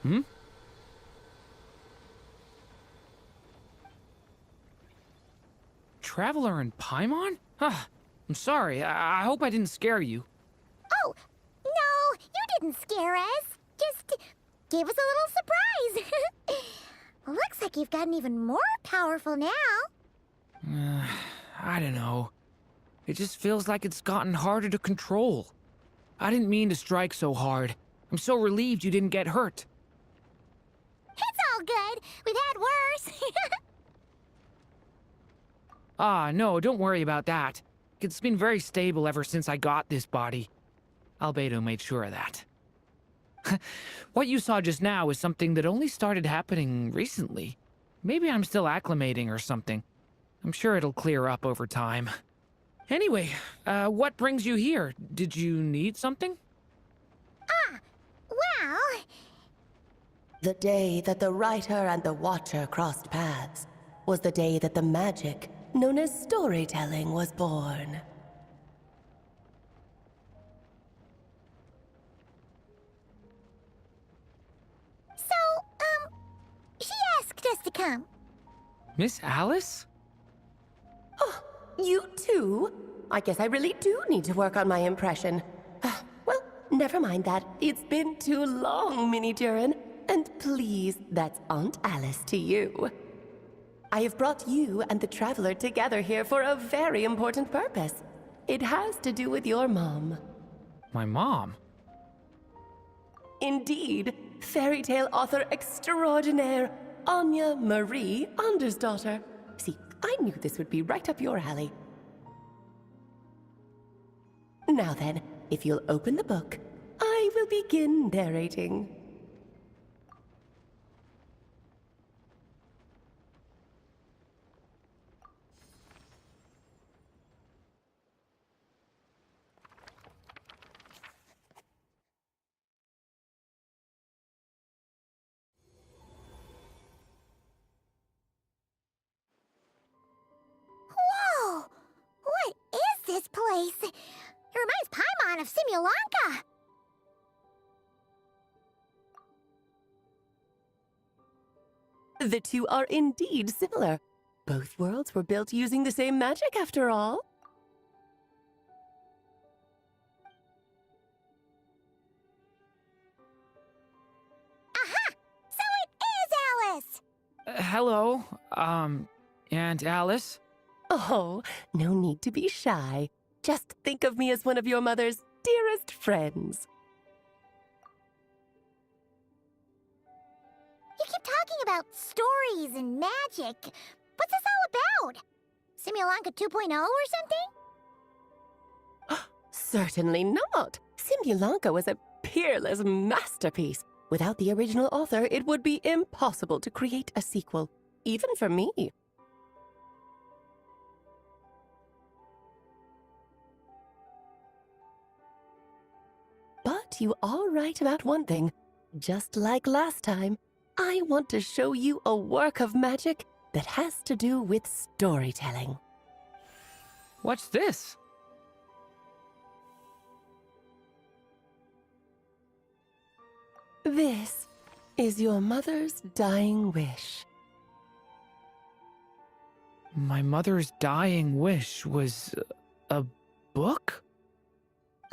Hmm? Traveler in Paimon? Huh. I'm sorry. I hope I didn't scare you. Oh, no, you didn't scare us. Just gave us a little surprise. Looks like you've gotten even more powerful now. I don't know. It just feels like it's gotten harder to control. I didn't mean to strike so hard. I'm so relieved you didn't get hurt. It's all good. We've had worse. Ah, no, don't worry about that. It's been very stable ever since I got this body. Albedo made sure of that. What you saw just now is something that only started happening recently. Maybe I'm still acclimating or something. I'm sure it'll clear up over time. Anyway, what brings you here? Did you need something? Well, The day that the writer and the watcher crossed paths was the day that the magic, known as storytelling, was born. she asked us to come. Miss Alice? Oh, you too? I guess I really do need to work on my impression. Well, never mind that. It's been too long, Mini Durin. And please, that's Aunt Alice to you. I have brought you and the Traveler together here for a very important purpose. It has to do with your mom. My mom? Indeed, fairy tale author extraordinaire, Anya Marie Andersdaughter. See, I knew this would be right up your alley. Now then, if you'll open the book, I will begin narrating. Whoa! What is this place? It reminds Paimon of Simulanka. The two are indeed similar. Both worlds were built using the same magic, after all. Aha! So it is Alice! Hello, Aunt Alice? Oh, no need to be shy. Just think of me as one of your mother's dearest friends. You keep talking about stories and magic. What's this all about? Simulanka 2.0 or something? Certainly not. Simulanka was a peerless masterpiece. Without the original author, it would be impossible to create a sequel, even for me. But you are right about one thing. Just like last time, I want to show you a work of magic that has to do with storytelling. What's this? This is your mother's dying wish. My mother's dying wish was a book?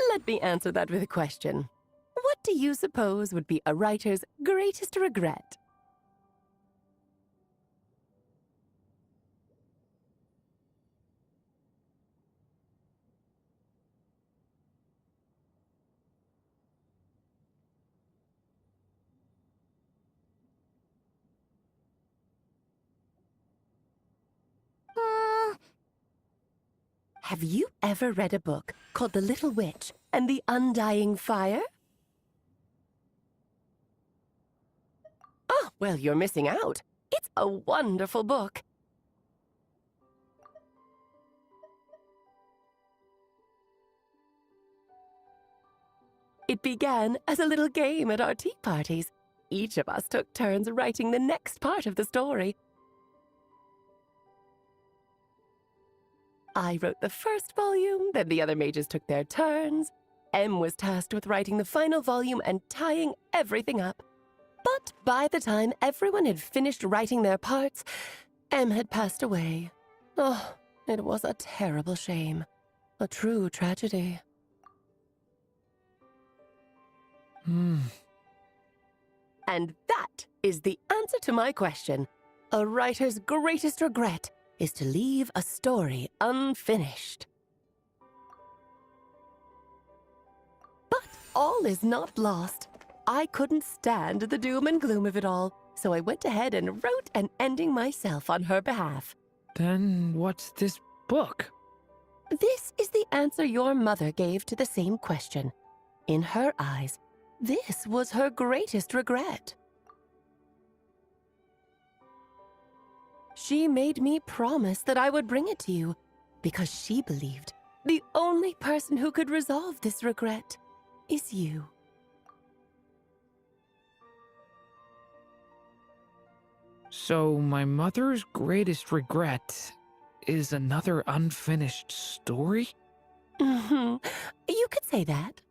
Let me answer that with a question. What do you suppose would be a writer's greatest regret? Have you ever read a book called The Little Witch and the Undying Fire? Oh, well, you're missing out. It's a wonderful book. It began as a little game at our tea parties. Each of us took turns writing the next part of the story. I wrote the first volume, then the other mages took their turns. Em was tasked with writing the final volume and tying everything up. But by the time everyone had finished writing their parts, Em had passed away. Oh, it was a terrible shame. A true tragedy. And that is the answer to my question. A writer's greatest regret is to leave a story unfinished. But all is not lost. I couldn't stand the doom and gloom of it all, so I went ahead and wrote an ending myself on her behalf. Then what's this book? This is the answer your mother gave to the same question. In her eyes, this was her greatest regret. She made me promise that I would bring it to you because she believed the only person who could resolve this regret is you. So my mother's greatest regret is another unfinished story? You could say that.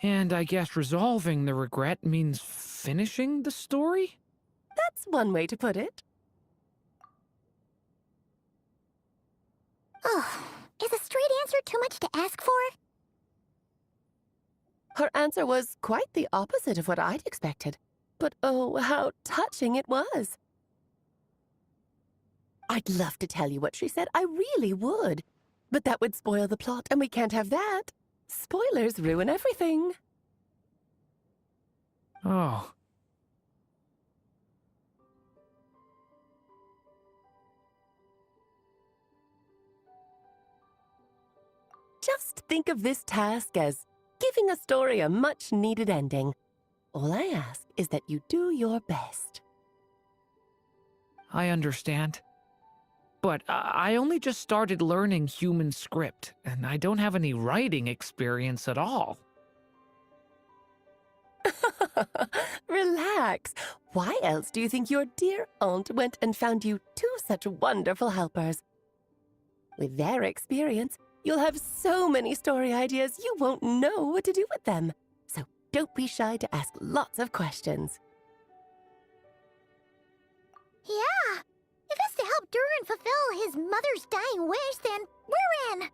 And I guess resolving the regret means finishing the story? That's one way to put it. Oh, is a straight answer too much to ask for? Her answer was quite the opposite of what I'd expected. But oh, how touching it was. I'd love to tell you what she said, I really would. But that would spoil the plot, and we can't have that. Spoilers ruin everything. Oh. Just think of this task as giving a story a much-needed ending. All I ask is that you do your best. I understand. But I only just started learning human script, and I don't have any writing experience at all. Relax. Why else do you think your dear aunt went and found you two such wonderful helpers? With their experience, you'll have so many story ideas you won't know what to do with them. So don't be shy to ask lots of questions. Yeah. If it's to help Durin fulfill his mother's dying wish, then we're in.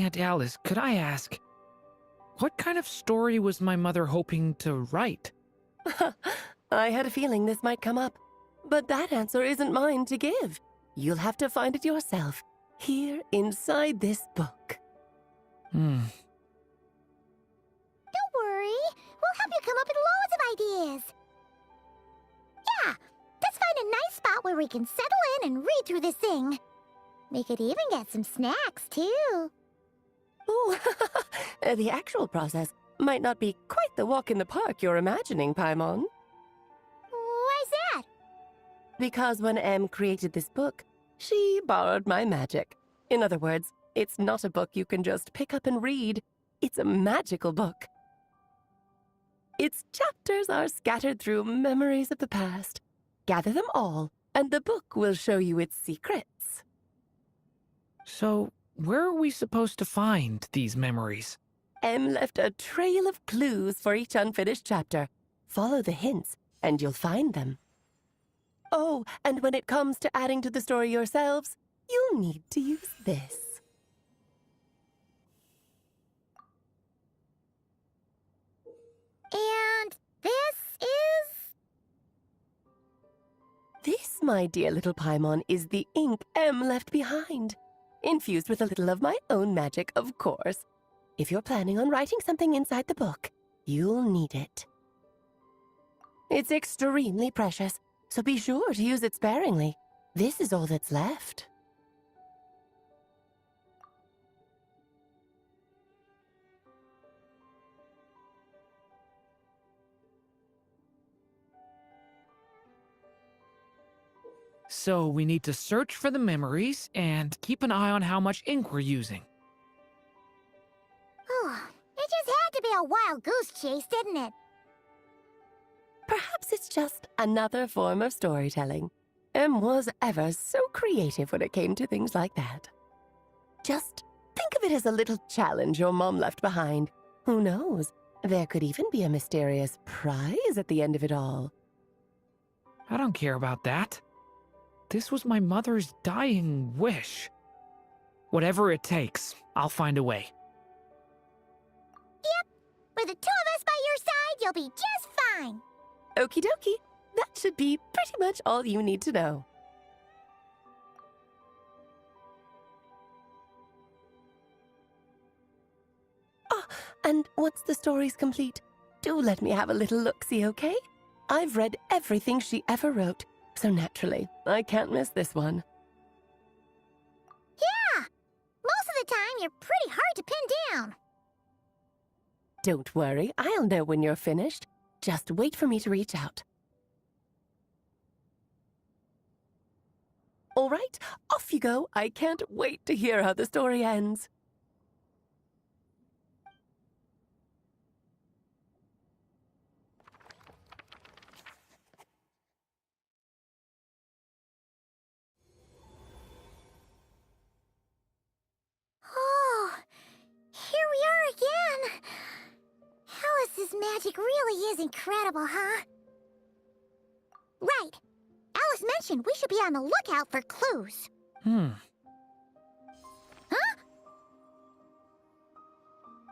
Aunt Alice, could I ask, what kind of story was my mother hoping to write? I had a feeling this might come up, but that answer isn't mine to give. You'll have to find it yourself, here inside this book. Don't worry. We'll help you come up with loads of ideas. Yeah, let's find a nice spot where we can settle in and read through this thing. We could even get some snacks, too. Oh, the actual process might not be quite the walk in the park you're imagining, Paimon. Why's that? Because when Em created this book, she borrowed my magic. In other words, it's not a book you can just pick up and read. It's a magical book. Its chapters are scattered through memories of the past. Gather them all, and the book will show you its secrets. So, where are we supposed to find these memories? Em left a trail of clues for each unfinished chapter. Follow the hints, and you'll find them. Oh, and when it comes to adding to the story yourselves, you'll need to use this. And this is... This, my dear little Paimon, is the ink Em left behind. Infused with a little of my own magic, of course. If you're planning on writing something inside the book, you'll need it. It's extremely precious, so be sure to use it sparingly. This is all that's left. So we need to search for the memories and keep an eye on how much ink we're using. Oh, it just had to be a wild goose chase, didn't it? Perhaps it's just another form of storytelling. Em was ever so creative when it came to things like that. Just think of it as a little challenge your mom left behind. Who knows? There could even be a mysterious prize at the end of it all. I don't care about that. This was my mother's dying wish. Whatever it takes, I'll find a way. Yep. With the two of us by your side, you'll be just fine. Okie dokie. That should be pretty much all you need to know. Ah, and once the story's complete, do let me have a little look-see, okay? I've read everything she ever wrote, so naturally, I can't miss this one. Yeah! Most of the time, you're pretty hard to pin down. Don't worry, I'll know when you're finished. Just wait for me to reach out. All right, off you go. I can't wait to hear how the story ends. Oh, here we are again. Alice's magic really is incredible, huh? Right. Alice mentioned we should be on the lookout for clues. Huh?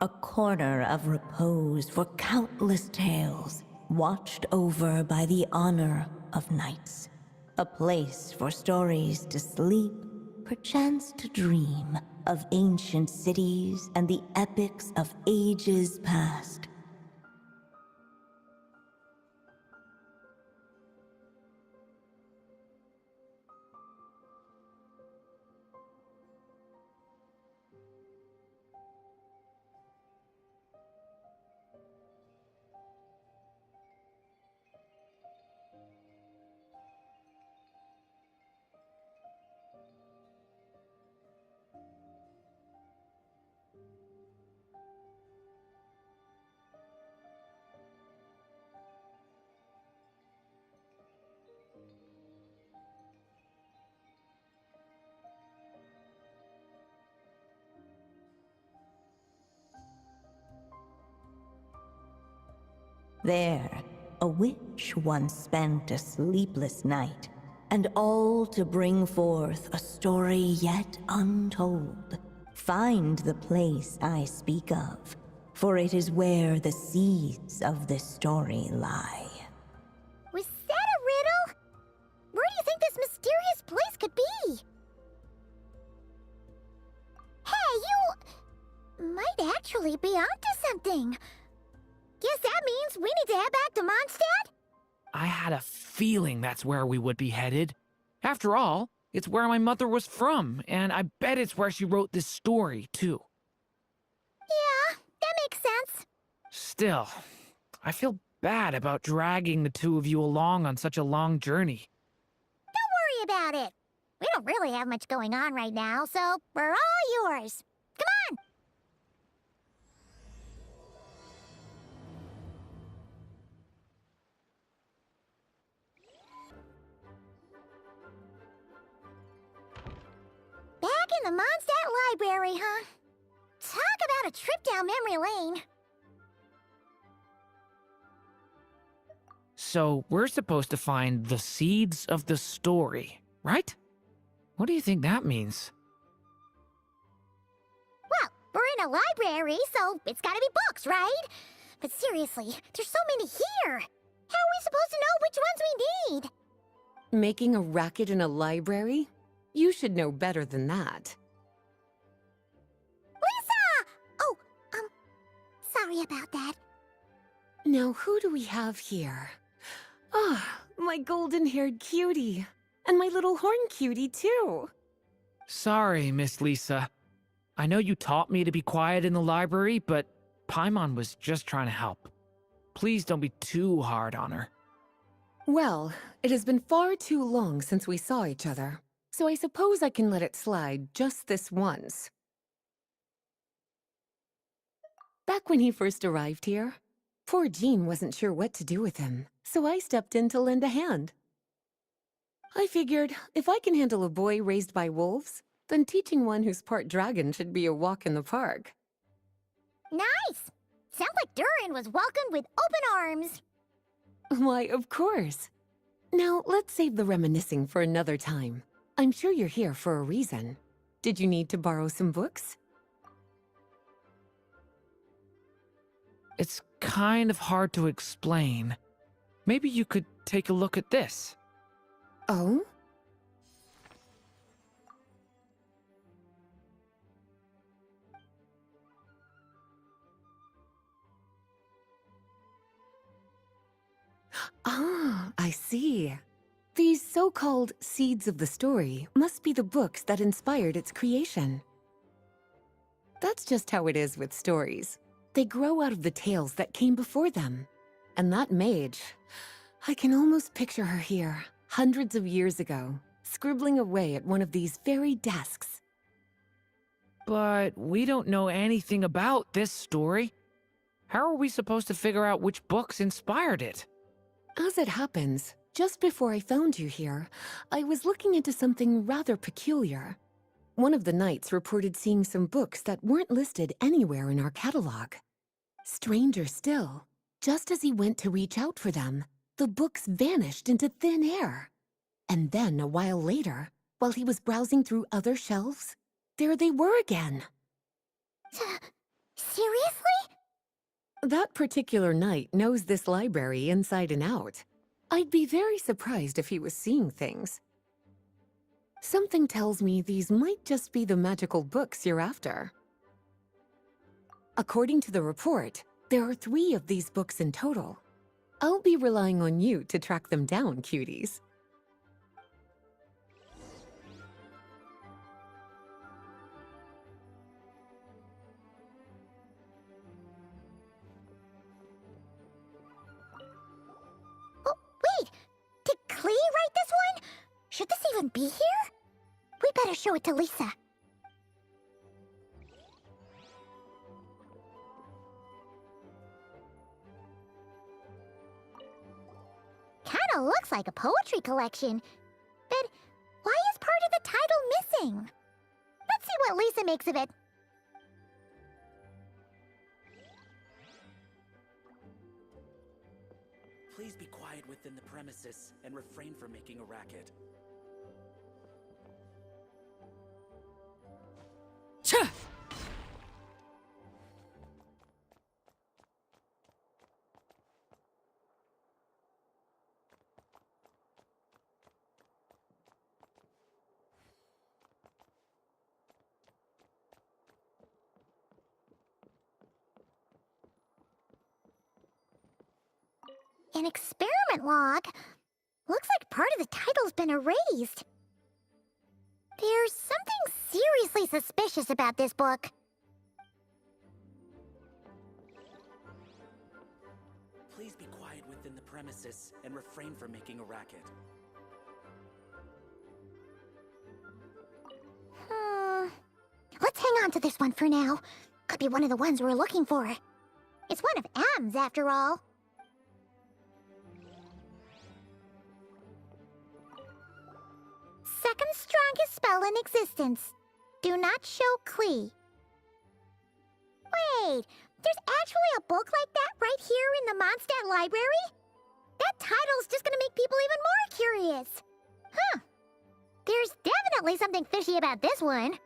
A corner of repose for countless tales, watched over by the honor of knights. A place for stories to sleep, perchance to dream of ancient cities and the epics of ages past. There, a witch once spent a sleepless night, and all to bring forth a story yet untold. Find the place I speak of, for it is where the seeds of this story lie. Was that a riddle? Where do you think this mysterious place could be? Hey, you might actually be onto something. Guess that means we need to head back to Mondstadt? I had a feeling that's where we would be headed. After all, it's where my mother was from, and I bet it's where she wrote this story, too. Yeah, that makes sense. Still, I feel bad about dragging the two of you along on such a long journey. Don't worry about it. We don't really have much going on right now, so we're all yours. Come on! Back in the Mondstadt Library, huh? Talk about a trip down memory lane. So, we're supposed to find the seeds of the story, right? What do you think that means? Well, we're in a library, so it's gotta be books, right? But seriously, there's so many here. How are we supposed to know which ones we need? Making a racket in a library? You should know better than that. Lisa! Oh, sorry about that. Now, who do we have here? Ah, my golden-haired cutie. And my little horn cutie, too. Sorry, Miss Lisa. I know you taught me to be quiet in the library, but Paimon was just trying to help. Please don't be too hard on her. Well, it has been far too long since we saw each other, so I suppose I can let it slide just this once. Back when he first arrived here, poor Jean wasn't sure what to do with him, so I stepped in to lend a hand. I figured, if I can handle a boy raised by wolves, Then teaching one who's part dragon should be a walk in the park. Nice! Sounds like Durin was welcomed with open arms. Why, of course. Now, let's save the reminiscing for another time. I'm sure you're here for a reason. Did you need to borrow some books? It's kind of hard to explain. Maybe you could take a look at this. Oh? Ah, I see. These so-called seeds of the story must be the books that inspired its creation. That's just how it is with stories. They grow out of the tales that came before them. And that mage, I can almost picture her here, hundreds of years ago, scribbling away at one of these very desks. But we don't know anything about this story. How are we supposed to figure out which books inspired it? As it happens, just before I found you here, I was looking into something rather peculiar. One of the knights reported seeing some books that weren't listed anywhere in our catalog. Stranger still, just as he went to reach out for them, the books vanished into thin air. And then, a while later, while he was browsing through other shelves, there they were again. Seriously? That particular knight knows this library inside and out. I'd be very surprised if he was seeing things. Something tells me these might just be the magical books you're after. According to the report, there are 3 of these books in total. I'll be relying on you to track them down, cuties. Oh, wait! Did Klee write this one? Should this even be here? We better show it to Lisa. Kinda looks like a poetry collection. But why is part of the title missing? Let's see what Lisa makes of it. Please be quiet within the premises and refrain from making a racket. Tch! An experiment log? Looks like part of the title's been erased. There's something seriously suspicious about this book. Please be quiet within the premises and refrain from making a racket. Let's hang on to this one for now. Could be one of the ones we're looking for. It's one of M's, after all. Second strongest spell in existence. Do not show Klee. Wait, there's actually a book like that right here in the Mondstadt library? That title's just gonna make people even more curious. Huh. There's definitely something fishy about this one.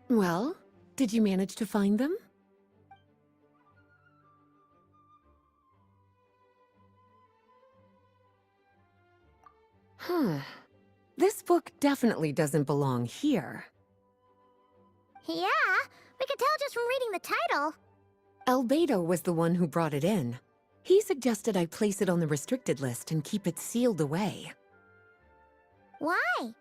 Well, did you manage to find them? Huh. This book definitely doesn't belong here. Yeah, we could tell just from reading the title. Albedo was the one who brought it in. He suggested I place it on the restricted list and keep it sealed away. Why?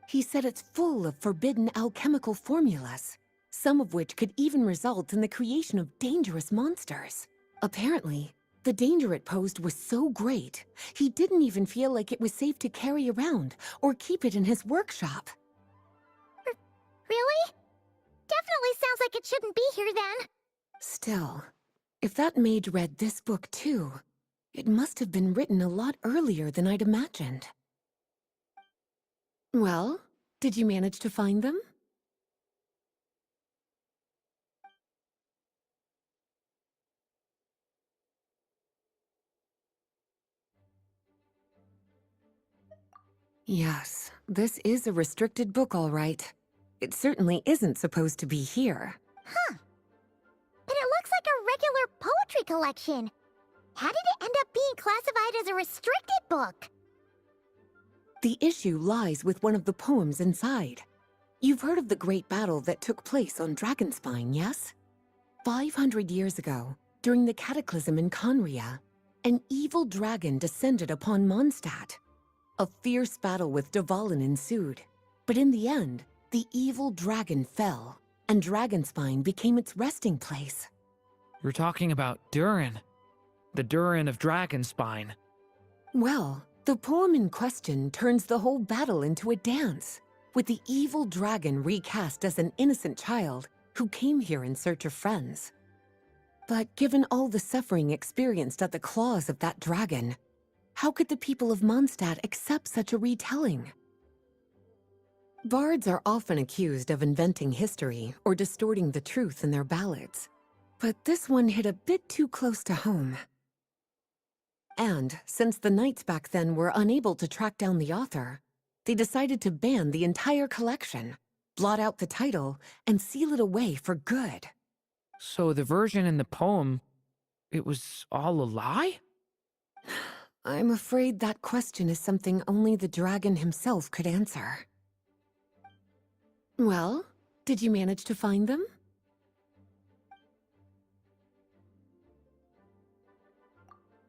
He said it's full of forbidden alchemical formulas, some of which could even result in the creation of dangerous monsters. Apparently, the danger it posed was so great, he didn't even feel like it was safe to carry around or keep it in his workshop. Really? Definitely sounds like it shouldn't be here then. Still, if that maid read this book too, it must have been written a lot earlier than I'd imagined. Well, did you manage to find them? Yes, this is a restricted book, all right. It certainly isn't supposed to be here. Huh. But it looks like a regular poetry collection. How did it end up being classified as a restricted book? The issue lies with one of the poems inside. You've heard of the great battle that took place on Dragonspine, yes? 500 years ago, during the cataclysm in Conria, an evil dragon descended upon Mondstadt. A fierce battle with Dvalin ensued, but in the end, the evil dragon fell, and Dragonspine became its resting place. You're talking about Durin. The Durin of Dragonspine. Well, the poem in question turns the whole battle into a dance, with the evil dragon recast as an innocent child who came here in search of friends. But given all the suffering experienced at the claws of that dragon, how could the people of Mondstadt accept such a retelling? Bards are often accused of inventing history or distorting the truth in their ballads, but this one hit a bit too close to home. And since the knights back then were unable to track down the author, they decided to ban the entire collection, blot out the title, and seal it away for good. So the version in the poem, it was all a lie? I'm afraid that question is something only the dragon himself could answer. Well, did you manage to find them?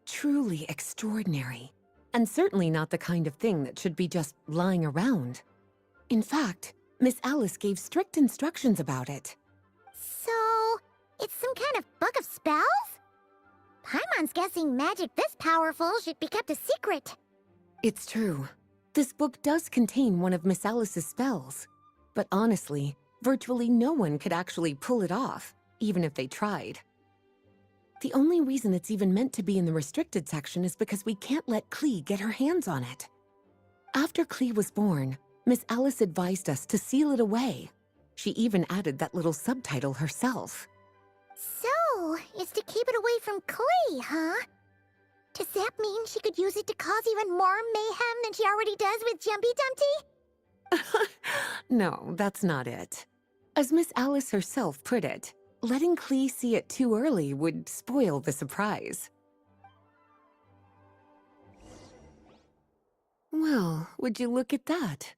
Truly extraordinary, and certainly not the kind of thing that should be just lying around. In fact, Miss Alice gave strict instructions about it. So, it's some kind of book of spells? Paimon's guessing magic this powerful should be kept a secret. It's true. This book does contain one of Miss Alice's spells. But honestly, virtually no one could actually pull it off, even if they tried. The only reason it's even meant to be in the restricted section is because we can't let Klee get her hands on it. After Klee was born, Miss Alice advised us to seal it away. She even added that little subtitle herself. So, it's to keep it away from Klee, huh? Does that mean she could use it to cause even more mayhem than she already does with Jumpy Dumpty? No, that's not it. As Miss Alice herself put it, letting Klee see it too early would spoil the surprise. Well, would you look at that?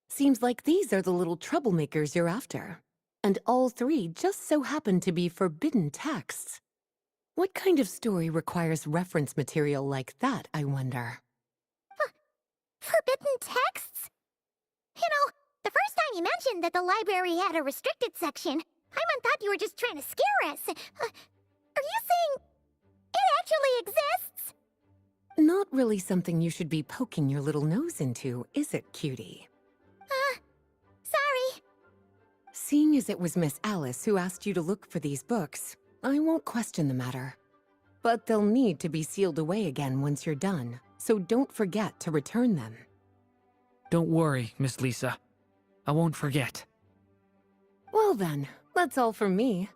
Seems like these are the little troublemakers you're after. And all three just so happen to be forbidden texts. What kind of story requires reference material like that, I wonder? Forbidden texts? You know, the first time you mentioned that the library had a restricted section, Paimon thought you were just trying to scare us. Are you saying it actually exists? Not really something you should be poking your little nose into, is it, cutie? Sorry. Seeing as it was Miss Alice who asked you to look for these books, I won't question the matter. But they'll need to be sealed away again once you're done, so don't forget to return them. Don't worry, Miss Lisa. I won't forget. Well then, that's all from me.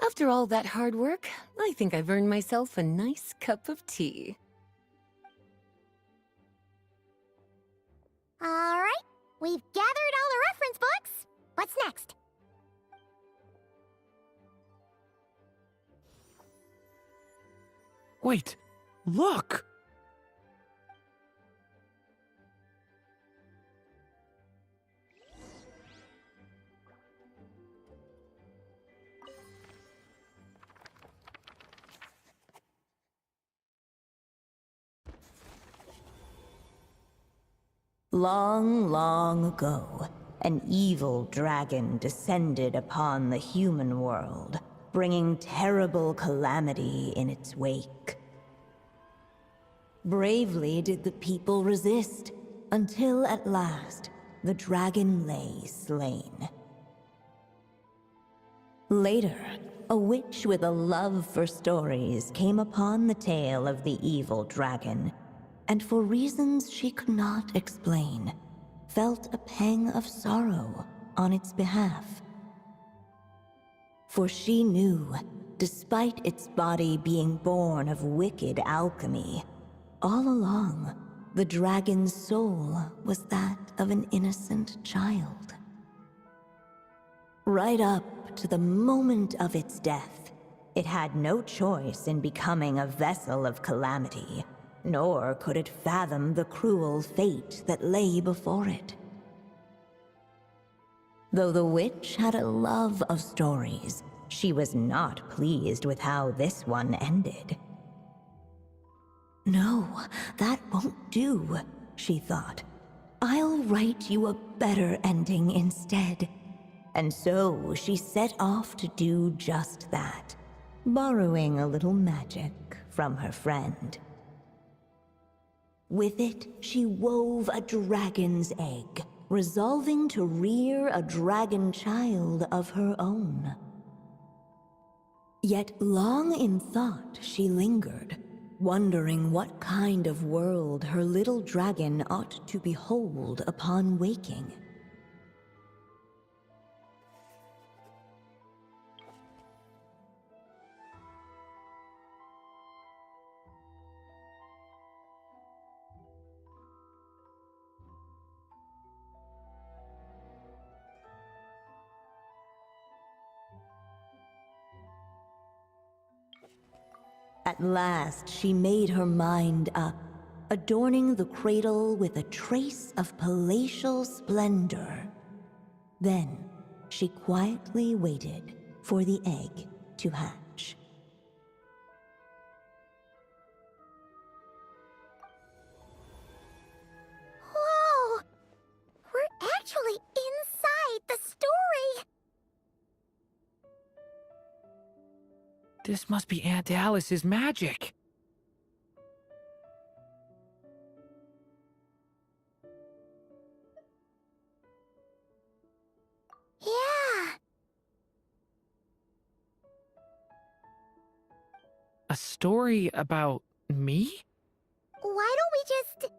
After all that hard work, I think I've earned myself a nice cup of tea. All right, we've gathered all the reference books. What's next? Wait, look! Long, long ago, an evil dragon descended upon the human world, bringing terrible calamity in its wake. Bravely did the people resist, until at last, the dragon lay slain. Later, a witch with a love for stories came upon the tale of the evil dragon, and for reasons she could not explain, felt a pang of sorrow on its behalf. For she knew, despite its body being born of wicked alchemy, all along, the dragon's soul was that of an innocent child. Right up to the moment of its death, it had no choice in becoming a vessel of calamity, nor could it fathom the cruel fate that lay before it. Though the witch had a love of stories, she was not pleased with how this one ended. No, that won't do, she thought. I'll write you a better ending instead. And so she set off to do just that, borrowing a little magic from her friend. With it, she wove a dragon's egg, resolving to rear a dragon child of her own. Yet long in thought she lingered, wondering what kind of world her little dragon ought to behold upon waking. At last, she made her mind up, adorning the cradle with a trace of palatial splendor. Then, she quietly waited for the egg to hatch. Whoa! We're actually inside the story! This must be Aunt Alice's magic. Yeah. A story about me? Why don't we just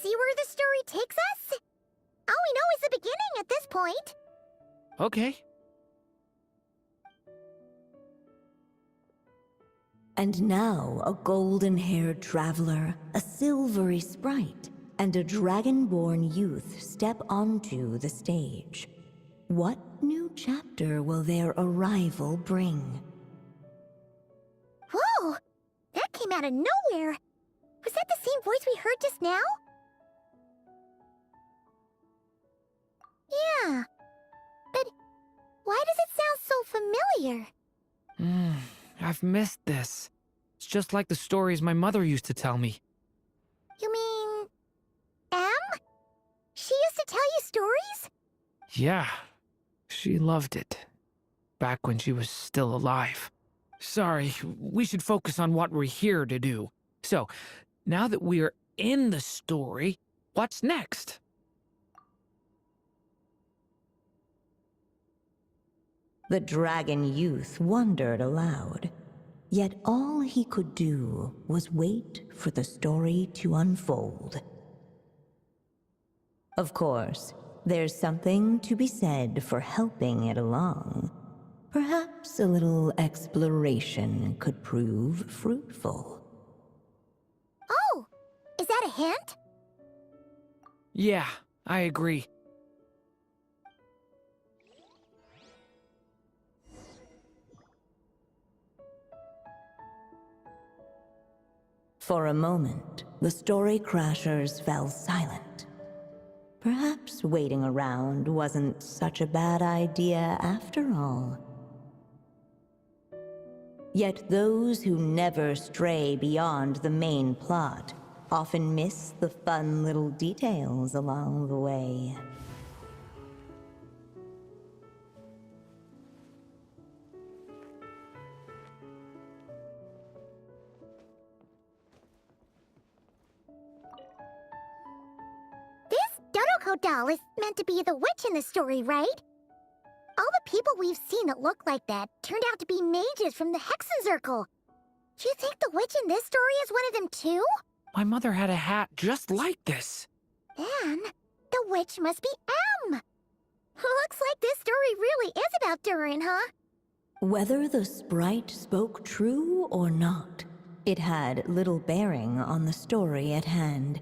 see where the story takes us? All we know is the beginning at this point. Okay. And now a golden-haired traveler, a silvery sprite, and a dragon-born youth step onto the stage. What new chapter will their arrival bring? Whoa! That came out of nowhere! Was that the same voice we heard just now? Yeah. But why does it sound so familiar? I've missed this. It's just like the stories my mother used to tell me. You mean... Em? She used to tell you stories? Yeah, she loved it. Back when she was still alive. Sorry, we should focus on what we're here to do. So, now that we're in the story, what's next? The dragon youth wondered aloud. Yet all he could do was wait for the story to unfold. Of course, there's something to be said for helping it along. Perhaps a little exploration could prove fruitful. Oh! Is that a hint? Yeah, I agree. For a moment, the story crashers fell silent. Perhaps waiting around wasn't such a bad idea after all. Yet those who never stray beyond the main plot often miss the fun little details along the way. Dodoko doll is meant to be the witch in the story, right? All the people we've seen that look like that turned out to be mages from the Hexen Circle. Do you think the witch in this story is one of them too? My mother had a hat just like this. Then, the witch must be M. Looks like this story really is about Durin, huh? Whether the sprite spoke true or not, it had little bearing on the story at hand.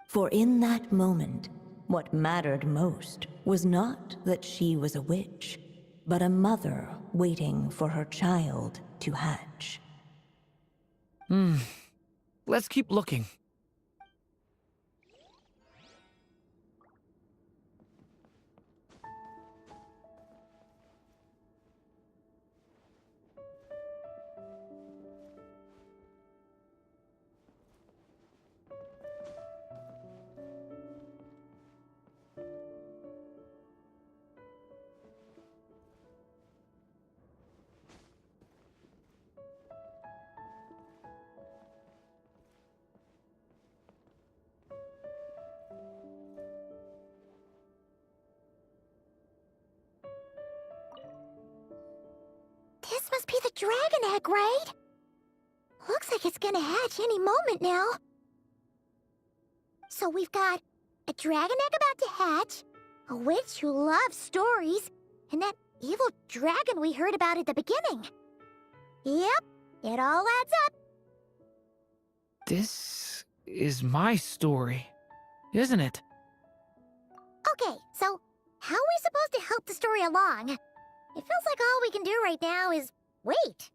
For in that moment, what mattered most was not that she was a witch, but a mother waiting for her child to hatch. Let's keep looking. This must be the dragon egg, right? Looks like it's gonna hatch any moment now. So we've got a dragon egg about to hatch, a witch who loves stories, and that evil dragon we heard about at the beginning. Yep, it all adds up. This is my story, isn't it? Okay, so how are we supposed to help the story along? It feels like all we can do right now is wait.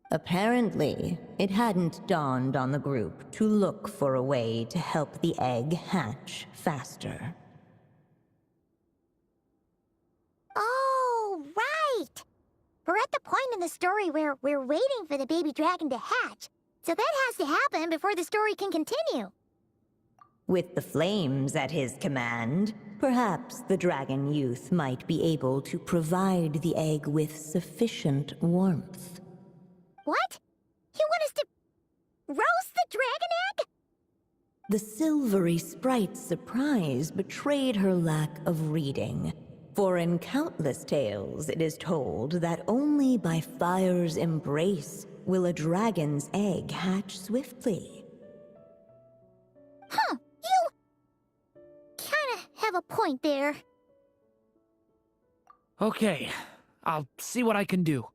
Apparently, it hadn't dawned on the group to look for a way to help the egg hatch faster. Oh, right! We're at the point in the story where we're waiting for the baby dragon to hatch, so that has to happen before the story can continue. With the flames at his command, perhaps the dragon youth might be able to provide the egg with sufficient warmth. What? You want us to roast the dragon egg? The silvery sprite's surprise betrayed her lack of reading, for in countless tales it is told that only by fire's embrace will a dragon's egg hatch swiftly. Huh, you kinda have a point there. Okay, I'll see what I can do.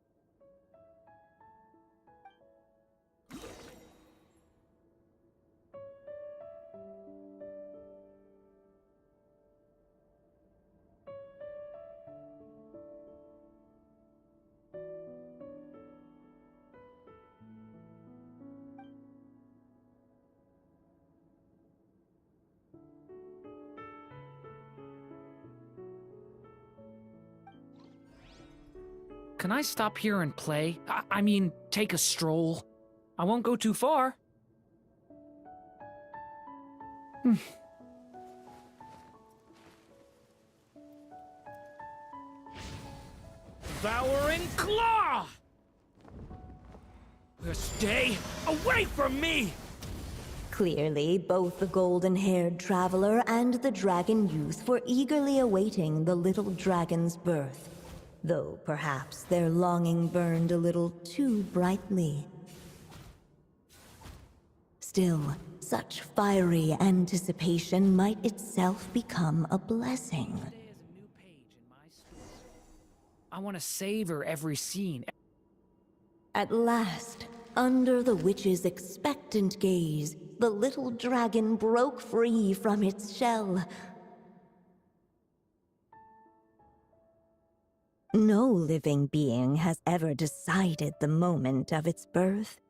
Can I stop here and play? I mean, take a stroll. I won't go too far. Devouring Claw! Stay away from me! Clearly, both the golden-haired traveler and the dragon youth were eagerly awaiting the little dragon's birth, though perhaps their longing burned a little too brightly. Still, such fiery anticipation might itself become a blessing. Today is a new page in my story. I want to savor every scene. At last, under the witch's expectant gaze, the little dragon broke free from its shell. No living being has ever decided the moment of its birth.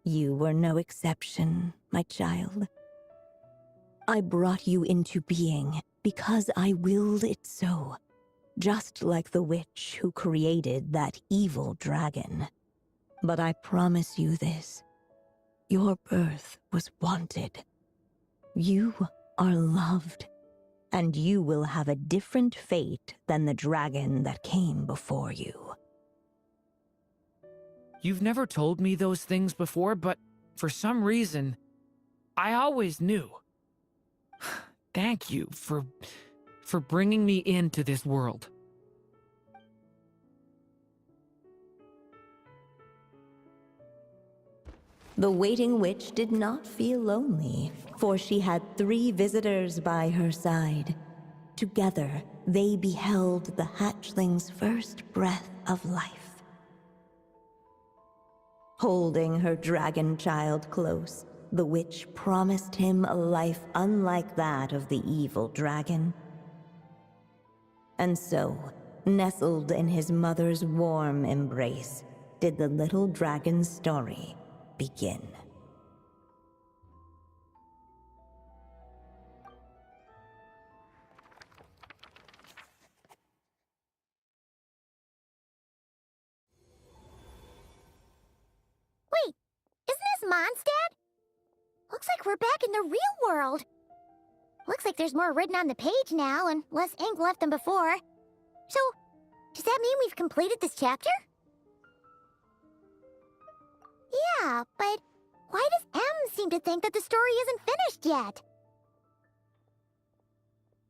You were no exception, my child. I brought you into being because I willed it so, just like the witch who created that evil dragon. But I promise you this, your birth was wanted. You are loved, and you will have a different fate than the dragon that came before you. You've never told me those things before, but for some reason, I always knew. Thank you for bringing me into this world. The waiting witch did not feel lonely, for she had 3 visitors by her side. Together, they beheld the hatchling's first breath of life. Holding her dragon child close, the witch promised him a life unlike that of the evil dragon. And so, nestled in his mother's warm embrace, did the little dragon's story begin. Wait, isn't this Mondstadt? Looks like we're back in the real world. Looks like there's more written on the page now and less ink left than before. So, does that mean we've completed this chapter? Yeah, but why does M seem to think that the story isn't finished yet?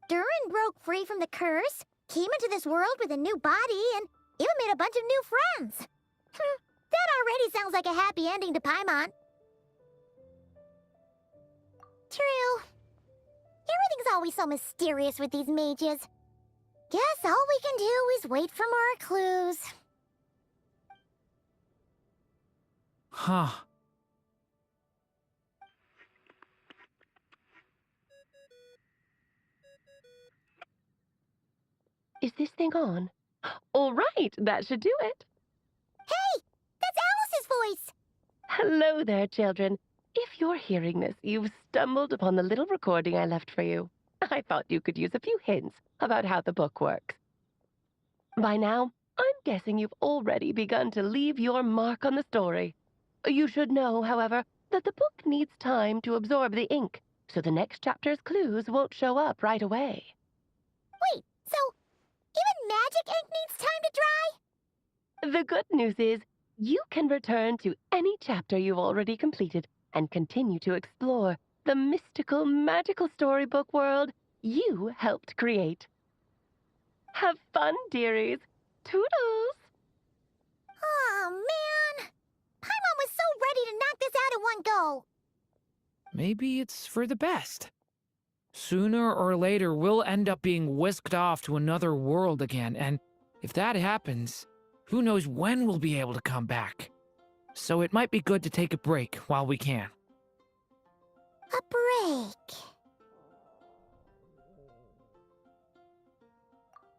Durin broke free from the curse, came into this world with a new body, and even made a bunch of new friends. That already sounds like a happy ending to Paimon. True. Everything's always so mysterious with these mages. Guess all we can do is wait for more clues. Huh. Is this thing on? All right, that should do it. Hey! That's Alice's voice! Hello there, children. If you're hearing this, you've stumbled upon the little recording I left for you. I thought you could use a few hints about how the book works. By now, I'm guessing you've already begun to leave your mark on the story. You should know, however, that the book needs time to absorb the ink, so the next chapter's clues won't show up right away. Wait, so even magic ink needs time to dry? The good news is, you can return to any chapter you've already completed and continue to explore the mystical, magical storybook world you helped create. Have fun, dearies. Toodles! Oh, man! Paimon was so ready to knock this out in one go! Maybe it's for the best. Sooner or later, we'll end up being whisked off to another world again, and if that happens, who knows when we'll be able to come back. So it might be good to take a break while we can. A break.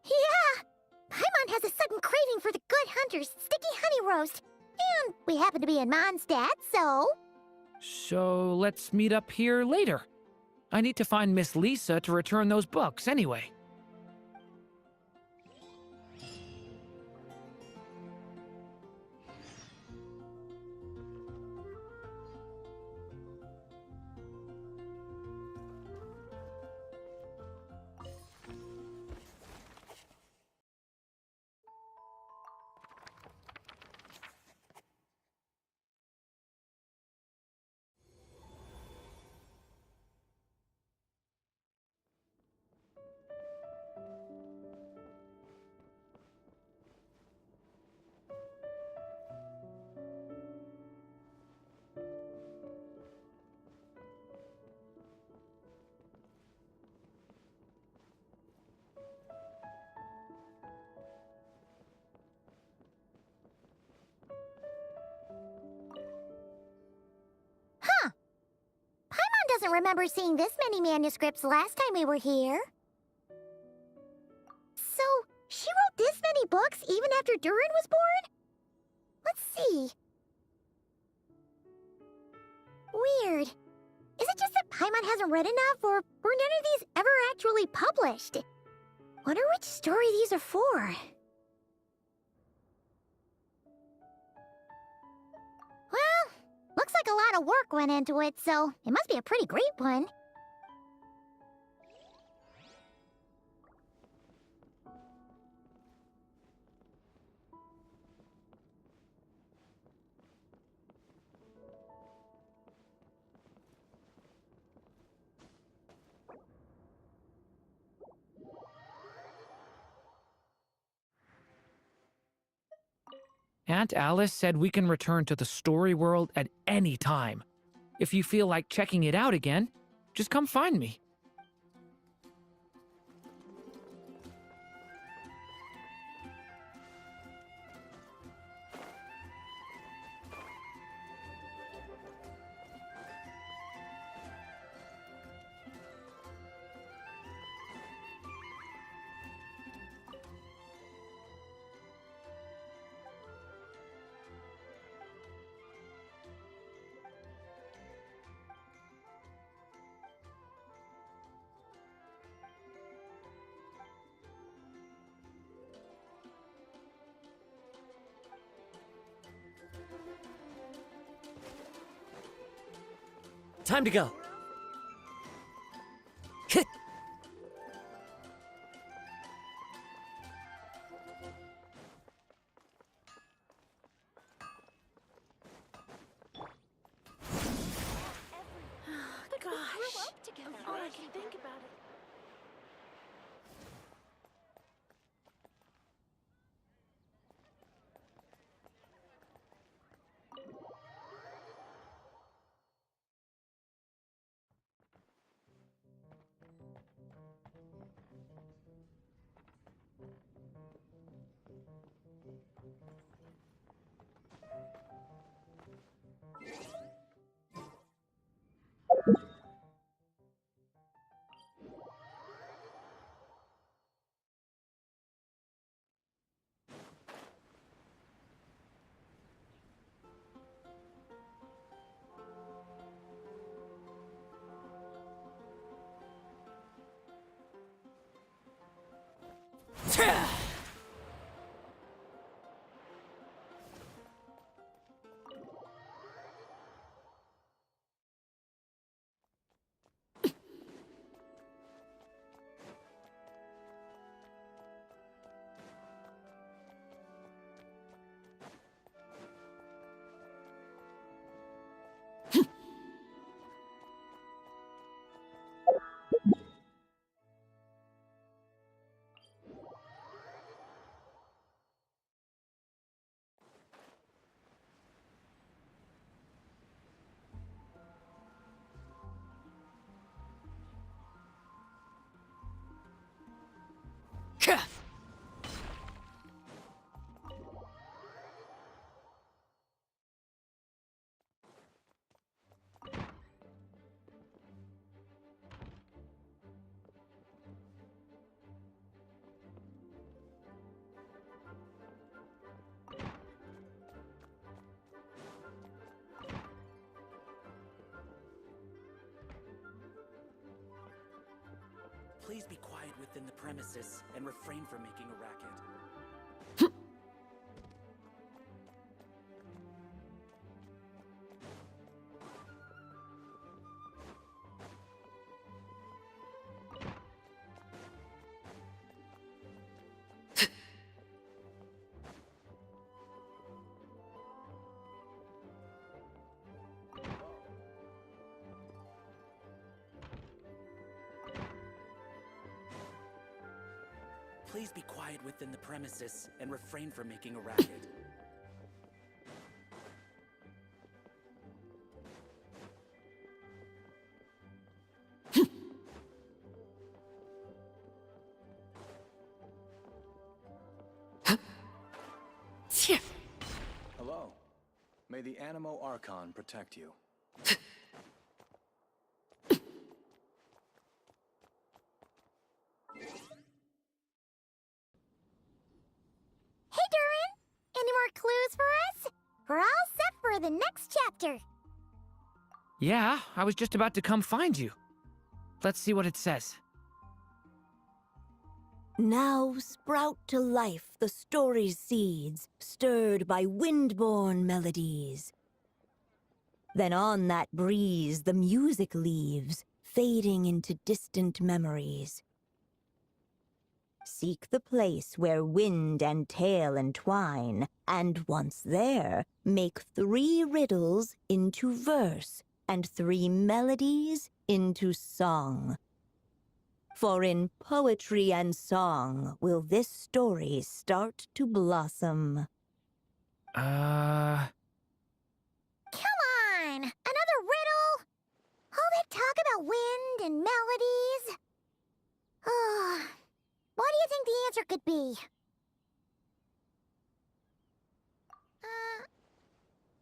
Yeah! Paimon has a sudden craving for the Good Hunter's sticky honey roast. And we happen to be in Mondstadt, so... So let's meet up here later. I need to find Miss Lisa to return those books anyway. Doesn't remember seeing this many manuscripts last time we were here. So, she wrote this many books even after Durin was born? Let's see. Weird. Is it just that Paimon hasn't read enough, or were none of these ever actually published? Wonder which story these are for. Well, looks like a lot of work went into it, so it must be a pretty great one. Aunt Alice said we can return to the story world at any time. If you feel like checking it out again, just come find me. Time to go. All I can think about it. Please be quiet within the premises and refrain from making a racket. Please be quiet within the premises and refrain from making a racket. Hello. May the Animo Archon protect you. Hey, Durin! more clues for us? We're all set for the next chapter. Yeah, I was just about to come find you. Let's see what it says. Now sprout to life the story's seeds, stirred by wind-born melodies. Then on that breeze the music leaves, fading into distant memories. Seek the place where wind and tale entwine, and once there, make 3 riddles into verse, and 3 melodies into song. For in poetry and song will this story start to blossom. Come on! Another riddle? All that talk about wind and melodies? What do you think the answer could be?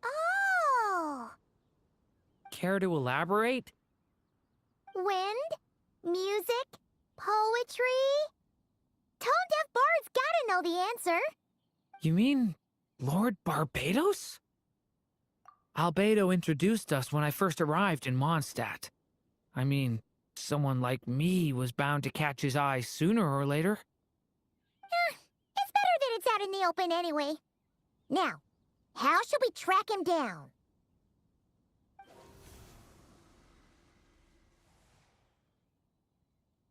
Oh! Care to elaborate? Wind? Music? Poetry? Tone-deaf bards gotta know the answer. You mean Lord Barbados? Albedo introduced us when I first arrived in Mondstadt. I mean, someone like me was bound to catch his eye sooner or later. It's better that it's out in the open anyway. Now, how should we track him down?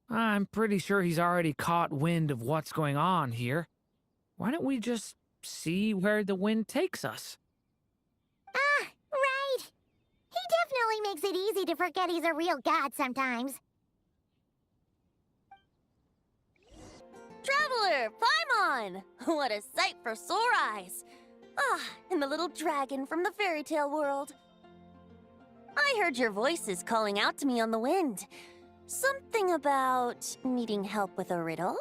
I'm pretty sure he's already caught wind of what's going on here. Why don't we just see where the wind takes us? Right. He definitely makes it easy to forget he's a real god sometimes. Traveler, Paimon! What a sight for sore eyes! And the little dragon from the fairy tale world. I heard your voices calling out to me on the wind. Something about needing help with a riddle?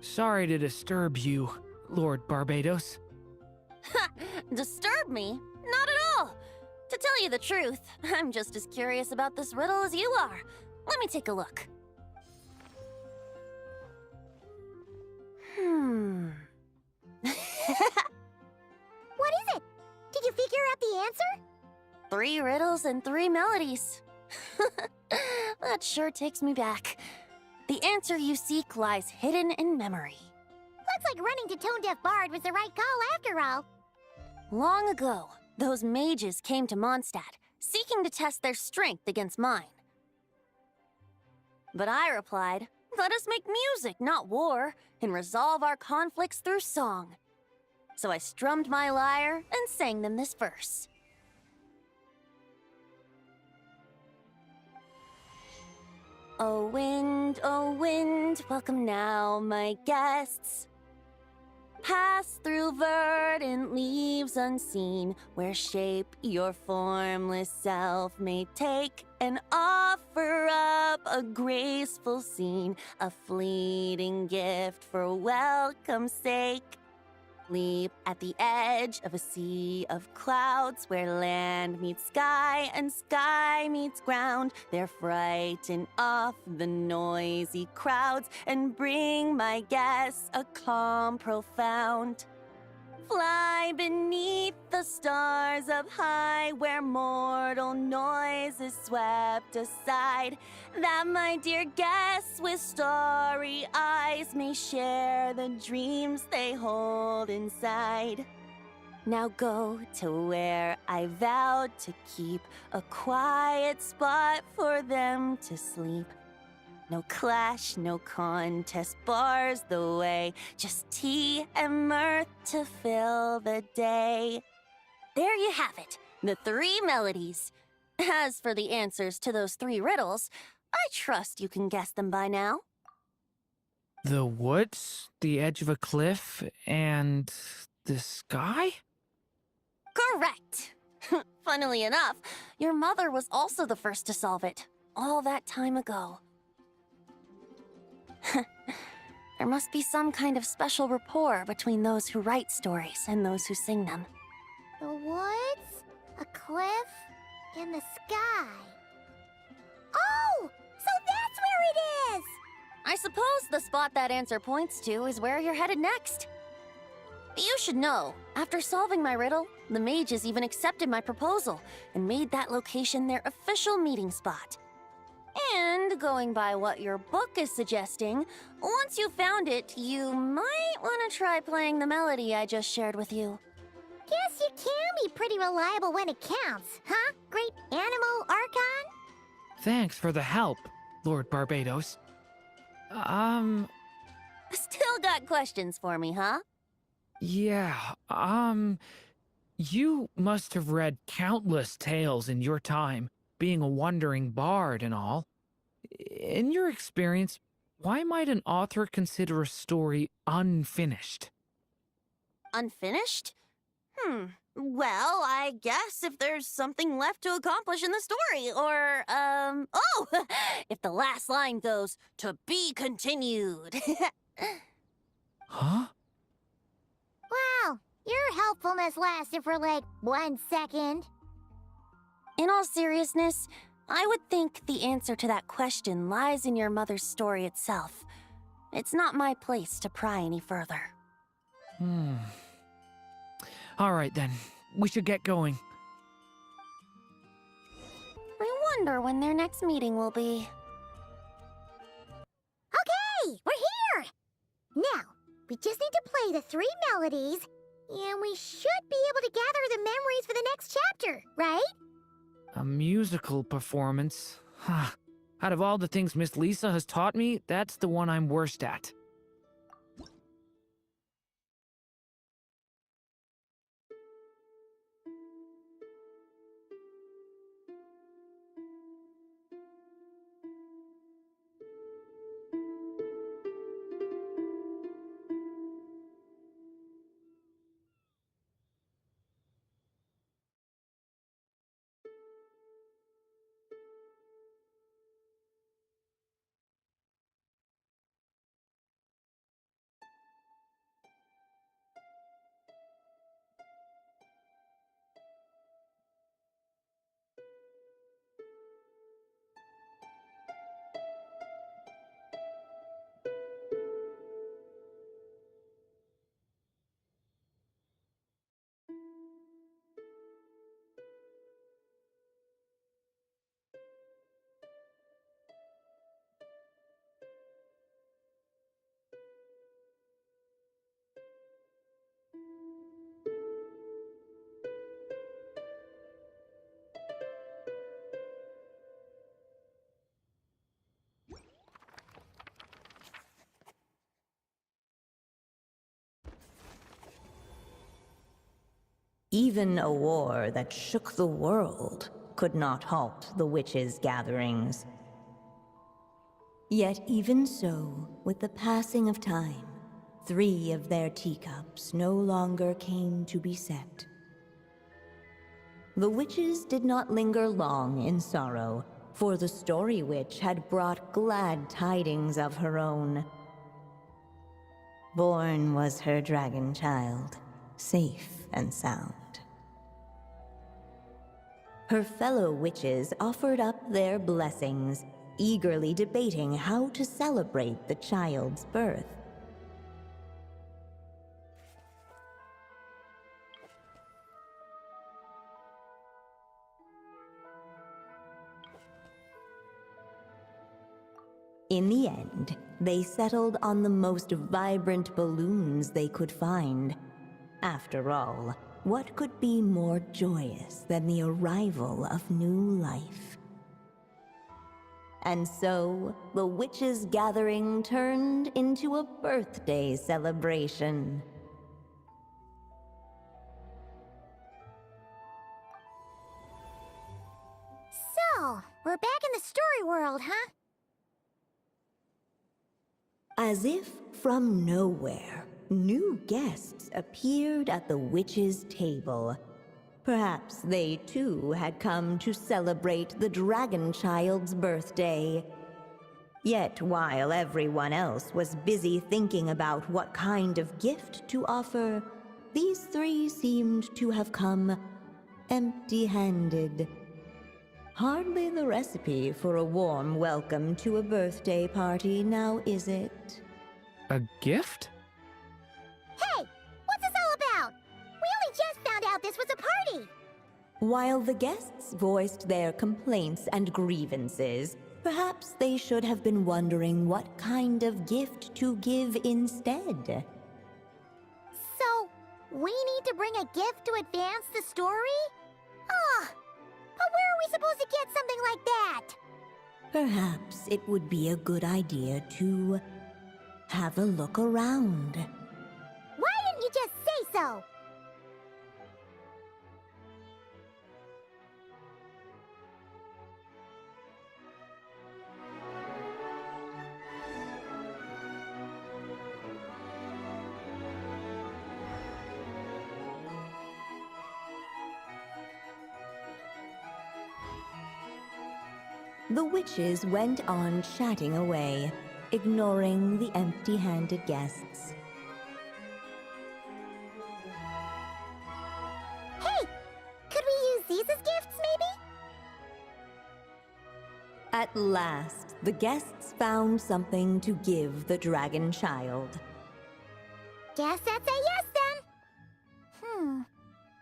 Sorry to disturb you, Lord Barbados. Ha! Disturb me? Not at all! To tell you the truth, I'm just as curious about this riddle as you are. Let me take a look. What is it? Did you figure out the answer? 3 riddles and 3 melodies. That sure takes me back. The answer you seek lies hidden in memory. Looks like running to Tone-Deaf Bard was the right call after all. Long ago, those mages came to Mondstadt, seeking to test their strength against mine. But I replied, let us make music, not war, and resolve our conflicts through song. So I strummed my lyre and sang them this verse. Oh wind, welcome now, my guests. Pass through verdant leaves unseen, where shape your formless self may take, and offer up a graceful scene, a fleeting gift for welcome's sake. Leap at the edge of a sea of clouds, where land meets sky and sky meets ground. There frighten off the noisy crowds and bring my guests a calm profound. Fly beneath the stars up high, where mortal noise is swept aside, that my dear guests with starry eyes may share the dreams they hold inside. Now go to where I vowed to keep a quiet spot for them to sleep. No clash, no contest bars the way, just tea and mirth to fill the day. There you have it, the 3 melodies. As for the answers to those 3 riddles, I trust you can guess them by now. The woods, the edge of a cliff, and the sky? Correct! Funnily enough, your mother was also the first to solve it, all that time ago. There must be some kind of special rapport between those who write stories and those who sing them. The woods, a cliff, and the sky. Oh! So that's where it is! I suppose the spot that answer points to is where you're headed next. You should know, after solving my riddle, the mages even accepted my proposal and made that location their official meeting spot. And going by what your book is suggesting, once you found it, you might want to try playing the melody I just shared with you. Guess you can be pretty reliable when it counts, huh, Great Animal Archon? Thanks for the help, Lord Barbados. Still got questions for me, huh? Yeah, you must have read countless tales in your time, being a wandering bard and all. In your experience, why might an author consider a story unfinished? Unfinished? Well, I guess if there's something left to accomplish in the story, or, oh! If the last line goes, "To be continued." Huh? Wow, your helpfulness lasted for like 1 second. In all seriousness, I would think the answer to that question lies in your mother's story itself. It's not my place to pry any further. All right then, we should get going. I wonder when their next meeting will be. Okay, we're here! Now, we just need to play the 3 melodies, and we should be able to gather the memories for the next chapter, right? A musical performance? Huh. Out of all the things Miss Lisa has taught me, that's the one I'm worst at. Even a war that shook the world could not halt the witches' gatherings. Yet even so, with the passing of time, 3 of their teacups no longer came to be set. The witches did not linger long in sorrow, for the Story Witch had brought glad tidings of her own. Born was her dragon child, safe and sound. Her fellow witches offered up their blessings, eagerly debating how to celebrate the child's birth. In the end, they settled on the most vibrant balloons they could find. After all, what could be more joyous than the arrival of new life? And so, the witches' gathering turned into a birthday celebration. So, we're back in the story world, huh? As if from nowhere, new guests appeared at the witches' table. Perhaps they too had come to celebrate the dragon child's birthday. Yet while everyone else was busy thinking about what kind of gift to offer, these 3 seemed to have come empty-handed. Hardly the recipe for a warm welcome to a birthday party, now is it? A gift? Hey, what's this all While the guests voiced their complaints and grievances, perhaps they should have been wondering what kind of gift to give instead. So, we need to bring a gift to advance the story? Ugh! But where are we supposed to get something like that? Perhaps it would be a good idea to have a look around. Why didn't you just say so? The witches went on chatting away, ignoring the empty-handed guests. Hey! Could we use these as gifts, maybe? At last, the guests found something to give the dragon child. Guess that's a yes, then.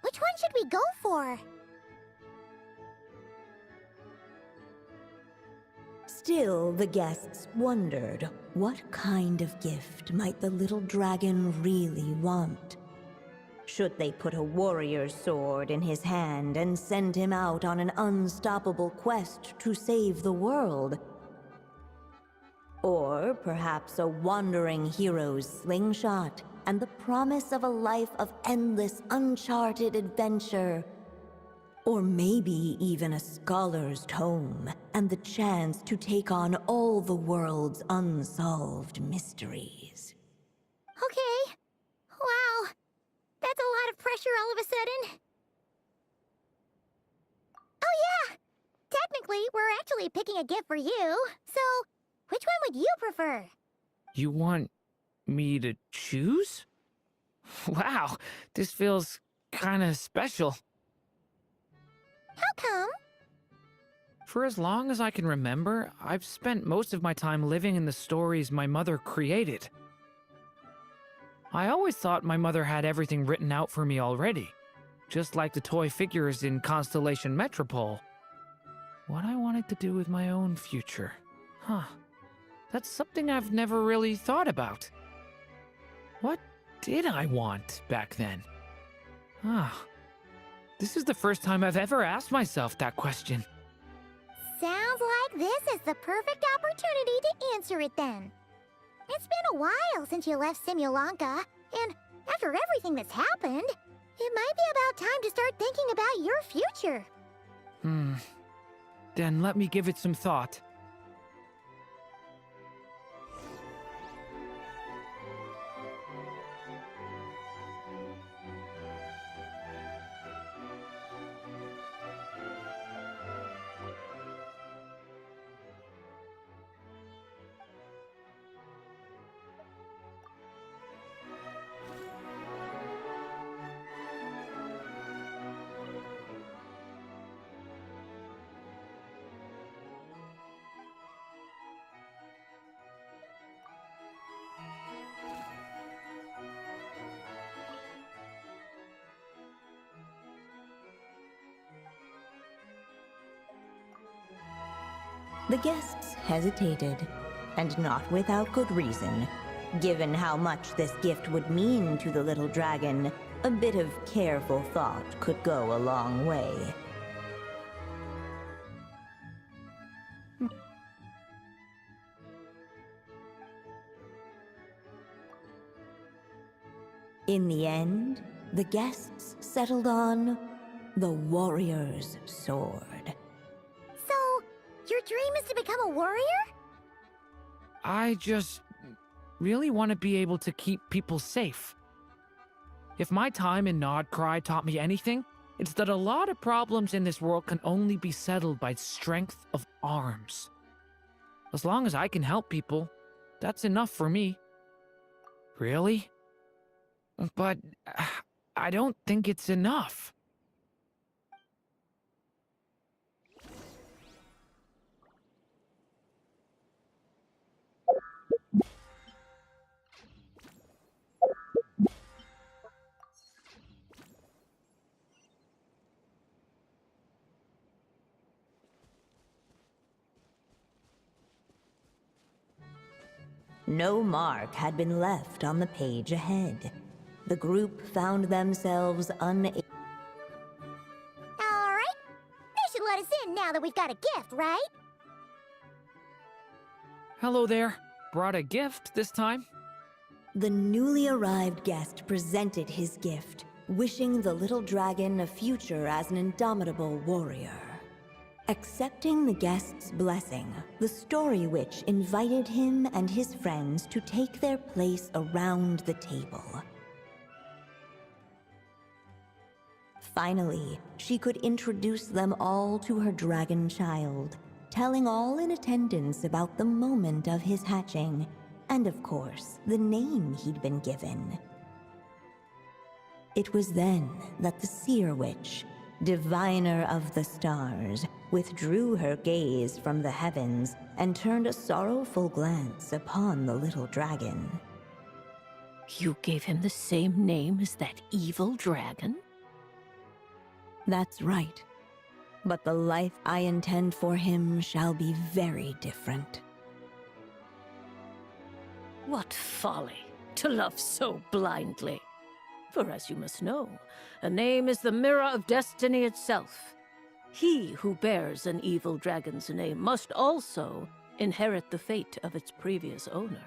Which one should we go for? Still, the guests wondered, what kind of gift might the little dragon really want? Should they put a warrior's sword in his hand and send him out on an unstoppable quest to save the world? Or perhaps a wandering hero's slingshot and the promise of a life of endless, uncharted adventure? Or maybe even a scholar's tome and the chance to take on all the world's unsolved mysteries. Okay. Wow. That's a lot of pressure all of a sudden. Oh yeah! Technically, we're actually picking a gift for you. So, which one would you prefer? You want me to choose? Wow, this feels kinda special. How come? For as long as I can remember, I've spent most of my time living in the stories my mother created. I always thought my mother had everything written out for me already, just like the toy figures in Constellation Metropole. What I wanted to do with my own future. That's something I've never really thought about. What did I want back then? This is the first time I've ever asked myself that question. Sounds like this is the perfect opportunity to answer it then. It's been a while since you left Simulanka, and after everything that's happened, it might be about time to start thinking about your future. Then let me give it some thought. The guests hesitated, and not without good reason. Given how much this gift would mean to the little dragon, a bit of careful thought could go a long way. In the end, the guests settled on the warrior's sword. So, your dream is to become a warrior? I just really want to be able to keep people safe. If my time in Nodcry taught me anything, it's that a lot of problems in this world can only be settled by strength of arms. As long as I can help people, that's enough for me. Really? But I don't think it's enough. No mark had been left on the page ahead. The group found themselves unable. All right. They should let us in now that we've got a gift, right? Hello there. Brought a gift this time? The newly arrived guest presented his gift, wishing the little dragon a future as an indomitable warrior. Accepting the guest's blessing, the Story Witch invited him and his friends to take their place around the table. Finally, she could introduce them all to her dragon child, telling all in attendance about the moment of his hatching, and of course, the name he'd been given. It was then that the Seer Witch, diviner of the stars, withdrew her gaze from the heavens and turned a sorrowful glance upon the little dragon. You gave him the same name as that evil dragon? That's right. But the life I intend for him shall be very different. What folly, to love so blindly. For as you must know, a name is the mirror of destiny itself. He who bears an evil dragon's name must also inherit the fate of its previous owner.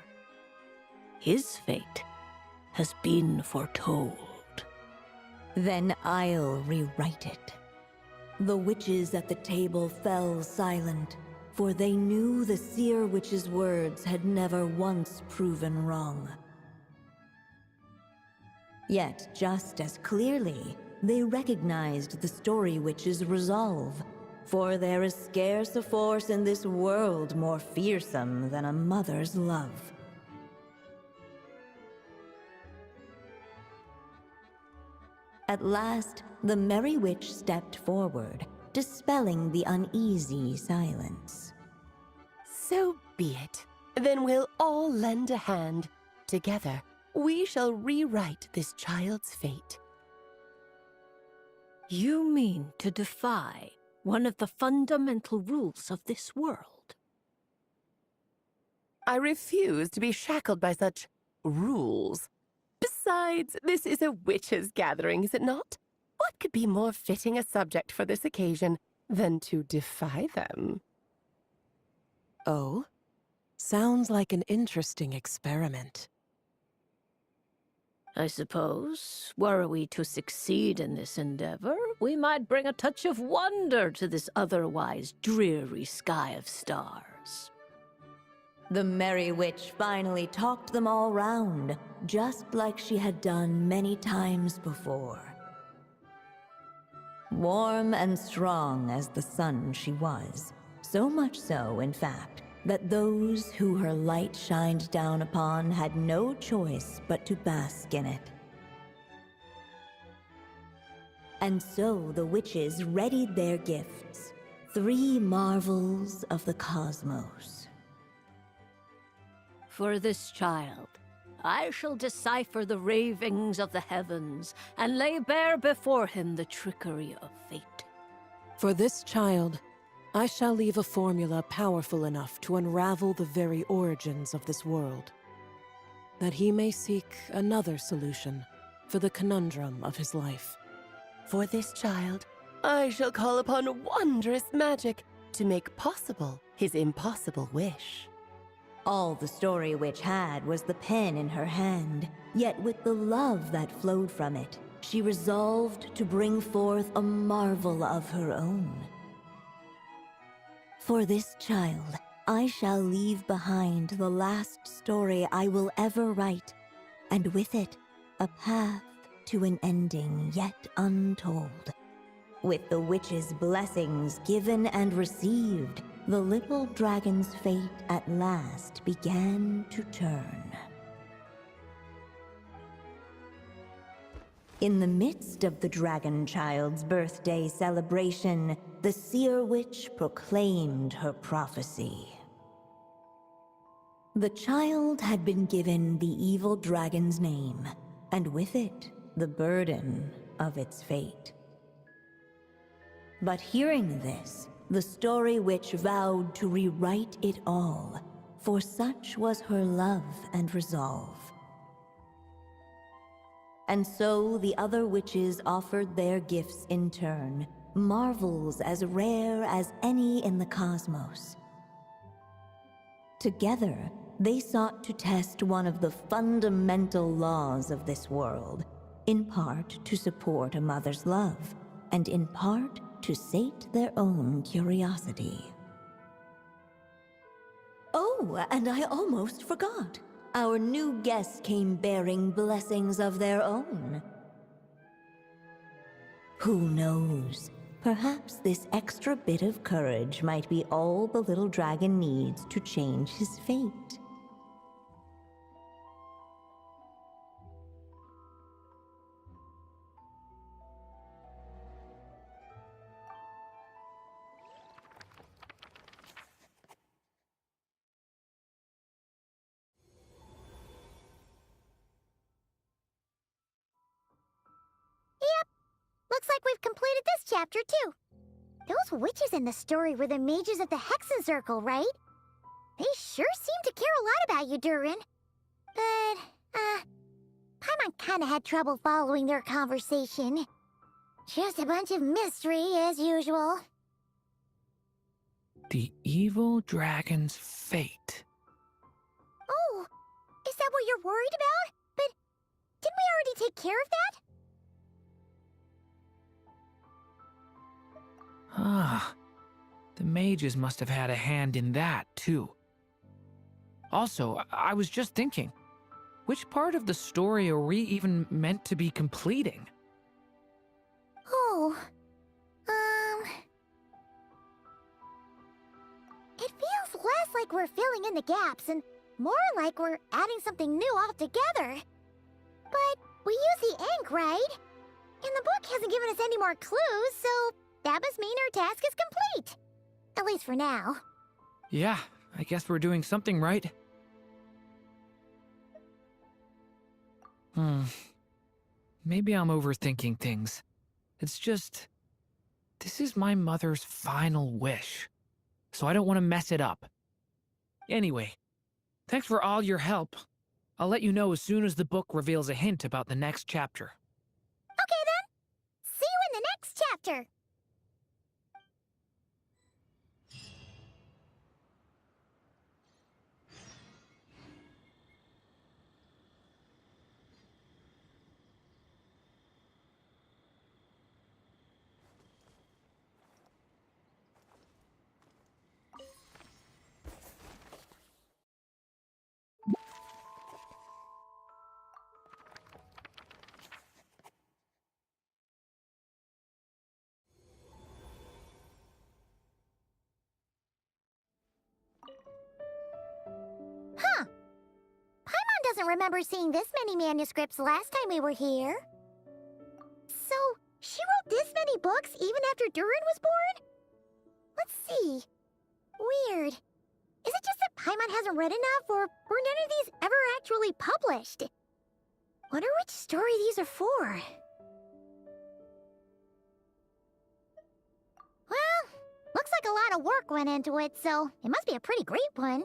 His fate has been foretold. Then I'll rewrite it. The witches at the table fell silent, for they knew the Seer Witch's words had never once proven wrong. Yet, just as clearly, they recognized the Story Witch's resolve, for there is scarce a force in this world more fearsome than a mother's love. At last, the Merry Witch stepped forward, dispelling the uneasy silence. So be it. Then we'll all lend a hand. Together, we shall rewrite this child's fate. You mean to defy one of the fundamental rules of this world? I refuse to be shackled by such rules. Besides, this is a witches' gathering, is it not? What could be more fitting a subject for this occasion than to defy them? Oh? Sounds like an interesting experiment. I suppose, were we to succeed in this endeavor, we might bring a touch of wonder to this otherwise dreary sky of stars. The Merry Witch finally talked them all round, just like she had done many times before. Warm and strong as the sun she was, so much so, in fact, that those who her light shined down upon had no choice but to bask in it. And so the witches readied their gifts, 3 marvels of the cosmos. For this child, I shall decipher the ravings of the heavens and lay bare before him the trickery of fate. For this child, I shall leave a formula powerful enough to unravel the very origins of this world, that he may seek another solution for the conundrum of his life. For this child, I shall call upon wondrous magic to make possible his impossible wish. All the Story Witch had was the pen in her hand, yet with the love that flowed from it, she resolved to bring forth a marvel of her own. For this child, I shall leave behind the last story I will ever write, and with it, a path to an ending yet untold. With the witch's blessings given and received, the little dragon's fate at last began to turn. In the midst of the dragon child's birthday celebration, the Seer Witch proclaimed her prophecy. The child had been given the evil dragon's name, and with it, the burden of its fate. But hearing this, the Story Witch vowed to rewrite it all, for such was her love and resolve. And so the other witches offered their gifts in turn, marvels as rare as any in the cosmos. Together, they sought to test one of the fundamental laws of this world, in part to support a mother's love, and in part to sate their own curiosity. Oh, and I almost forgot. Our new guests came bearing blessings of their own. Who knows? Perhaps this extra bit of courage might be all the little dragon needs to change his fate. Looks like we've completed this chapter, too. Those witches in the story were the mages of the Hexen Circle, right? They sure seem to care a lot about you, Durin. But, Paimon kinda had trouble following their conversation. Just a bunch of mystery, as usual. The evil dragon's fate. Oh, is that what you're worried about? But didn't we already take care of that? Ah, the mages must have had a hand in that, too. Also, I was just thinking, which part of the story are we even meant to be completing? Oh, it feels less like we're filling in the gaps and more like we're adding something new altogether. But we use the ink, right? And the book hasn't given us any more clues, so that must mean our task is complete. At least for now. Yeah, I guess we're doing something right. Maybe I'm overthinking things. It's just, this is my mother's final wish, so I don't want to mess it up. Anyway, thanks for all your help. I'll let you know as soon as the book reveals a hint about the next chapter. Okay then. See you in the next chapter. Huh. Paimon doesn't remember seeing this many manuscripts last time we were here. So, she wrote this many books even after Durin was born? Let's see. Weird. Is it just that Paimon hasn't read enough, or were none of these ever actually published? Wonder which story these are for. Well, looks like a lot of work went into it, so it must be a pretty great one.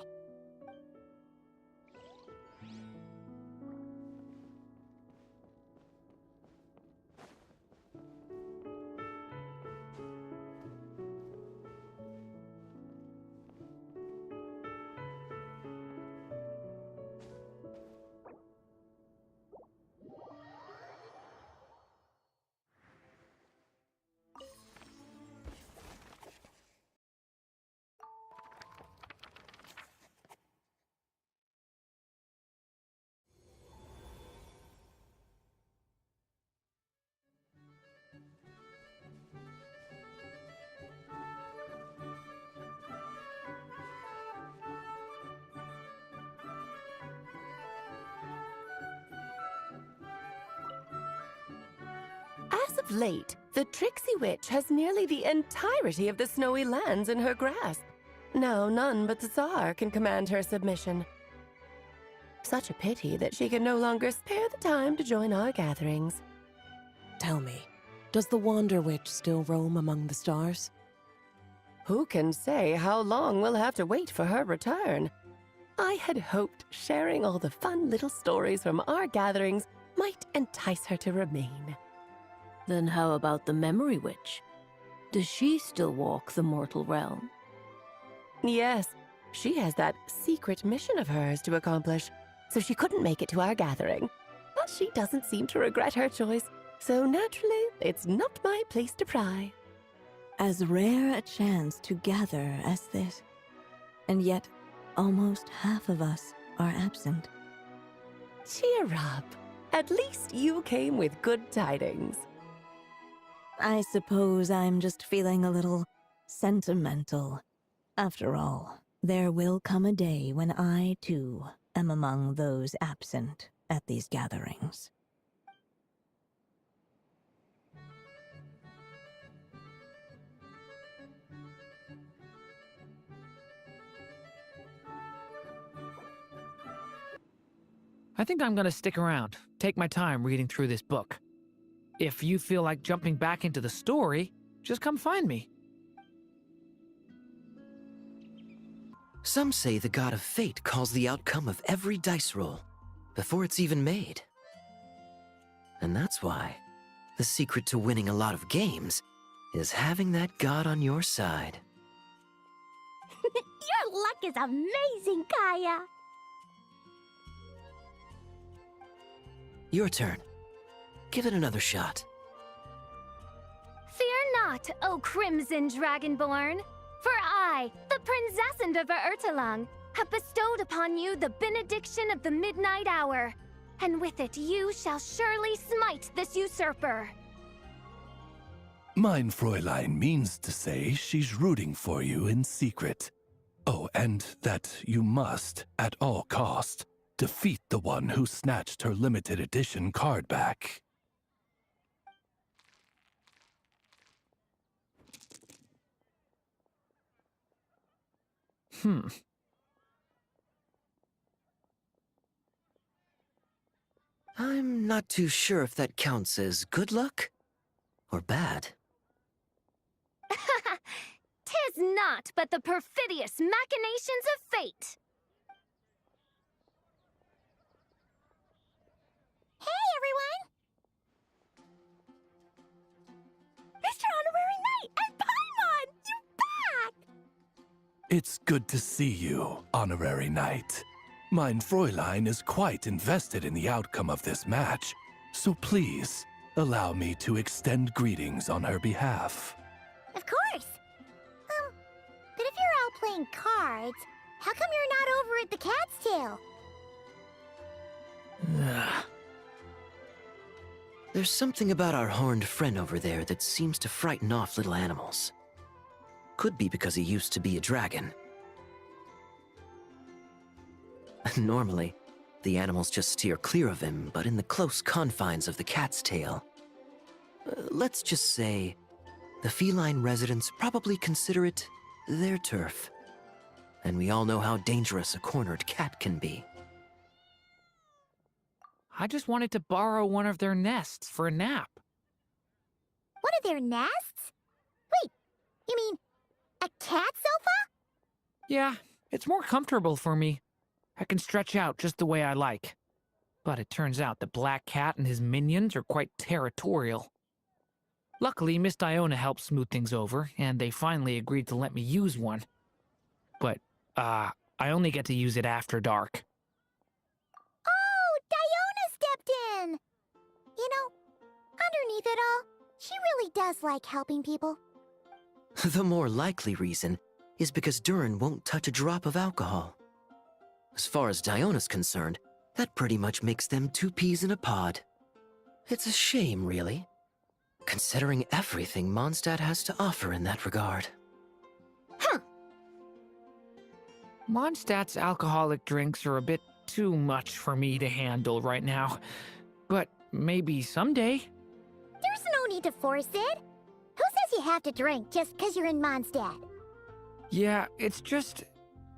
As of late, the Tricksy Witch has nearly the entirety of the snowy lands in her grasp. Now none but the Tsar can command her submission. Such a pity that she can no longer spare the time to join our gatherings. Tell me, does the Wander Witch still roam among the stars? Who can say how long we'll have to wait for her return? I had hoped sharing all the fun little stories from our gatherings might entice her to remain. Then how about the Memory Witch? Does she still walk the mortal realm? Yes, she has that secret mission of hers to accomplish, so she couldn't make it to our gathering. But she doesn't seem to regret her choice, so naturally, it's not my place to pry. As rare a chance to gather as this, and yet almost half of us are absent. Cheer up. At least you came with good tidings. I suppose I'm just feeling a little sentimental. After all, there will come a day when I, too, am among those absent at these gatherings. I think I'm gonna stick around, take my time reading through this book. If you feel like jumping back into the story, just come find me. Some say the god of fate calls the outcome of every dice roll before it's even made. And that's why the secret to winning a lot of games is having that god on your side. Your luck is amazing, Kaya. Your turn. Give it another shot. Fear not, O Crimson Dragonborn, for I, the Princess of Ertelung, have bestowed upon you the benediction of the midnight hour, and with it you shall surely smite this usurper. Mein Fräulein means to say she's rooting for you in secret. Oh, and that you must, at all cost, defeat the one who snatched her limited edition card back. I'm not too sure if that counts as good luck or bad. Tis not but the perfidious machinations of fate. Hey, everyone! Mr. Honorary Knight and Paimon! You're back! It's good to see you, Honorary Knight. Mein Fräulein is quite invested in the outcome of this match, so please, allow me to extend greetings on her behalf. Of course! But if you're out playing cards, how come you're not over at the Cat's Tail? There's something about our horned friend over there that seems to frighten off little animals. Could be because he used to be a dragon. Normally, the animals just steer clear of him, but in the close confines of the Cat's Tail, let's just say, the feline residents probably consider it their turf. And we all know how dangerous a cornered cat can be. I just wanted to borrow one of their nests for a nap. One of their nests? Wait, you mean a cat sofa? Yeah, it's more comfortable for me. I can stretch out just the way I like. But it turns out the Black Cat and his minions are quite territorial. Luckily, Miss Diona helped smooth things over, and they finally agreed to let me use one. But, I only get to use it after dark. Oh, Diona stepped in! You know, underneath it all, she really does like helping people. The more likely reason is because Durin won't touch a drop of alcohol. As far as Diona's concerned, that pretty much makes them two peas in a pod. It's a shame, really, considering everything Mondstadt has to offer in that regard. Mondstadt's alcoholic drinks are a bit too much for me to handle right now. But maybe someday. There's no need to force it. Who says you have to drink just because you're in Mondstadt? Yeah, it's just...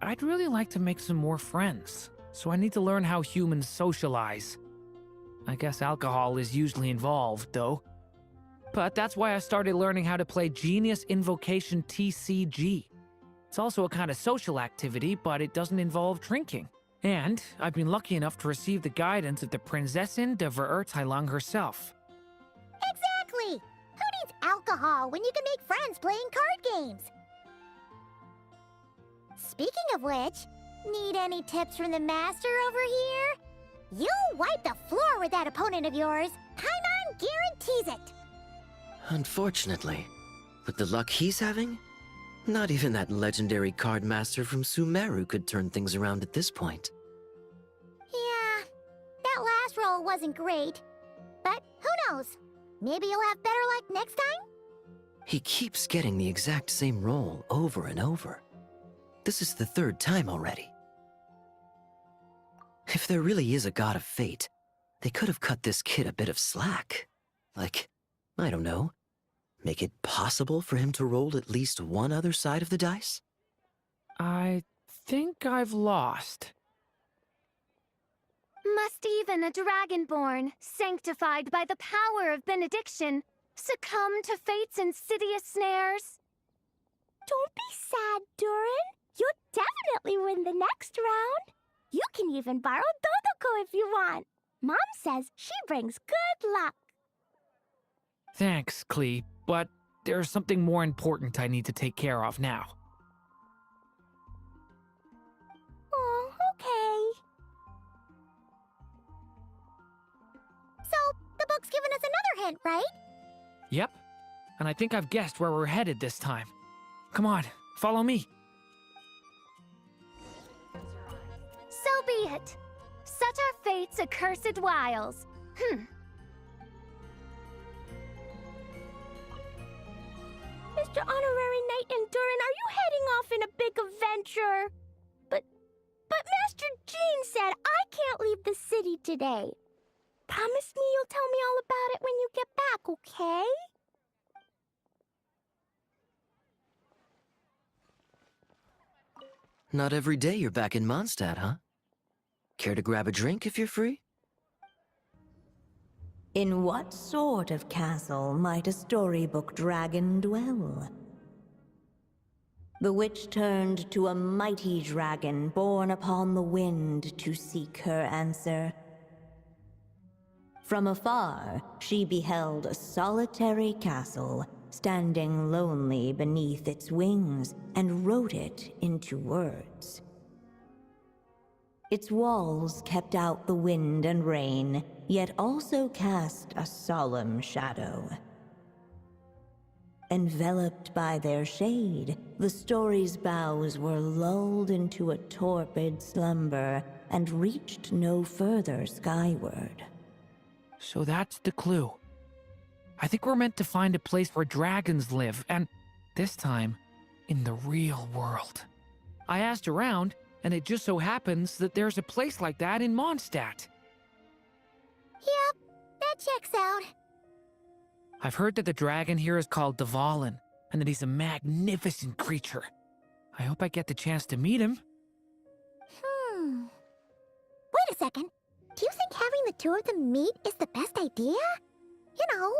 I'd really like to make some more friends, so I need to learn how humans socialize. I guess alcohol is usually involved, though. But that's why I started learning how to play Genius Invocation TCG. It's also a kind of social activity, but it doesn't involve drinking. And I've been lucky enough to receive the guidance of the Prinzessin de Verurteilung herself. Exactly! Who needs alcohol when you can make friends playing card games? Speaking of which, need any tips from the master over here? You'll wipe the floor with that opponent of yours. Paimon guarantees it. Unfortunately, with the luck he's having, not even that legendary card master from Sumeru could turn things around at this point. Yeah, that last roll wasn't great. But who knows? Maybe you'll have better luck next time? He keeps getting the exact same roll over and over. This is the third time already. If there really is a god of fate, they could have cut this kid a bit of slack. Like, I don't know, make it possible for him to roll at least one other side of the dice? I think I've lost. Must even a dragonborn, sanctified by the power of benediction, succumb to fate's insidious snares? Don't be sad, Durin. You'll definitely win the next round. You can even borrow Dodoko if you want. Mom says she brings good luck. Thanks, Klee, but there's something more important I need to take care of now. Oh, okay. So, the book's given us another hint, right? Yep, and I think I've guessed where we're headed this time. Come on, follow me. So be it. Such are fate's accursed wiles. Mr. Honorary Knight and Durin, are you heading off in a big adventure? But Master Jean said I can't leave the city today. Promise me you'll tell me all about it when you get back, okay? Not every day you're back in Mondstadt, huh? Care to grab a drink if you're free? In what sort of castle might a storybook dragon dwell? The witch turned to a mighty dragon born upon the wind to seek her answer. From afar, she beheld a solitary castle, standing lonely beneath its wings, and wrote it into words. Its walls kept out the wind and rain, yet also cast a solemn shadow. Enveloped by their shade, the story's boughs were lulled into a torpid slumber and reached no further skyward. So that's the clue. I think we're meant to find a place where dragons live, and this time, in the real world. I asked around, and it just so happens that there's a place like that in Mondstadt. Yep, that checks out. I've heard that the dragon here is called Dvalin, and that he's a magnificent creature. I hope I get the chance to meet him. Wait a second. Do you think having the two of them meet is the best idea? You know,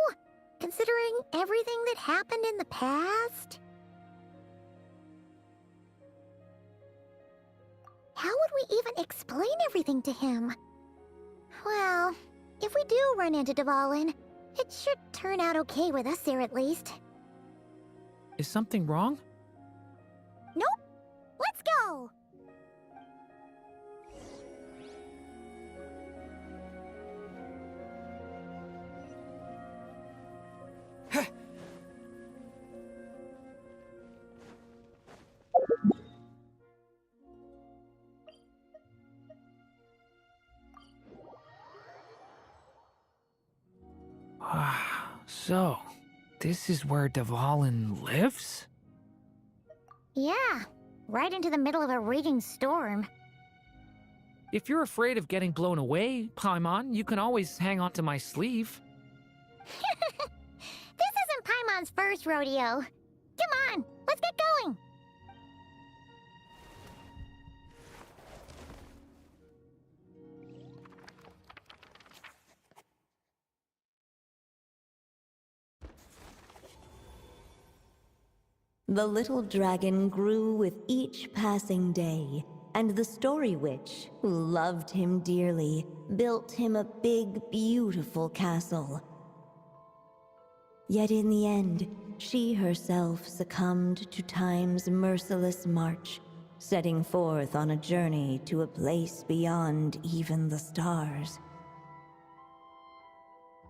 considering everything that happened in the past? How would we even explain everything to him? Well, if we do run into Dvalin, it should turn out okay with us there at least. Is something wrong? Nope. Let's go! So, this is where Dvalin lives? Yeah, right into the middle of a raging storm. If you're afraid of getting blown away, Paimon, you can always hang onto my sleeve. This isn't Paimon's first rodeo. Come on, let's get going! The little dragon grew with each passing day, and the Story Witch, who loved him dearly, built him a big, beautiful castle. Yet in the end, she herself succumbed to time's merciless march, setting forth on a journey to a place beyond even the stars.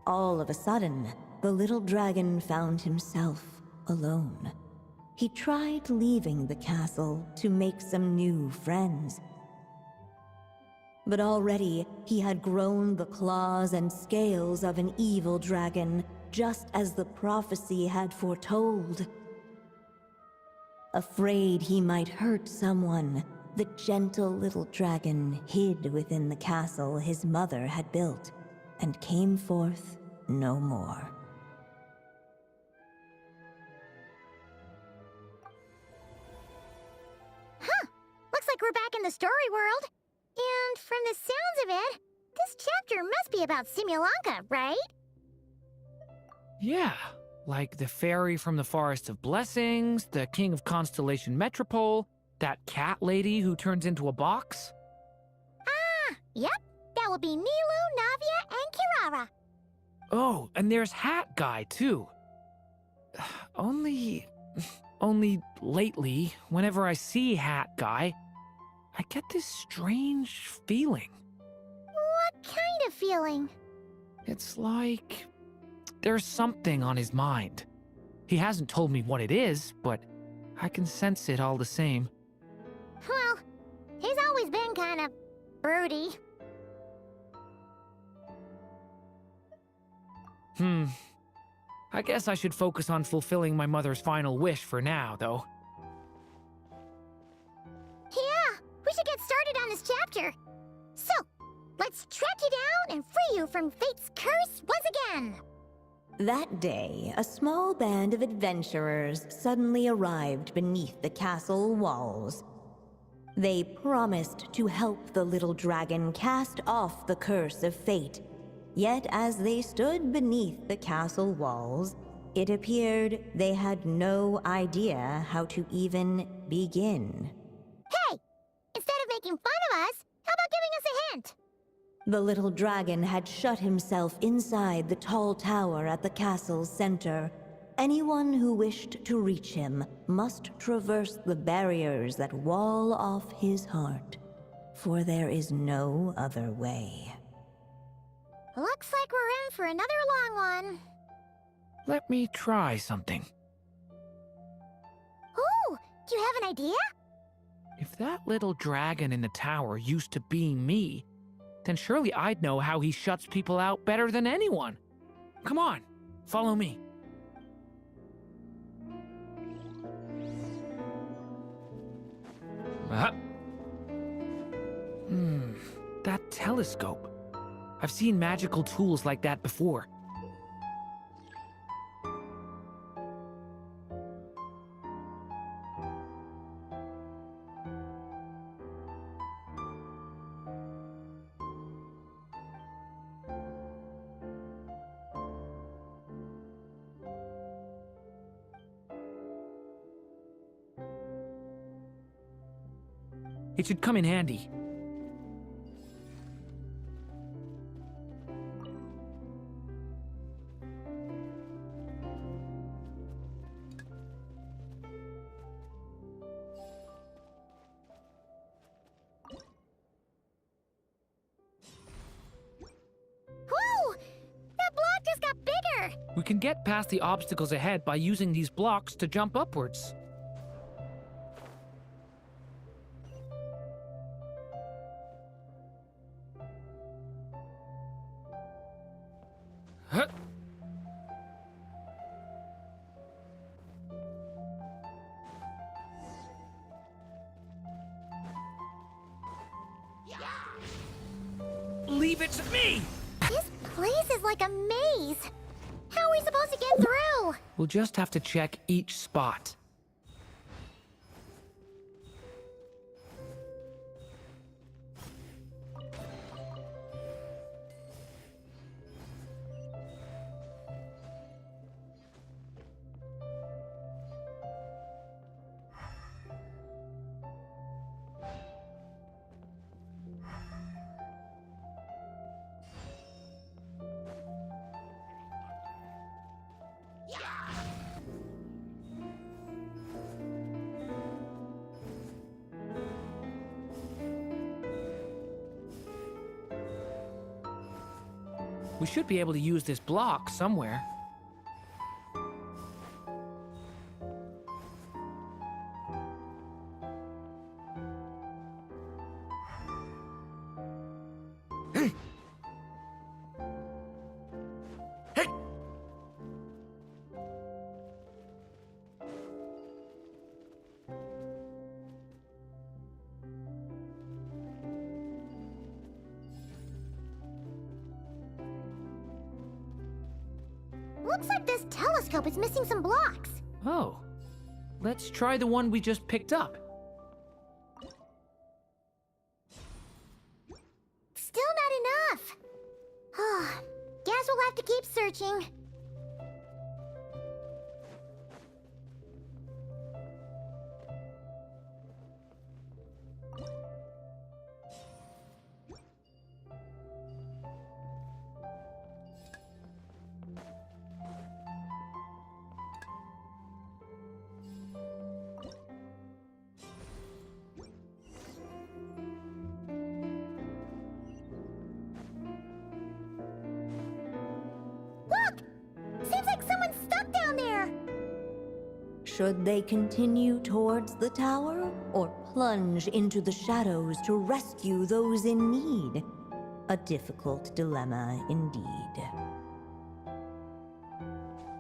All of a sudden, the little dragon found himself alone. He tried leaving the castle to make some new friends. But already he had grown the claws and scales of an evil dragon, just as the prophecy had foretold. Afraid he might hurt someone, the gentle little dragon hid within the castle his mother had built, and came forth no more. Huh. Looks like we're back in the story world. And from the sounds of it, this chapter must be about Simulanka, right? Yeah, like the fairy from the Forest of Blessings, the king of Constellation Metropole, that cat lady who turns into a box. Ah, yep. That will be Nilu, Navia, and Kirara. Oh, and there's Hat Guy, too. Only lately, whenever I see Hat Guy, I get this strange feeling. What kind of feeling? It's like there's something on his mind. He hasn't told me what it is, but I can sense it all the same. Well, he's always been kind of broody. I guess I should focus on fulfilling my mother's final wish for now, though. Yeah, we should get started on this chapter. So, let's track you down and free you from fate's curse once again. That day, a small band of adventurers suddenly arrived beneath the castle walls. They promised to help the little dragon cast off the curse of fate. Yet as they stood beneath the castle walls, it appeared they had no idea how to even begin. Hey! Instead of making fun of us, how about giving us a hint? The little dragon had shut himself inside the tall tower at the castle's center. Anyone who wished to reach him must traverse the barriers that wall off his heart, for there is no other way. Looks like we're in for another long one. Let me try something. Ooh, do you have an idea? If that little dragon in the tower used to be me, then surely I'd know how he shuts people out better than anyone. Come on, follow me. That telescope. I've seen magical tools like that before. It should come in handy. Whoa! That block just got bigger! We can get past the obstacles ahead by using these blocks to jump upwards. Huh. Leave it to me! This place is like a maze. How are we supposed to get through? We'll just have to check each spot. We should be able to use this block somewhere. Looks like this telescope is missing some blocks. Oh. Let's try the one we just picked up. Still not enough. Guess we'll have to keep searching. Look! Seems like someone's stuck down there. Should they continue towards the tower, or plunge into the shadows to rescue those in need? A difficult dilemma indeed.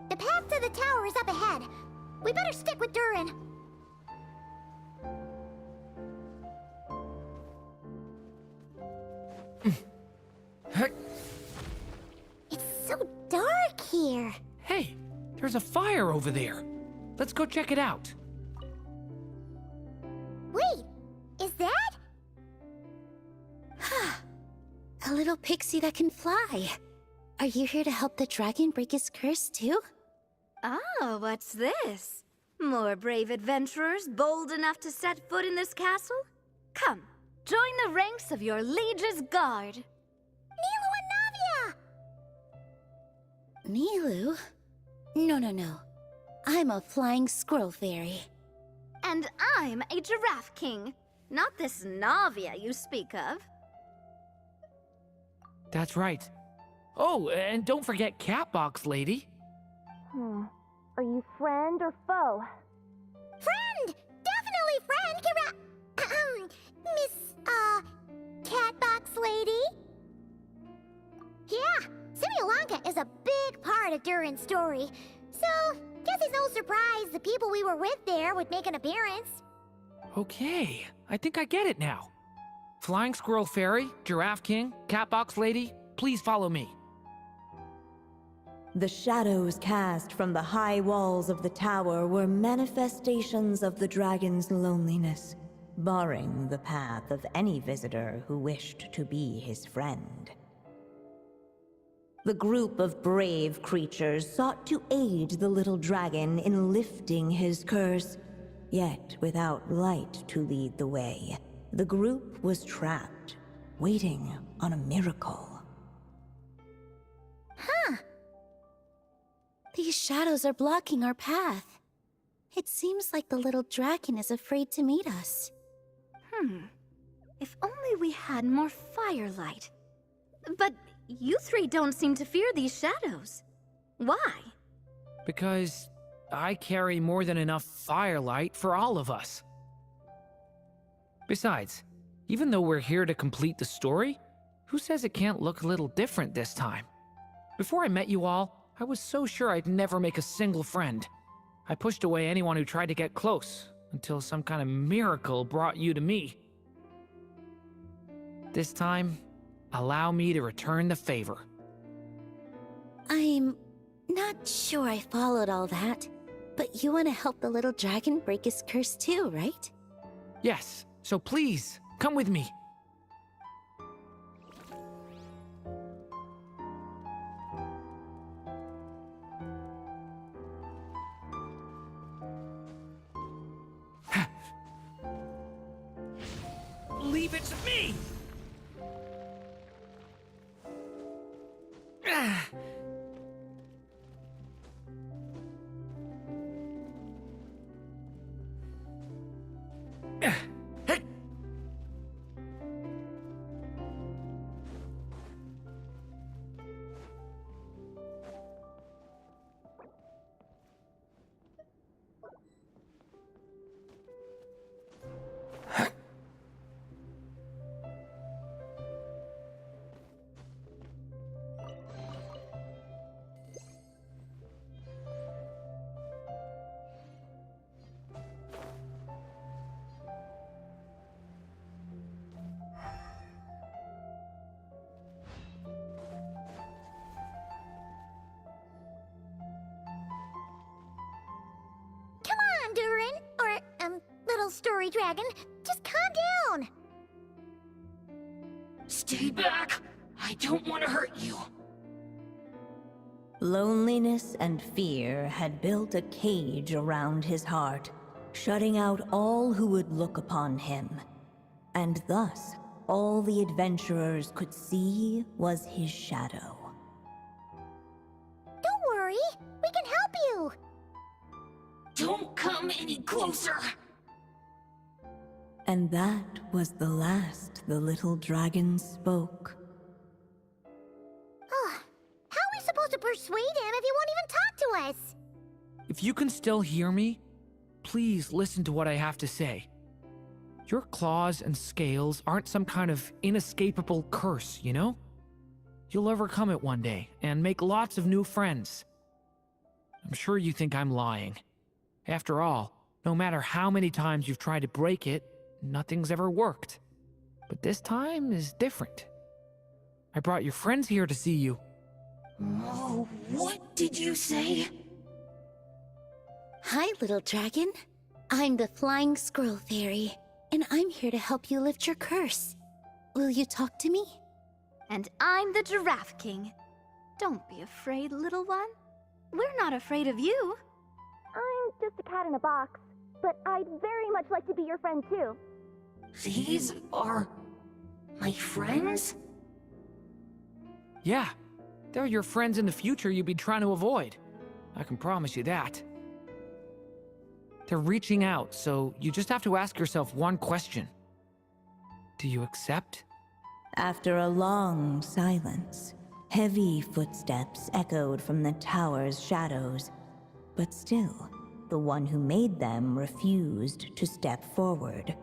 The path to the tower is up ahead. We better stick with Durin. It's so dark here. Hey, there's a fire over there. Let's go check it out. Wait, is that? A little pixie that can fly. Are you here to help the dragon break his curse too? Oh, what's this? More brave adventurers bold enough to set foot in this castle? Come, join the ranks of your liege's guard. Nilu and Navia! Nilu? No. I'm a flying squirrel fairy. And I'm a giraffe king. Not this Navia you speak of. That's right. Oh, and don't forget Catbox Lady. Are you friend or foe? Friend! Definitely friend, Miss, Catbox Lady? Yeah, Simulonka is a big part of Durin's story, so guess it's no surprise the people we were with there would make an appearance. Okay, I think I get it now. Flying Squirrel Fairy, Giraffe King, Catbox Lady, please follow me. The shadows cast from the high walls of the tower were manifestations of the dragon's loneliness, barring the path of any visitor who wished to be his friend. The group of brave creatures sought to aid the little dragon in lifting his curse, yet without light to lead the way, the group was trapped, waiting on a miracle. These shadows are blocking our path. It seems like the little dragon is afraid to meet us. If only we had more firelight. But you three don't seem to fear these shadows. Why? Because I carry more than enough firelight for all of us. Besides, even though we're here to complete the story, who says it can't look a little different this time? Before I met you all, I was so sure I'd never make a single friend. I pushed away anyone who tried to get close, until some kind of miracle brought you to me. This time, allow me to return the favor. I'm not sure I followed all that, but you want to help the little dragon break his curse too, right? Yes, so please, come with me. Leave it to me! little story dragon. Just calm down. Stay back! I don't want to hurt you. Loneliness and fear had built a cage around his heart, shutting out all who would look upon him. And thus, all the adventurers could see was his shadow. Don't worry, we can help you. Don't come any closer! And that was the last the little dragon spoke. Oh, how are we supposed to persuade him if he won't even talk to us? If you can still hear me, please listen to what I have to say. Your claws and scales aren't some kind of inescapable curse, you know? You'll overcome it one day and make lots of new friends. I'm sure you think I'm lying. After all, no matter how many times you've tried to break it, nothing's ever worked. But this time is different. I brought your friends here to see you. Oh, what did you say? Hi, little dragon. I'm the Flying Squirrel Fairy, and I'm here to help you lift your curse. Will you talk to me? And I'm the Giraffe King. Don't be afraid, little one. We're not afraid of you. I'm just a cat in a box, but I'd very much like to be your friend too. These are my friends? Yeah, they're your friends in the future you'd be trying to avoid. I can promise you that. They're reaching out, so you just have to ask yourself one question. Do you accept? After a long silence, heavy footsteps echoed from the tower's shadows. But still, the one who made them refused to step forward.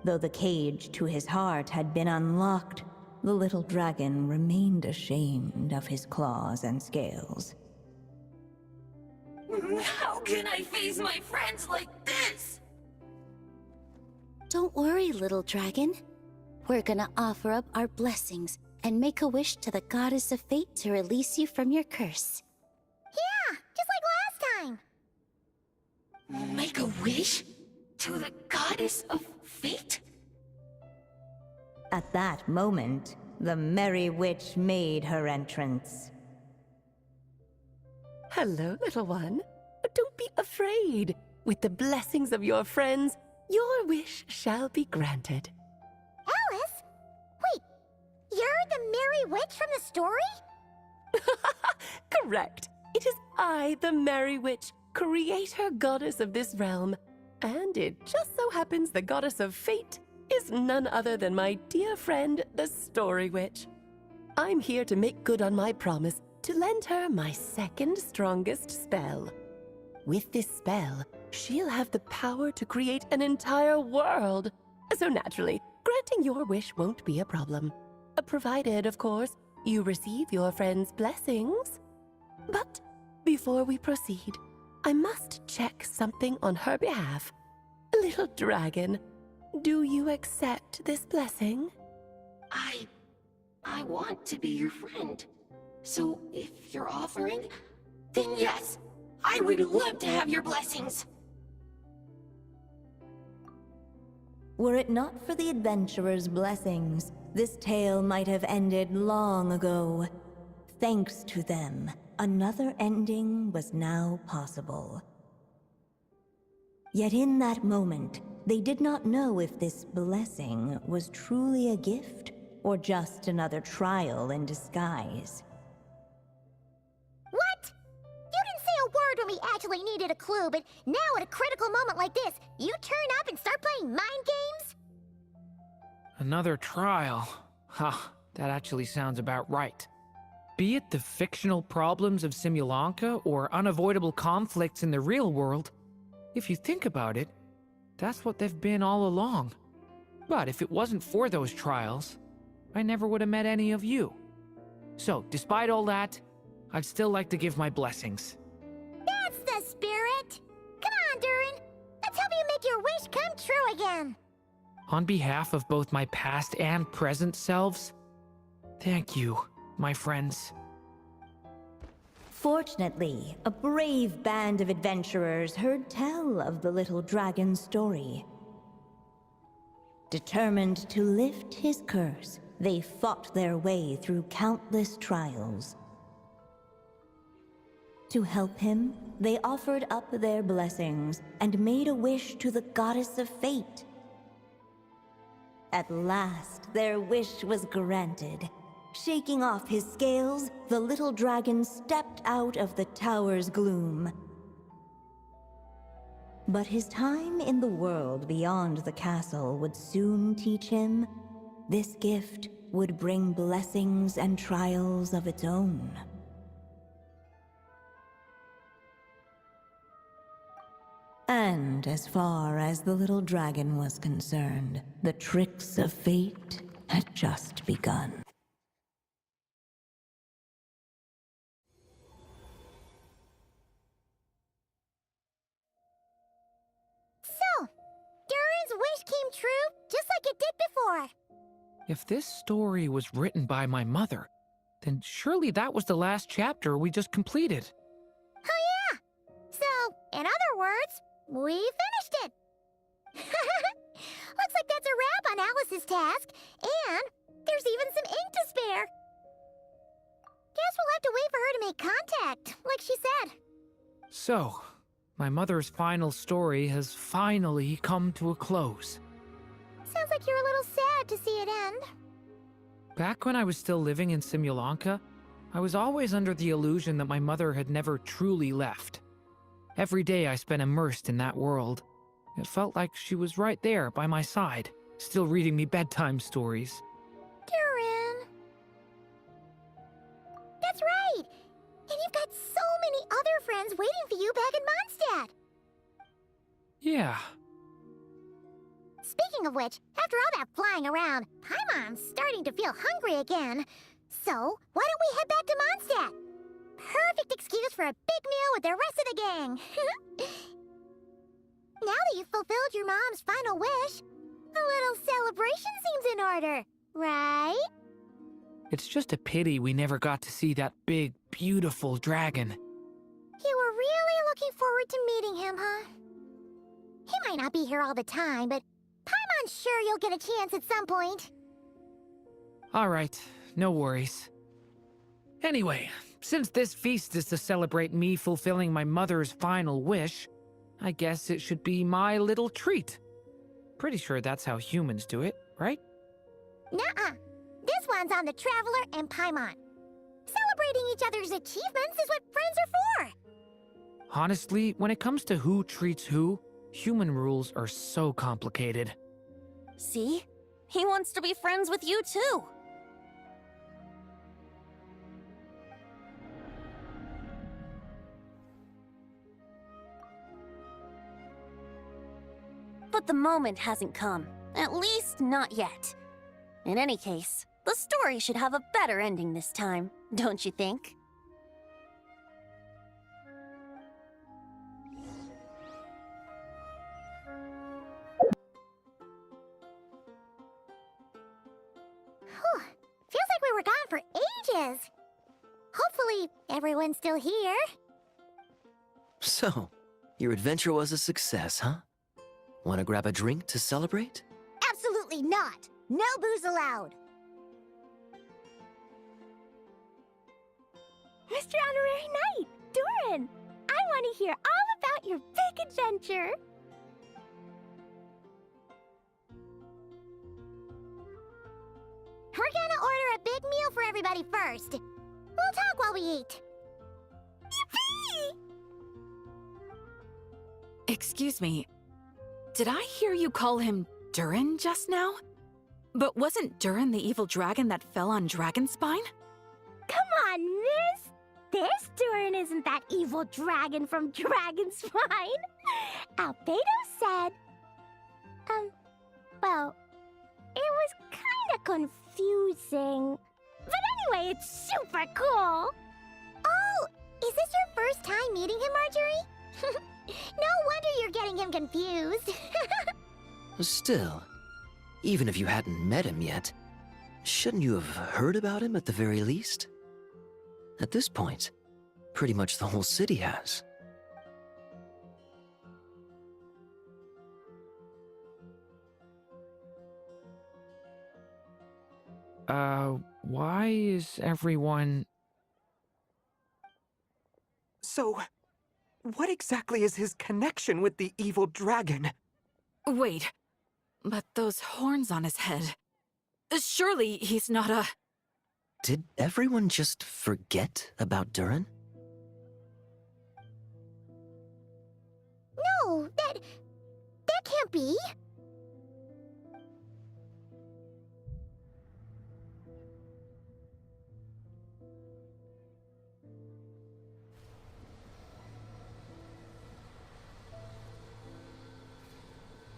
Though the cage to his heart had been unlocked, the little dragon remained ashamed of his claws and scales. How can I face my friends like this? Don't worry, little dragon. We're gonna offer up our blessings and make a wish to the goddess of fate to release you from your curse. Yeah, just like last time. Make a wish? To the goddess of fate? At that moment, the merry witch made her entrance. Hello, little one. Don't be afraid. With the blessings of your friends, your wish shall be granted. Alice? Wait, you're the Merry Witch from the story? Correct. It is I, the Merry Witch, creator goddess of this realm. And it just so happens the goddess of fate is none other than my dear friend, the Story Witch. I'm here to make good on my promise to lend her my second strongest spell. With this spell, she'll have the power to create an entire world. So naturally, granting your wish won't be a problem. Provided, of course, you receive your friend's blessings. But before we proceed, I must check something on her behalf. Little dragon, do you accept this blessing? I want to be your friend. So if you're offering, then yes, I would love to have your blessings. Were it not for the adventurer's blessings, this tale might have ended long ago. Thanks to them, another ending was now possible. Yet in that moment, they did not know if this blessing was truly a gift or just another trial in disguise. What? You didn't say a word when we actually needed a clue, but now at a critical moment like this, you turn up and start playing mind games? Another trial. That actually sounds about right. Be it the fictional problems of Simulanka or unavoidable conflicts in the real world, if you think about it, that's what they've been all along. But if it wasn't for those trials, I never would have met any of you. So, despite all that, I'd still like to give my blessings. That's the spirit! Come on, Durin! Let's help you make your wish come true again! On behalf of both my past and present selves, thank you, my friends. Fortunately, a brave band of adventurers heard tell of the little dragon's story. Determined to lift his curse, they fought their way through countless trials. To help him, they offered up their blessings and made a wish to the goddess of fate. At last, their wish was granted. Shaking off his scales, the little dragon stepped out of the tower's gloom. But his time in the world beyond the castle would soon teach him this gift would bring blessings and trials of its own. And as far as the little dragon was concerned, the tricks of fate had just begun. So, Durin's wish came true, just like it did before. If this story was written by my mother, then surely that was the last chapter we just completed. Oh yeah! So, in other words, we finished it! Looks like that's a wrap on Alice's task, and there's even some ink to spare. Guess we'll have to wait for her to make contact, like she said. So, my mother's final story has finally come to a close. Sounds like you're a little sad to see it end. Back when I was still living in Simulanka, I was always under the illusion that my mother had never truly left. Every day I spent immersed in that world. It felt like she was right there by my side, still reading me bedtime stories. Durin. That's right! And you've got so many other friends waiting for you back in Mondstadt! Yeah. Speaking of which, after all that flying around, Paimon's starting to feel hungry again. So, why don't we head back to Mondstadt? Perfect excuse for a big meal with the rest of the gang. Now that you've fulfilled your mom's final wish, a little celebration seems in order, right? It's just a pity we never got to see that big, beautiful dragon. You were really looking forward to meeting him, huh? He might not be here all the time, but Paimon's sure you'll get a chance at some point. All right, no worries. Anyway, since this feast is to celebrate me fulfilling my mother's final wish, I guess it should be my little treat. Pretty sure that's how humans do it, right? Nuh-uh. This one's on the Traveler and Paimon. Celebrating each other's achievements is what friends are for. Honestly, when it comes to who treats who, human rules are so complicated. See? He wants to be friends with you, too. But the moment hasn't come. At least, not yet. In any case, the story should have a better ending this time, don't you think? Whew. Feels like we were gone for ages. Hopefully, everyone's still here. So, your adventure was a success, huh? Want to grab a drink to celebrate? Absolutely not. No booze allowed. Mr. Honorary Knight, Durin, I want to hear all about your big adventure. We're gonna order a big meal for everybody first. We'll talk while we eat. Yippee! Excuse me. Did I hear you call him Durin just now? But wasn't Durin the evil dragon that fell on Dragonspine? Come on, miss! This Durin isn't that evil dragon from Dragonspine. Albedo said... well, it was kinda confusing. But anyway, it's super cool! Oh, is this your first time meeting him, Marjorie? No wonder you're getting him confused. Still, even if you hadn't met him yet, shouldn't you have heard about him at the very least? At this point, Pretty much the whole city has. Why is everyone... So, what exactly is his connection with the evil dragon? Wait, but those horns on his head. Surely he's not a... Did everyone just forget about Durin? No, that can't be.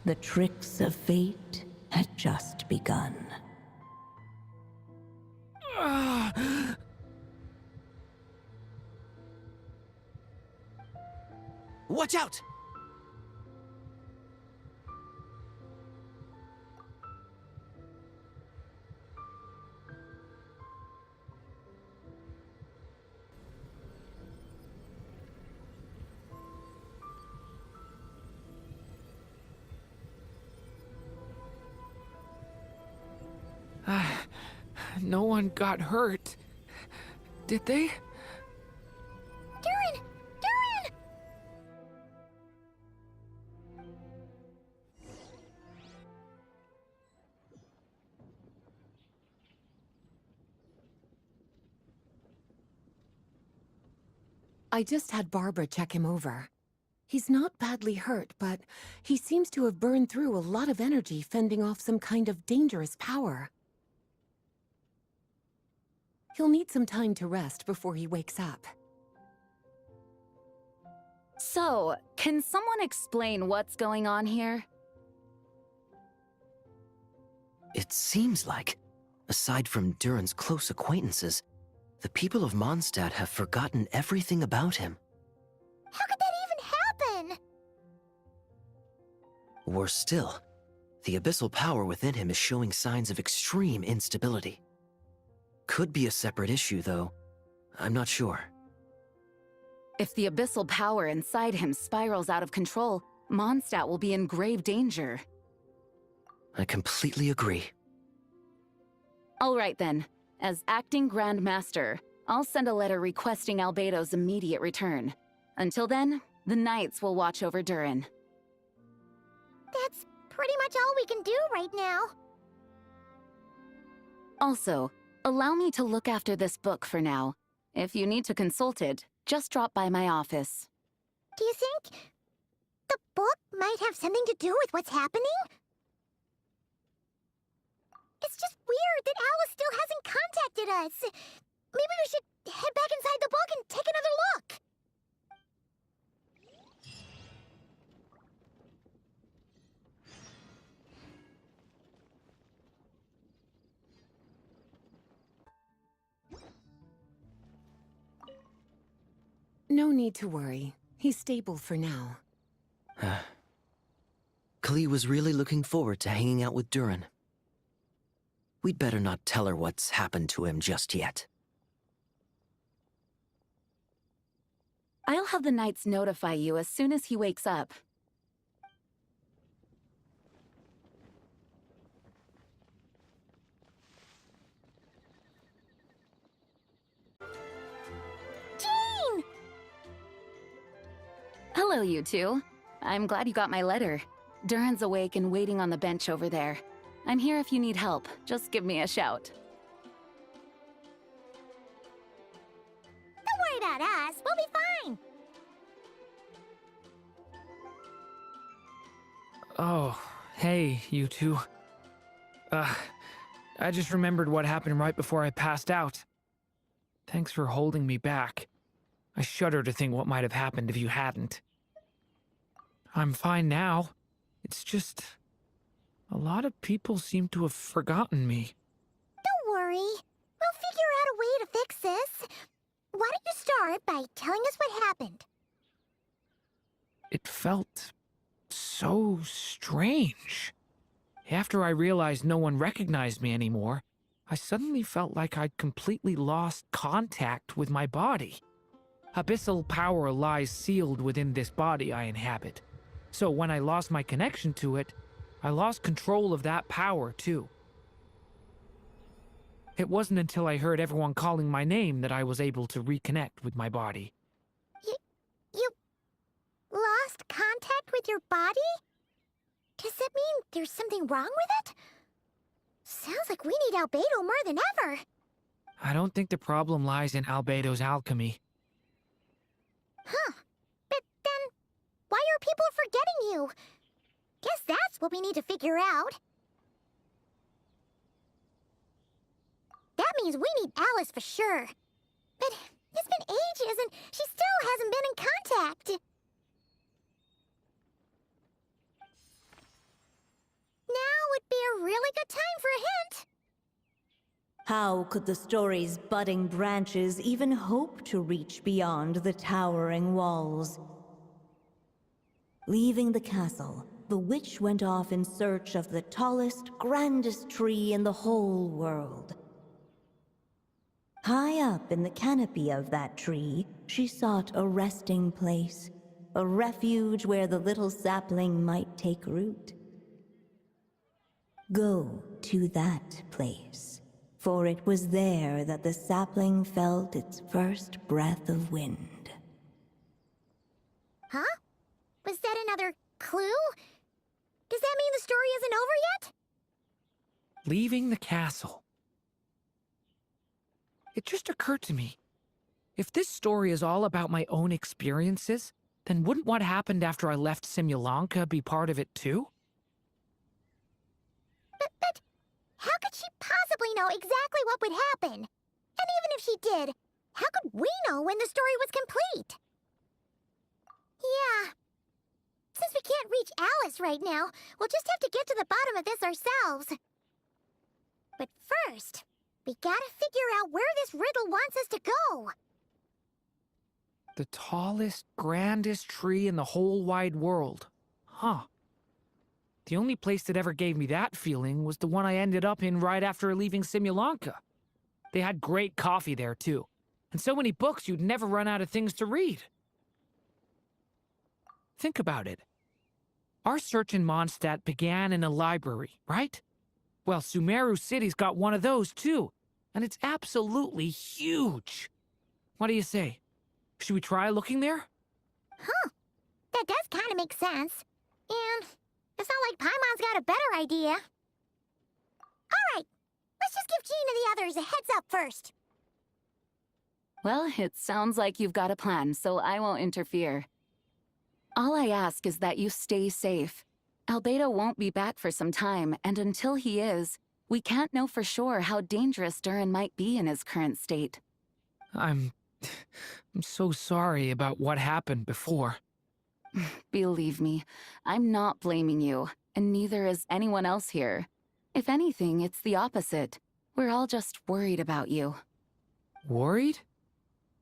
The tricks of fate had just begun. Watch out! No one got hurt. Did they? Durin! Durin! I just had Barbara check him over. He's not badly hurt, but he seems to have burned through a lot of energy fending off some kind of dangerous power. He'll need some time to rest before he wakes up. So, can someone explain what's going on here? It seems like, aside from Durin's close acquaintances, the people of Mondstadt have forgotten everything about him. How could that even happen? Worse still, the abyssal power within him is showing signs of extreme instability. Could be a separate issue, though. I'm not sure. If the abyssal power inside him spirals out of control, Mondstadt will be in grave danger. I completely agree. All right then. As acting Grand Master, I'll send a letter requesting Albedo's immediate return. Until then, the Knights will watch over Durin. That's pretty much all we can do right now. Also, allow me to look after this book for now. If you need to consult it, just drop by my office. Do you think the book might have something to do with what's happening? It's just weird that Alice still hasn't contacted us. Maybe we should head back inside the book and take another look. No need to worry. He's stable for now. Klee was really looking forward to hanging out with Durin. We'd better not tell her what's happened to him just yet. I'll have the Knights notify you as soon as he wakes up. Jean! Hello, you two. I'm glad you got my letter. Durin's awake and waiting on the bench over there. I'm here if you need help. Just give me a shout. Don't worry about us. We'll be fine. Oh, hey, you two. I just remembered what happened right before I passed out. Thanks for holding me back. I shudder to think what might have happened if you hadn't. I'm fine now. It's just... a lot of people seem to have forgotten me. Don't worry. We'll figure out a way to fix this. Why don't you start by telling us what happened? It felt so strange. After I realized no one recognized me anymore, I suddenly felt like I'd completely lost contact with my body. Abyssal power lies sealed within this body I inhabit. So when I lost my connection to it, I lost control of that power too. It wasn't until I heard everyone calling my name that I was able to reconnect with my body. You lost contact with your body? Does that mean there's something wrong with it? Sounds like we need Albedo more than ever. I don't think the problem lies in Albedo's alchemy. Huh. But then, why are people forgetting you? Guess that's what we need to figure out. That means we need Alice for sure. But it's been ages and she still hasn't been in contact. Now would be a really good time for a hint. How could the story's budding branches even hope to reach beyond the towering walls? Leaving the castle, the witch went off in search of the tallest, grandest tree in the whole world. High up in the canopy of that tree, she sought a resting place, a refuge where the little sapling might take root. Go to that place, for it was there that the sapling felt its first breath of wind. Huh? Was that another clue? Does that mean the story isn't over yet? Leaving the castle. It just occurred to me. If this story is all about my own experiences, then wouldn't what happened after I left Simulanka be part of it too? But how could she possibly know exactly what would happen? And even if she did, how could we know when the story was complete? Yeah. Since we can't reach Alice right now, we'll just have to get to the bottom of this ourselves. But first, we gotta figure out where this riddle wants us to go. The tallest, grandest tree in the whole wide world. Huh. The only place that ever gave me that feeling was the one I ended up in right after leaving Simulanka. They had great coffee there, too. And so many books you'd never run out of things to read. Think about it. Our search in Mondstadt began in a library, right? Well, Sumeru City's got one of those, too. And it's absolutely huge. What do you say? Should we try looking there? Huh. That does kind of make sense. And it's not like Paimon's got a better idea. Alright, let's just give Jean and the others a heads up first. Well, it sounds like you've got a plan, so I won't interfere. All I ask is that you stay safe. Albedo won't be back for some time, and until he is, we can't know for sure how dangerous Durin might be in his current state. I'm so sorry about what happened before. Believe me, I'm not blaming you, and neither is anyone else here. If anything, it's the opposite. We're all just worried about you. Worried?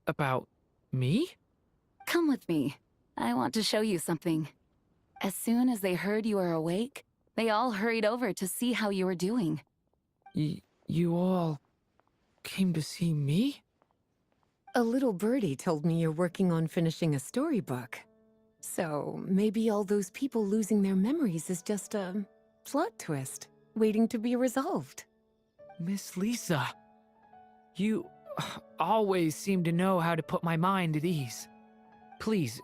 About me? Come with me. I want to show you something. As soon as they heard you were awake, they all hurried over to see how you were doing. You all came to see me? A little birdie told me you're working on finishing a storybook. So maybe all those people losing their memories is just a plot twist, waiting to be resolved. Miss Lisa, you always seem to know how to put my mind at ease. Please,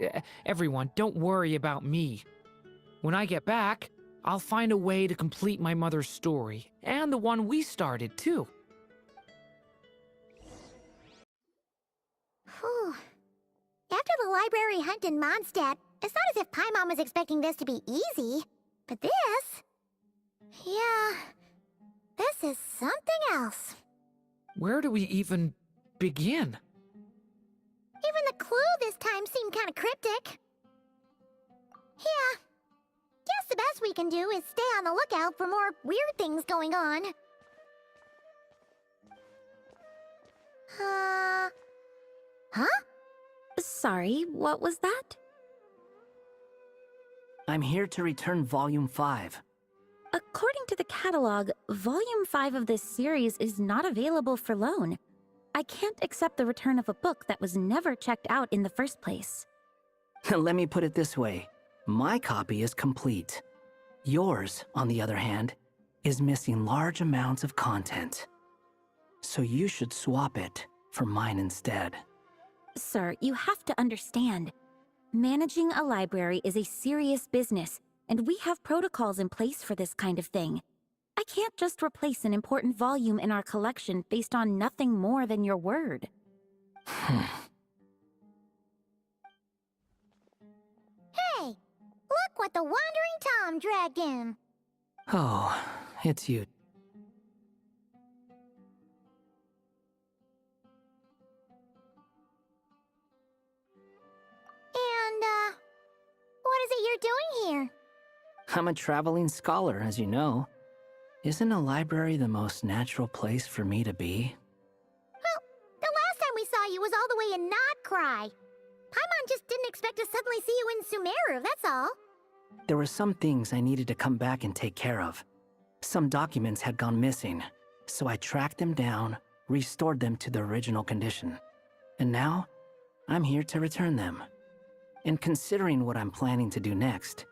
everyone, don't worry about me. When I get back, I'll find a way to complete my mother's story, and the one we started, too. Whew. After the library hunt in Mondstadt, it's not as if Paimon was expecting this to be easy. But this... yeah... this is something else. Where do we even begin? Even the clue this time seemed kind of cryptic. Yeah. Guess the best we can do is stay on the lookout for more weird things going on. Huh? Sorry, what was that? I'm here to return Volume 5. According to the catalog, Volume 5 of this series is not available for loan. I can't accept the return of a book that was never checked out in the first place. Let me put it this way. My copy is complete. Yours, on the other hand, is missing large amounts of content. So you should swap it for mine instead. Sir, you have to understand. Managing a library is a serious business, and we have protocols in place for this kind of thing. I can't just replace an important volume in our collection based on nothing more than your word. Hey! Look what the Wandering Tom dragged in! Oh, it's you. And, what is it you're doing here? I'm a traveling scholar, as you know. Isn't a library the most natural place for me to be? Well, the last time we saw you was all the way in Nodcry. Paimon just didn't expect to suddenly see you in Sumeru, that's all. There were some things I needed to come back and take care of. Some documents had gone missing, so I tracked them down, restored them to their original condition. And now, I'm here to return them. And considering what I'm planning to do next,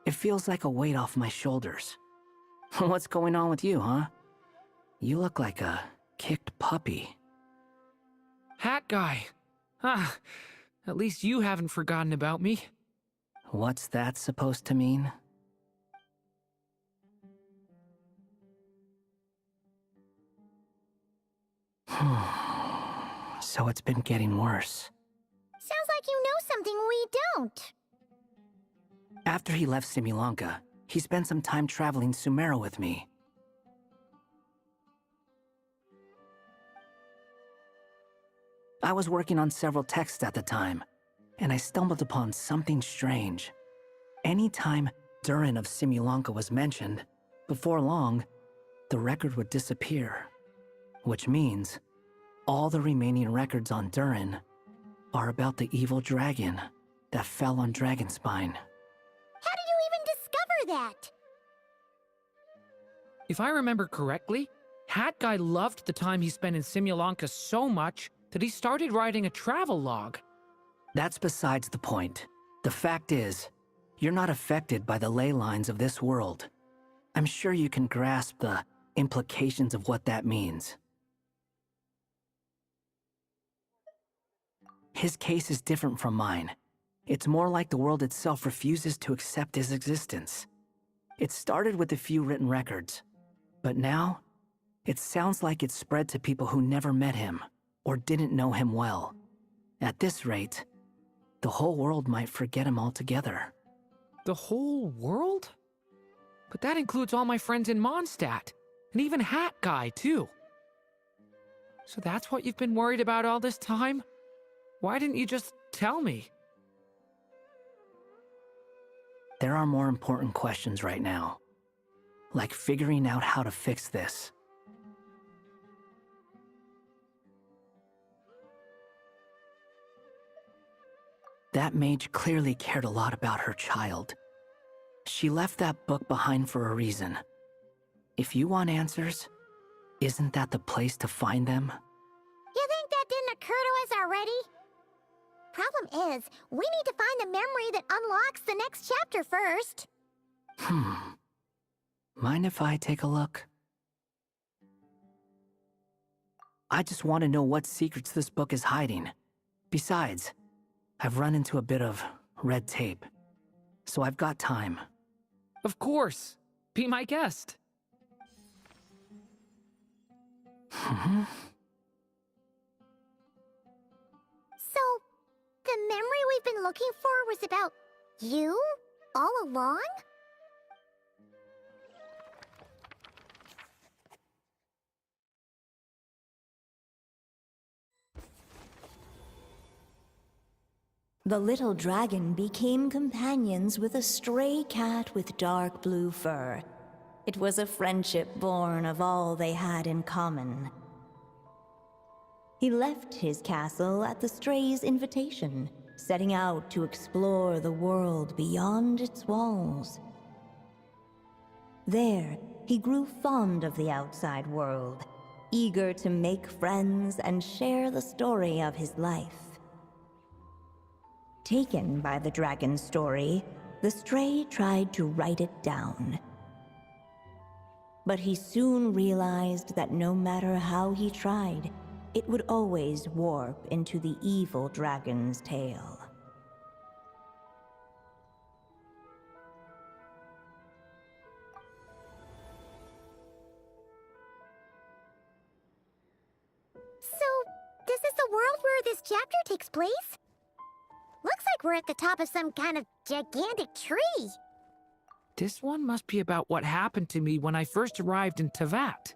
it feels like a weight off my shoulders. What's going on with you, huh? You look like a kicked puppy. Hat guy. Ah, at least you haven't forgotten about me. What's that supposed to mean? So it's been getting worse. Sounds like you know something we don't. After he left Simulanka, he spent some time traveling Sumeru with me. I was working on several texts at the time, and I stumbled upon something strange. Anytime Durin of Simulanka was mentioned, before long, the record would disappear. Which means, all the remaining records on Durin are about the evil dragon that fell on Dragonspine. How did you even discover that? If I remember correctly, Hat Guy loved the time he spent in Simulanka so much that he started writing a travel log. That's besides the point. The fact is, you're not affected by the ley lines of this world. I'm sure you can grasp the implications of what that means. His case is different from mine. It's more like the world itself refuses to accept his existence. It started with a few written records, but now, it sounds like it's spread to people who never met him or didn't know him well. At this rate, the whole world might forget him altogether. The whole world? But that includes all my friends in Mondstadt, and even Hat Guy, too. So that's what you've been worried about all this time? Why didn't you just tell me? There are more important questions right now, like figuring out how to fix this. That mage clearly cared a lot about her child. She left that book behind for a reason. If you want answers, isn't that the place to find them? You think that didn't occur to us already? Problem is, we need to find the memory that unlocks the next chapter first. Mind if I take a look? I just want to know what secrets this book is hiding. Besides, I've run into a bit of red tape, so I've got time. Of course. Be my guest. So, the memory we've been looking for was about you all along? The little dragon became companions with a stray cat with dark blue fur. It was a friendship born of all they had in common. He left his castle at the stray's invitation, setting out to explore the world beyond its walls. There, he grew fond of the outside world, eager to make friends and share the story of his life. Taken by the dragon's story, the stray tried to write it down. But he soon realized that no matter how he tried, it would always warp into the evil dragon's tale. So, is this the world where this chapter takes place? Looks like we're at the top of some kind of gigantic tree. This one must be about what happened to me when I first arrived in Tevat.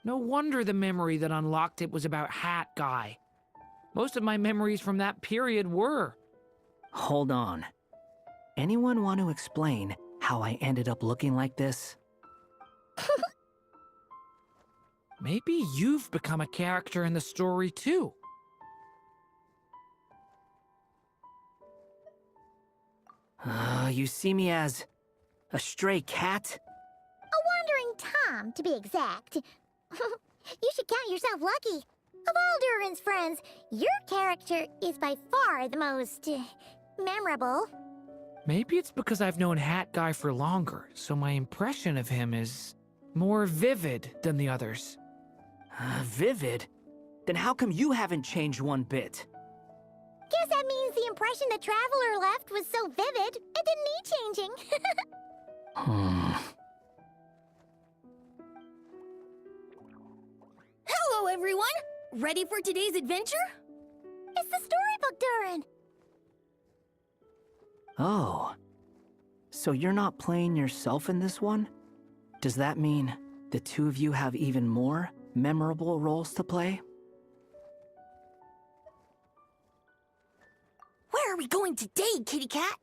No wonder the memory that unlocked it was about Hat Guy. Most of my memories from that period were. Hold on. Anyone want to explain how I ended up looking like this? Maybe you've become a character in the story too. You see me as a stray cat? A wandering Tom, to be exact. You should count yourself lucky. Of all Durin's friends, your character is by far the most memorable. Maybe it's because I've known Hat Guy for longer, so my impression of him is more vivid than the others. Vivid? Then how come you haven't changed one bit? Guess that means the impression the Traveler left was so vivid, it didn't need changing. Hello, everyone! Ready for today's adventure? It's the storybook, Durin! Oh. So you're not playing yourself in this one? Does that mean the two of you have even more memorable roles to play? Where are we going today, kitty cat?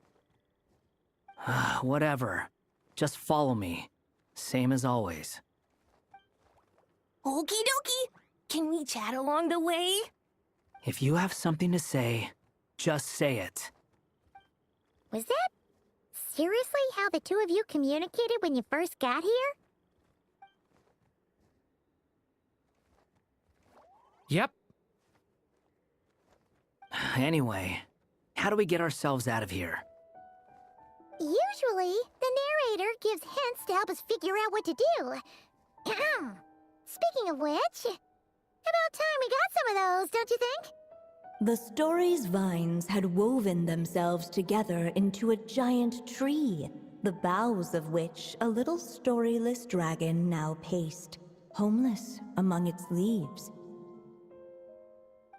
Whatever. Just follow me. Same as always. Okie dokie! Can we chat along the way? If you have something to say, just say it. Was that seriously how the two of you communicated when you first got here? Yep. Anyway, how do we get ourselves out of here? Usually, the narrator gives hints to help us figure out what to do. Speaking of which, about time we got some of those, don't you think? The story's vines had woven themselves together into a giant tree, the boughs of which a little storyless dragon now paced, homeless among its leaves.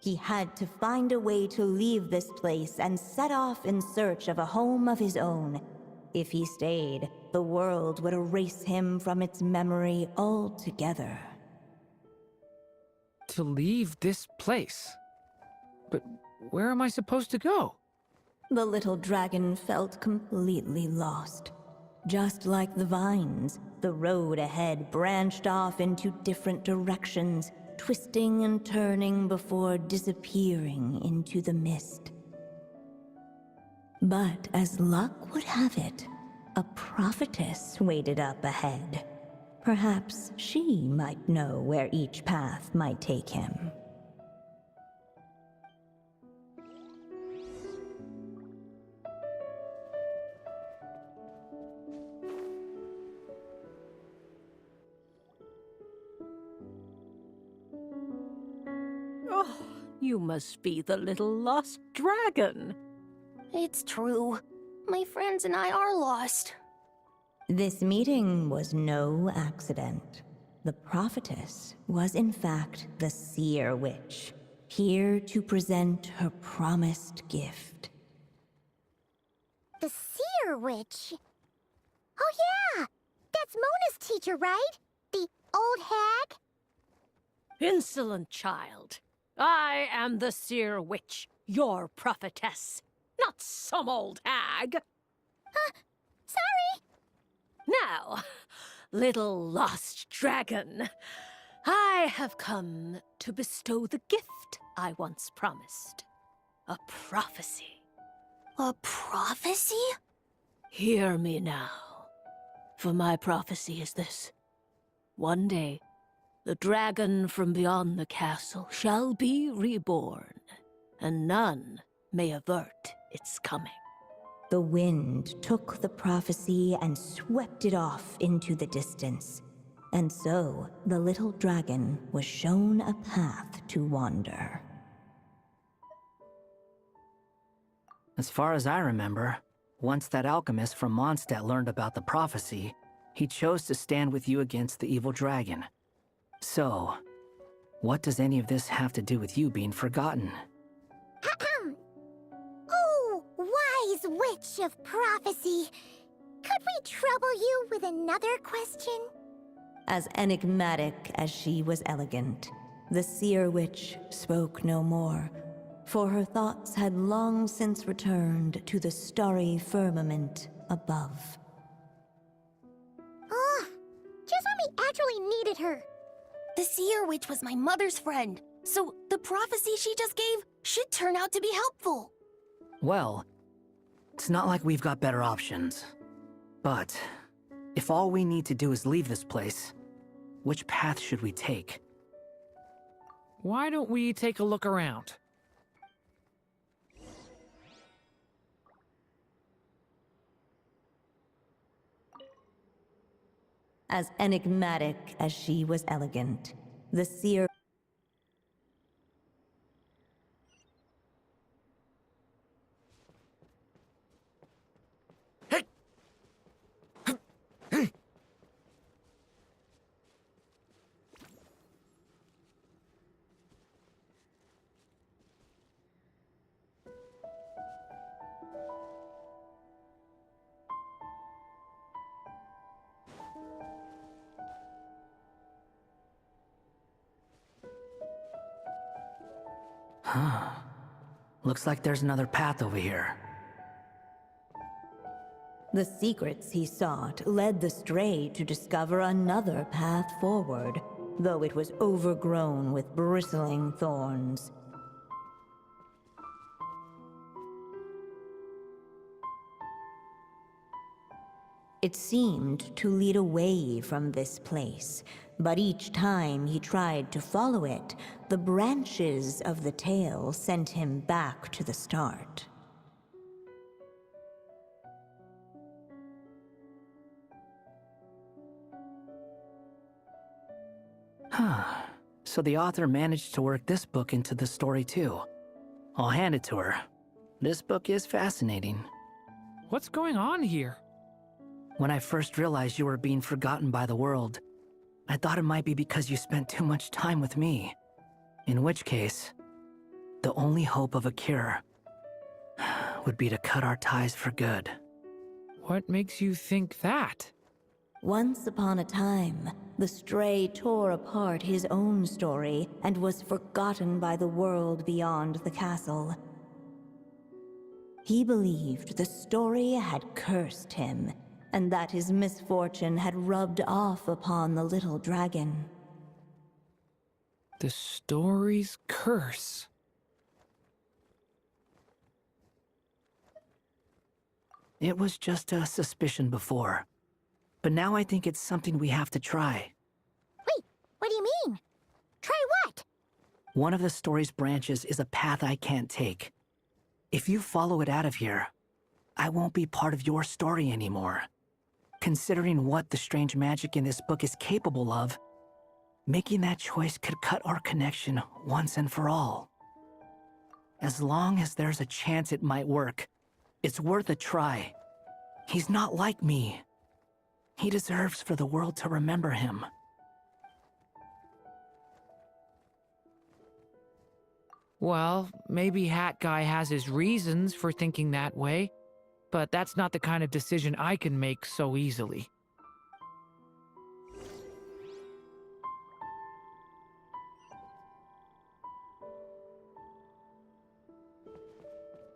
He had to find a way to leave this place and set off in search of a home of his own. If he stayed, the world would erase him from its memory altogether. To leave this place? But where am I supposed to go? The little dragon felt completely lost. Just like the vines, the road ahead branched off into different directions, twisting and turning before disappearing into the mist. But as luck would have it, a prophetess waited up ahead. Perhaps she might know where each path might take him. Oh, you must be the little lost dragon. It's true. My friends and I are lost. This meeting was no accident. The prophetess was in fact the seer witch, here to present her promised gift. The seer witch? Oh yeah! That's Mona's teacher, right? The old hag? Insolent child. I am the seer witch, your prophetess, not some old hag. Sorry! Now, little lost dragon, I have come to bestow the gift I once promised. A prophecy. A prophecy? Hear me now, for my prophecy is this. One day, The dragon from beyond the castle shall be reborn, and none may avert its coming. The wind took the prophecy and swept it off into the distance. And so, the little dragon was shown a path to wander. As far as I remember, once that alchemist from Mondstadt learned about the prophecy, he chose to stand with you against the evil dragon. So, what does any of this have to do with you being forgotten? Oh, wise witch of prophecy. Could we trouble you with another question? As enigmatic as she was elegant, the seer witch spoke no more, for her thoughts had long since returned to the starry firmament above. Ugh, just when we actually needed her. The seer witch was my mother's friend, so the prophecy she just gave should turn out to be helpful. Well, it's not like we've got better options. But, if all we need to do is leave this place, which path should we take? Why don't we take a look around? As enigmatic as she was elegant, the seer... Huh. Looks like there's another path over here. The secrets he sought led the stray to discover another path forward, though it was overgrown with bristling thorns. It seemed to lead away from this place, but each time he tried to follow it, the branches of the tail sent him back to the start. Huh. So the author managed to work this book into the story too. I'll hand it to her. This book is fascinating. What's going on here? When I first realized you were being forgotten by the world, I thought it might be because you spent too much time with me. In which case, the only hope of a cure would be to cut our ties for good. What makes you think that? Once upon a time, the stray tore apart his own story and was forgotten by the world beyond the castle. He believed the story had cursed him, and that his misfortune had rubbed off upon the little dragon. The story's curse. It was just a suspicion before, but now I think it's something we have to try. Wait, what do you mean? Try what? One of the story's branches is a path I can't take. If you follow it out of here, I won't be part of your story anymore. Considering what the strange magic in this book is capable of, making that choice could cut our connection once and for all. As long as there's a chance it might work, it's worth a try. He's not like me. He deserves for the world to remember him. Well, maybe Hat Guy has his reasons for thinking that way, but that's not the kind of decision I can make so easily.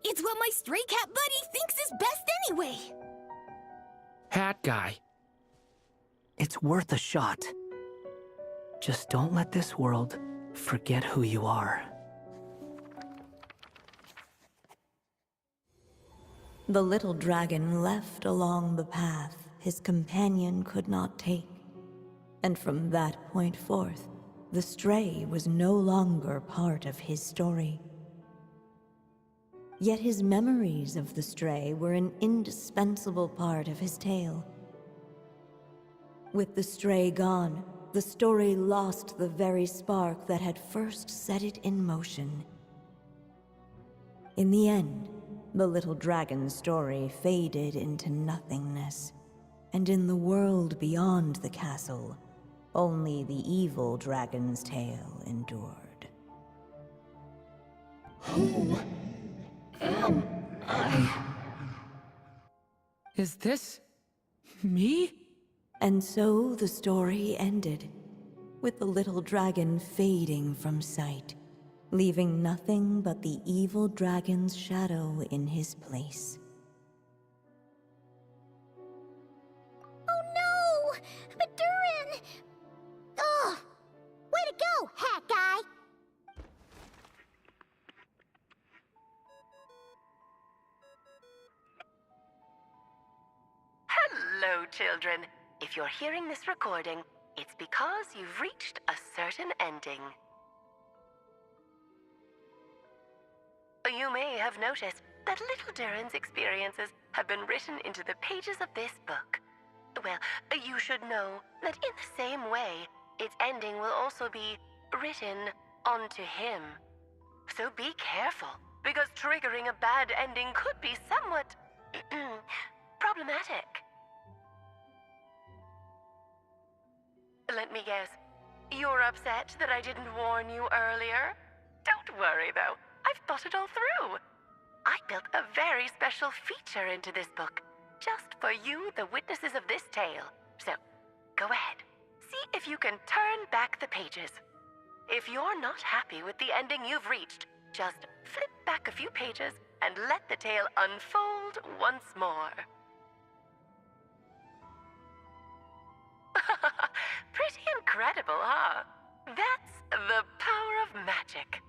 It's what my stray cat buddy thinks is best anyway. Hat Guy. It's worth a shot. Just don't let this world forget who you are. The little dragon left along the path his companion could not take, and from that point forth, The stray was no longer part of his story. Yet his memories of the stray were an indispensable part of his tale. With the stray gone, the story lost the very spark that had first set it in motion. In the end, the little dragon's story faded into nothingness, and in the world beyond the castle, only the evil dragon's tale endured. Who am I? Is this me? And so the story ended, with the little dragon fading from sight, leaving nothing but the evil dragon's shadow in his place. Oh no! But Durin! Ugh! Way to go, hat guy! Hello, children. If you're hearing this recording, it's because you've reached a certain ending. You may have noticed that little Durin's experiences have been written into the pages of this book. Well, you should know that in the same way, its ending will also be written onto him. So be careful, because triggering a bad ending could be somewhat problematic. Let me guess, you're upset that I didn't warn you earlier? Don't worry, though. I've thought it all through. I built a very special feature into this book, just for you, the witnesses of this tale. So, go ahead. See if you can turn back the pages. If you're not happy with the ending you've reached, just flip back a few pages and let the tale unfold once more. Pretty incredible, huh? That's the power of magic.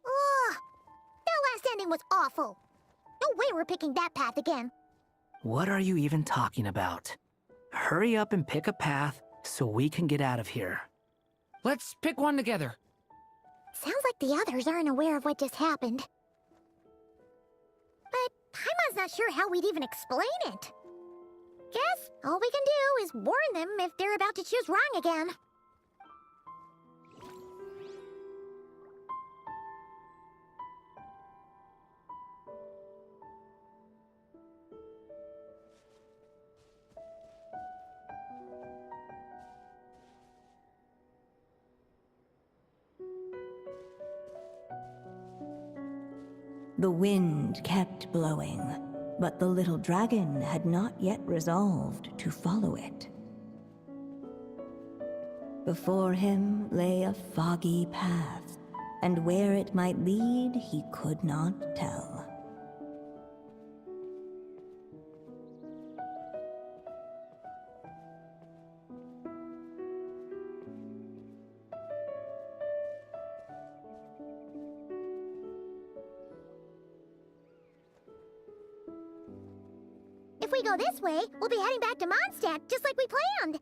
Ugh! That last ending was awful. No way we're picking that path again. What are you even talking about? Hurry up and pick a path so we can get out of here. Let's pick one together. Sounds like the others aren't aware of what just happened. But Paimon's not sure how we'd even explain it. Guess all we can do is warn them if they're about to choose wrong again. The wind kept blowing, but the little dragon had not yet resolved to follow it. Before him lay a foggy path, and where it might lead he could not tell. If we go this way, we'll be heading back to Mondstadt, just like we planned.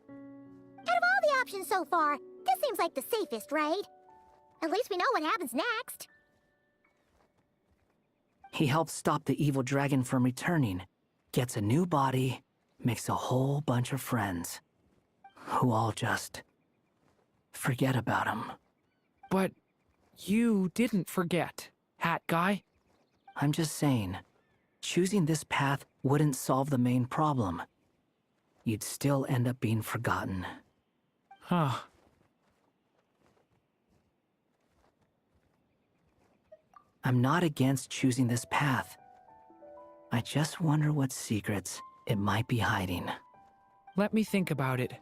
Out of all the options so far, this seems like the safest, right? At least we know what happens next. He helps stop the evil dragon from returning, gets a new body, makes a whole bunch of friends, who all just forget about him. But you didn't forget, Hat Guy. I'm just saying, choosing this path wouldn't solve the main problem. You'd still end up being forgotten. Huh. I'm not against choosing this path. I just wonder what secrets it might be hiding. Let me think about it.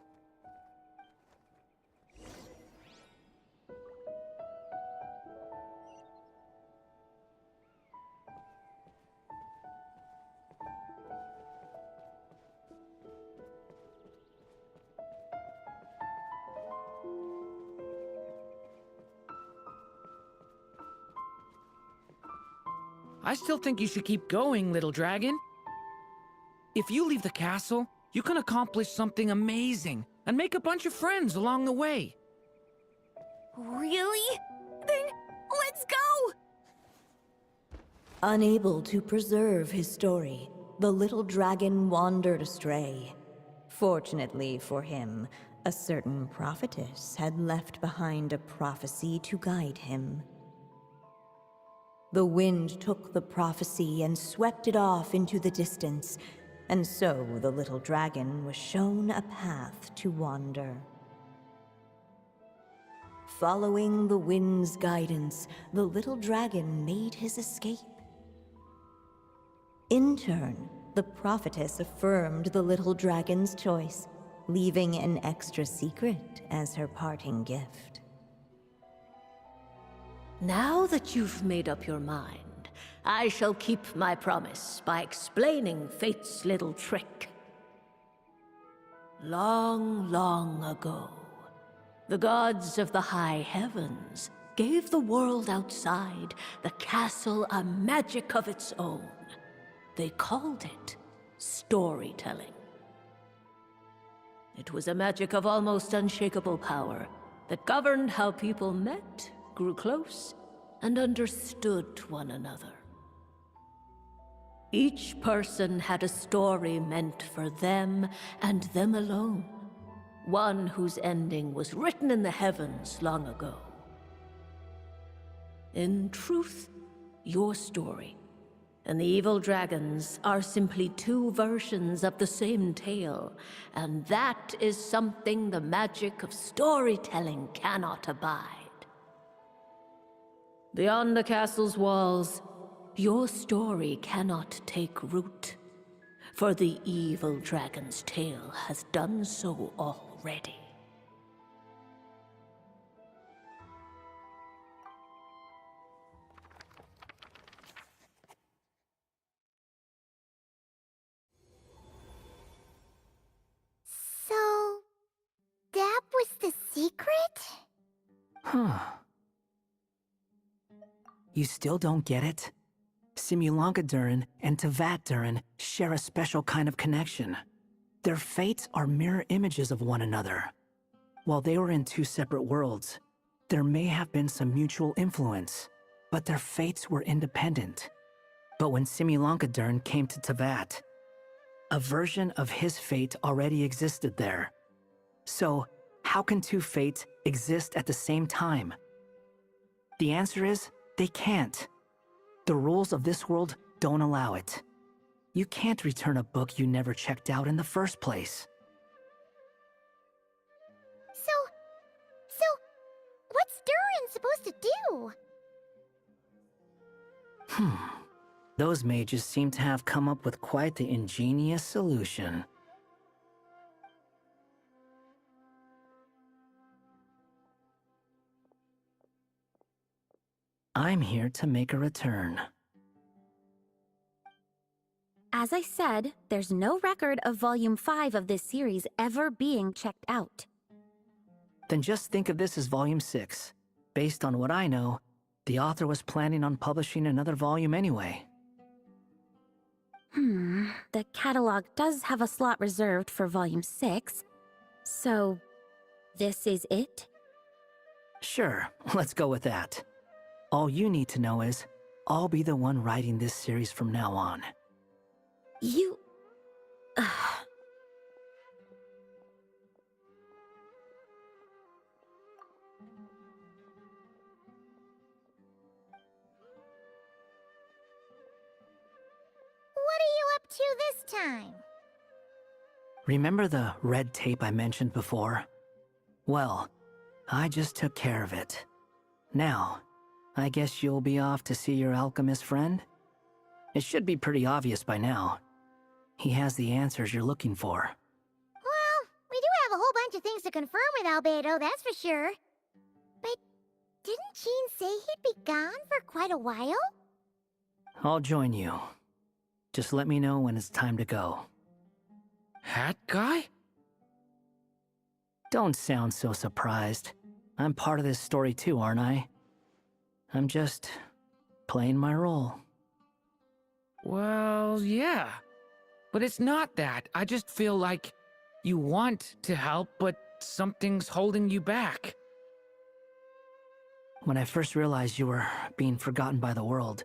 I still think you should keep going, little dragon. If you leave the castle, you can accomplish something amazing and make a bunch of friends along the way. Really? Then let's go! Unable to preserve his story, the little dragon wandered astray. Fortunately for him, a certain prophetess had left behind a prophecy to guide him. The wind took the prophecy and swept it off into the distance, and so the little dragon was shown a path to wander. Following the wind's guidance, the little dragon made his escape. In turn, the prophetess affirmed the little dragon's choice, leaving an extra secret as her parting gift. Now that you've made up your mind, I shall keep my promise by explaining Fate's little trick. Long, long ago, the gods of the high heavens gave the world outside the castle a magic of its own. They called it storytelling. It was a magic of almost unshakable power that governed how people met, grew close, and understood one another. Each person had a story meant for them and them alone, one whose ending was written in the heavens long ago. In truth, your story and the evil dragons are simply two versions of the same tale, and that is something the magic of storytelling cannot abide. Beyond the castle's walls, your story cannot take root, for the evil dragon's tale has done so already. So, that was the secret? Huh. You still don't get it? Simulanka Durin and Tevat Durin share a special kind of connection. Their fates are mirror images of one another. While they were in two separate worlds, there may have been some mutual influence, but their fates were independent. But when Simulanka Durin came to Tevat, a version of his fate already existed there. So, how can two fates exist at the same time? The answer is, they can't. The rules of this world don't allow it. You can't return a book you never checked out in the first place. So, what's Durin supposed to do? Those mages seem to have come up with quite the ingenious solution. I'm here to make a return. As I said, there's no record of Volume 5 of this series ever being checked out. Then just think of this as Volume 6. Based on what I know, the author was planning on publishing another volume anyway. The catalog does have a slot reserved for Volume 6. So, this is it? Sure, let's go with that. All you need to know is, I'll be the one writing this series from now on. You... What are you up to this time? Remember the red tape I mentioned before? Well, I just took care of it. Now, I guess you'll be off to see your alchemist friend? It should be pretty obvious by now. He has the answers you're looking for. Well, we do have a whole bunch of things to confirm with Albedo, that's for sure. But didn't Jean say he'd be gone for quite a while? I'll join you. Just let me know when it's time to go. Hat guy? Don't sound so surprised. I'm part of this story too, aren't I? I'm just playing my role. Well, yeah. But it's not that. I just feel like you want to help, but something's holding you back. When I first realized you were being forgotten by the world,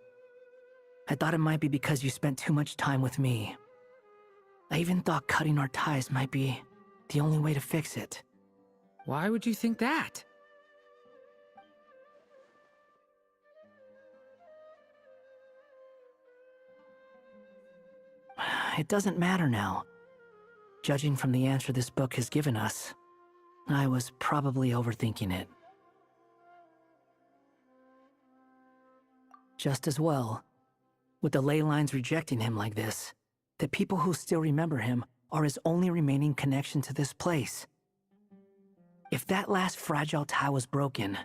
I thought it might be because you spent too much time with me. I even thought cutting our ties might be the only way to fix it. Why would you think that? It doesn't matter now. Judging from the answer this book has given us, I was probably overthinking it. Just as well, with the ley lines rejecting him like this, the people who still remember him are his only remaining connection to this place. If that last fragile tie was broken,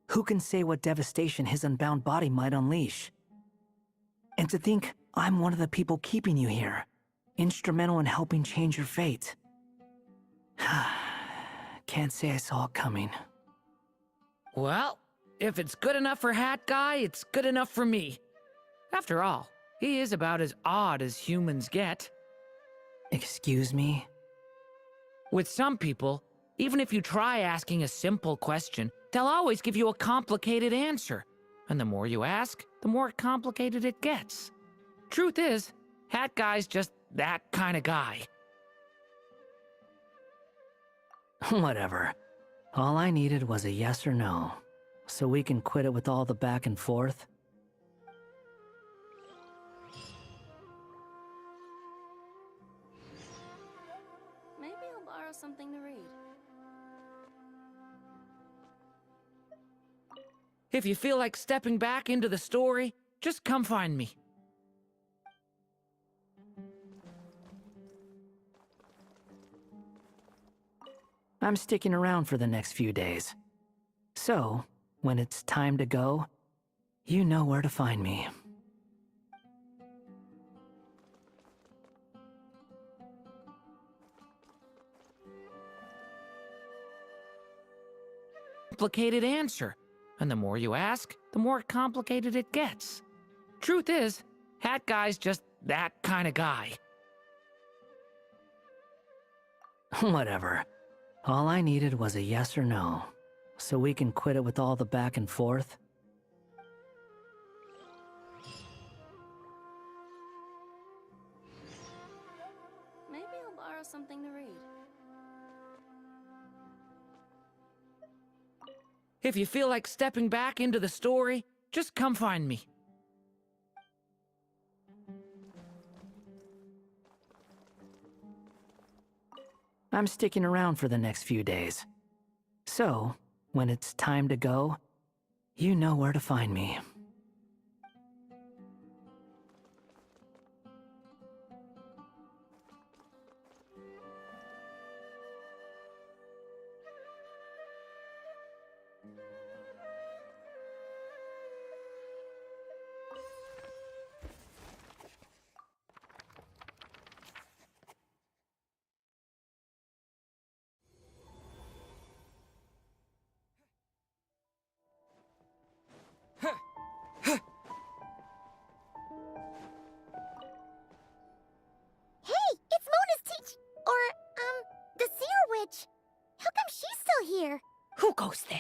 who can say what devastation his unbound body might unleash? And to think I'm one of the people keeping you here, instrumental in helping change your fate. Can't say I saw it coming. Well, if it's good enough for Hat Guy, it's good enough for me. After all, he is about as odd as humans get. Excuse me? With some people, even if you try asking a simple question, they'll always give you a complicated answer. And the more you ask, the more complicated it gets. Truth is, Hat Guy's just that kind of guy. Whatever. All I needed was a yes or no, so we can quit it with all the back and forth. Maybe I'll borrow something to read. If you feel like stepping back into the story, just come find me. I'm sticking around for the next few days. So, when it's time to go, you know where to find me. Complicated answer. And the more you ask, the more complicated it gets. Truth is, Hat Guy's just that kind of guy. Whatever. All I needed was a yes or no, so we can quit it with all the back and forth. Maybe I'll borrow something to read. If you feel like stepping back into the story, just come find me. I'm sticking around for the next few days. So, when it's time to go, you know where to find me. Hey, it's Mona's the Seer Witch. How come she's still here? Who goes there?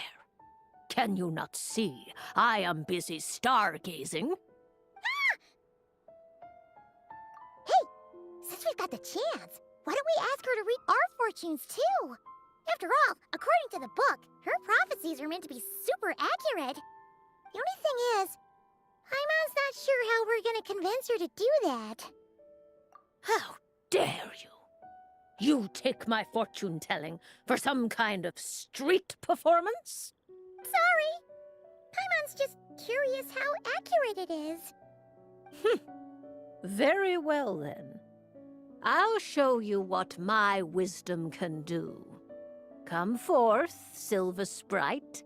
Can you not see? I am busy stargazing. Hey, since we've got the chance, why don't we ask her to read our fortunes too? After all, according to the book, her prophecies are meant to be super accurate. The only thing is, Paimon's not sure how we're gonna convince her to do that. How dare you? You take my fortune-telling for some kind of street performance? Sorry. Paimon's just curious how accurate it is. Very well, then. I'll show you what my wisdom can do. Come forth, Silver Sprite.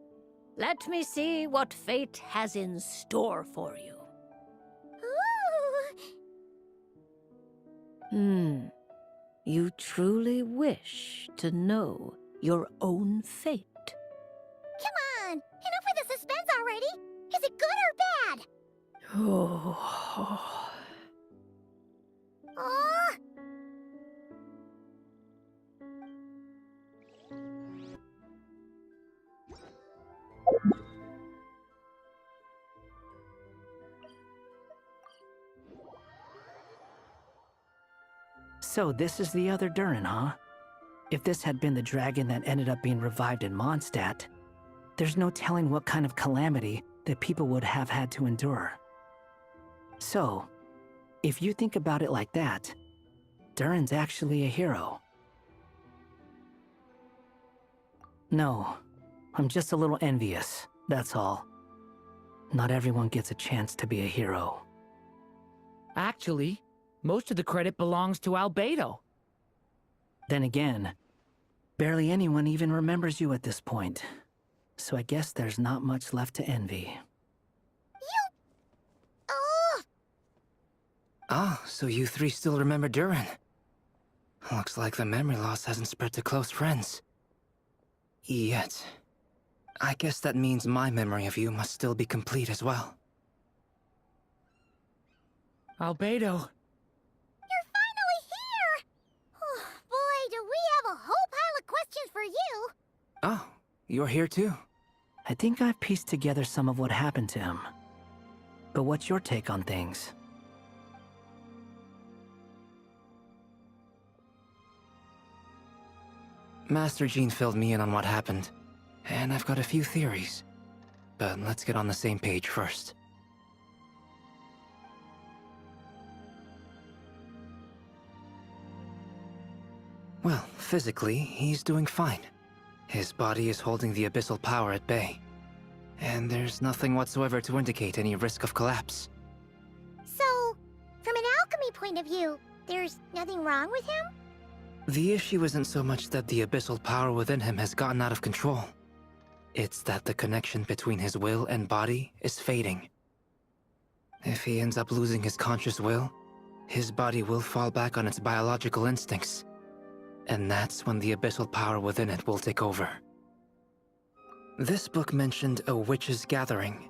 Let me see what fate has in store for you. Ooh. You truly wish to know your own fate. Come on, enough with the suspense already. Is it good or bad? Oh. Oh! So this is the other Durin, huh? If this had been the dragon that ended up being revived in Mondstadt, there's no telling what kind of calamity that people would have had to endure. So, if you think about it like that, Durin's actually a hero. No, I'm just a little envious, that's all. Not everyone gets a chance to be a hero. Actually, most of the credit belongs to Albedo. Then again, barely anyone even remembers you at this point. So I guess there's not much left to envy. Oh! Ah, so you three still remember Durin. Looks like the memory loss hasn't spread to close friends. Yet. I guess that means my memory of you must still be complete as well. Albedo. You're finally here! Oh, boy, do we have a whole pile of questions for you! Oh, you're here too. I think I've pieced together some of what happened to him. But what's your take on things? Master Jean filled me in on what happened, and I've got a few theories. But let's get on the same page first. Well, physically, he's doing fine. His body is holding the abyssal power at bay. And there's nothing whatsoever to indicate any risk of collapse. So, from an alchemy point of view, there's nothing wrong with him? The issue isn't so much that the abyssal power within him has gotten out of control. It's that the connection between his will and body is fading. If he ends up losing his conscious will, his body will fall back on its biological instincts. And that's when the abyssal power within it will take over. This book mentioned a witches' gathering.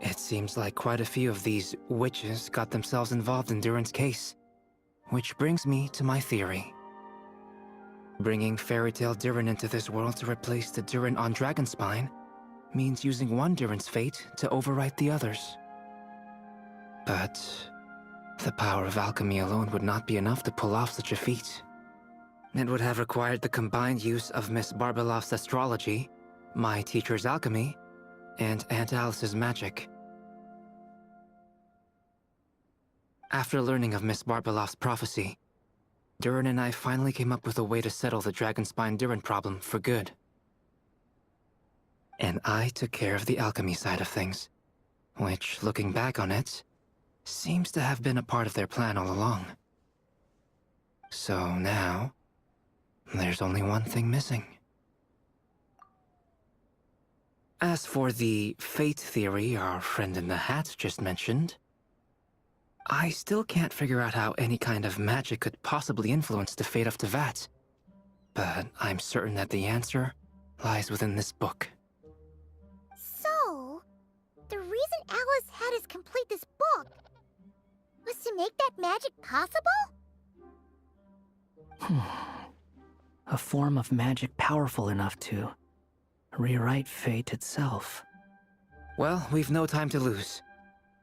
It seems like quite a few of these witches got themselves involved in Durin's case. Which brings me to my theory. Bringing Fairy Tale Durin into this world to replace the Durin on Dragonspine means using one Durin's fate to overwrite the others. But the power of alchemy alone would not be enough to pull off such a feat. It would have required the combined use of Miss Barbeloff's astrology, my teacher's alchemy, and Aunt Alice's magic. After learning of Miss Barbeloff's prophecy, Durin and I finally came up with a way to settle the Dragonspine Durin problem for good. And I took care of the alchemy side of things, which, looking back on it, seems to have been a part of their plan all along. So now, there's only one thing missing. As for the fate theory our friend in the hat just mentioned, I still can't figure out how any kind of magic could possibly influence the fate of Tevat. But I'm certain that the answer lies within this book. So, the reason Alice had us complete this book was to make that magic possible? A form of magic powerful enough to rewrite fate itself. Well, we've no time to lose.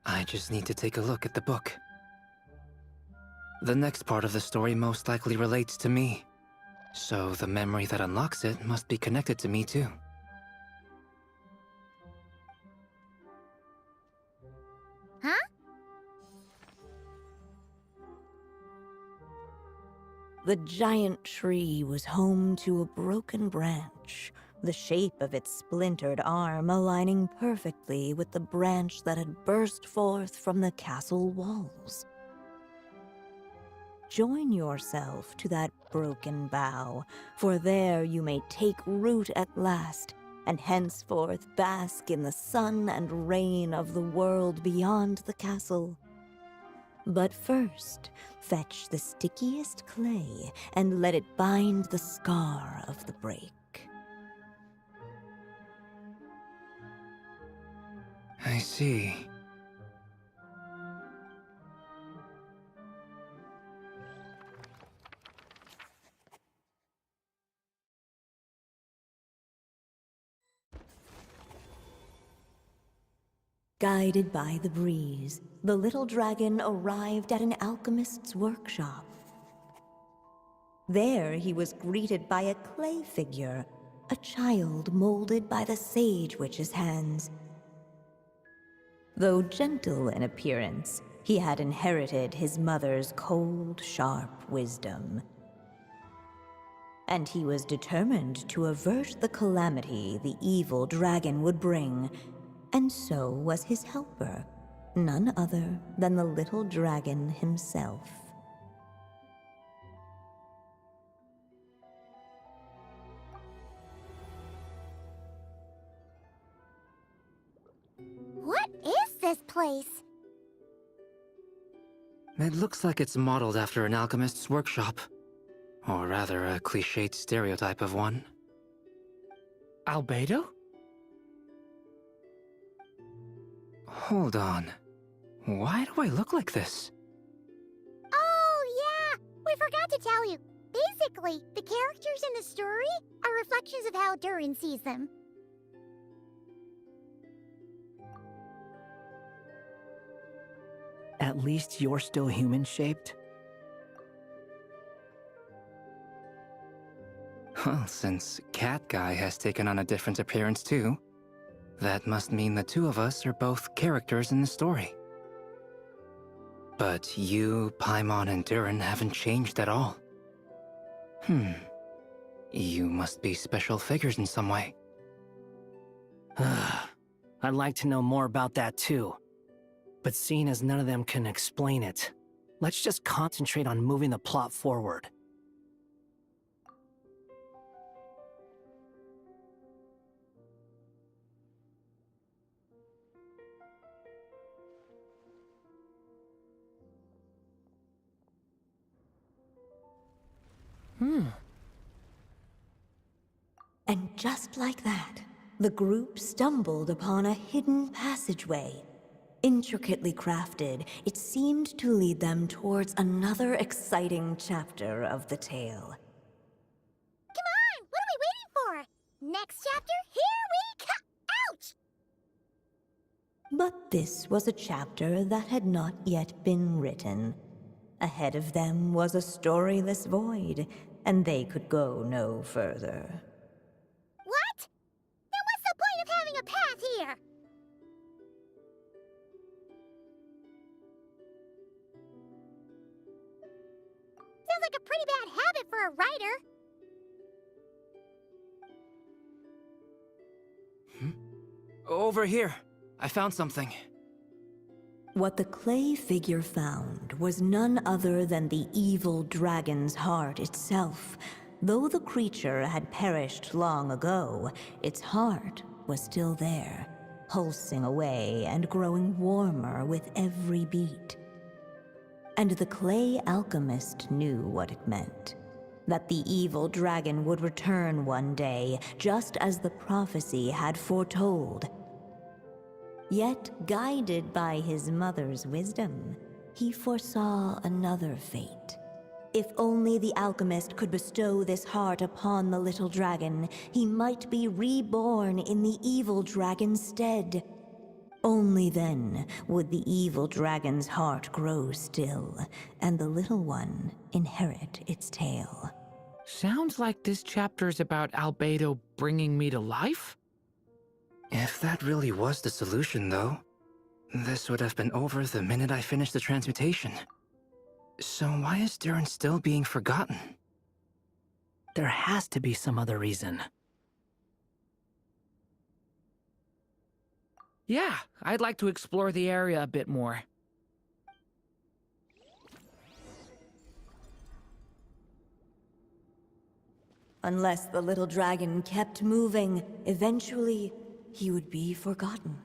I just need to take a look at the book. The next part of the story most likely relates to me, so the memory that unlocks it must be connected to me too. Huh? The giant tree was home to a broken branch, the shape of its splintered arm aligning perfectly with the branch that had burst forth from the castle walls. Join yourself to that broken bough, for there you may take root at last, and henceforth bask in the sun and rain of the world beyond the castle. But first, fetch the stickiest clay and let it bind the scar of the break. I see. Guided by the breeze, the little dragon arrived at an alchemist's workshop. There he was greeted by a clay figure, a child molded by the Sage Witch's hands. Though gentle in appearance, he had inherited his mother's cold, sharp wisdom. And he was determined to avert the calamity the evil dragon would bring, and so was his helper, none other than the little dragon himself. What is this place? It looks like it's modeled after an alchemist's workshop. Or rather, a cliched stereotype of one. Albedo? Hold on. Why do I look like this? Oh, yeah! We forgot to tell you. Basically, the characters in the story are reflections of how Durin sees them. At least you're still human-shaped? Well, since Cat Guy has taken on a different appearance too, that must mean the two of us are both characters in the story. But you, Paimon, and Durin haven't changed at all. You must be special figures in some way. I'd like to know more about that too. But seeing as none of them can explain it, let's just concentrate on moving the plot forward. And just like that, the group stumbled upon a hidden passageway. Intricately crafted, it seemed to lead them towards another exciting chapter of the tale. Come on! What are we waiting for? Next chapter, here we come! Ouch! But this was a chapter that had not yet been written. Ahead of them was a storyless void, and they could go no further. What? Then what's the point of having a path here? Sounds like a pretty bad habit for a writer. Over here. I found something. What the clay figure found was none other than the evil dragon's heart itself. Though the creature had perished long ago, its heart was still there, pulsing away and growing warmer with every beat. And the clay alchemist knew what it meant. That the evil dragon would return one day, just as the prophecy had foretold. Yet, guided by his mother's wisdom, he foresaw another fate. If only the alchemist could bestow this heart upon the little dragon, he might be reborn in the evil dragon's stead. Only then would the evil dragon's heart grow still, and the little one inherit its tale. Sounds like this chapter's about Albedo bringing me to life? If that really was the solution, though, this would have been over the minute I finished the transmutation. So why is Durin still being forgotten? There has to be some other reason. Yeah, I'd like to explore the area a bit more. Unless the little dragon kept moving, eventually he would be forgotten.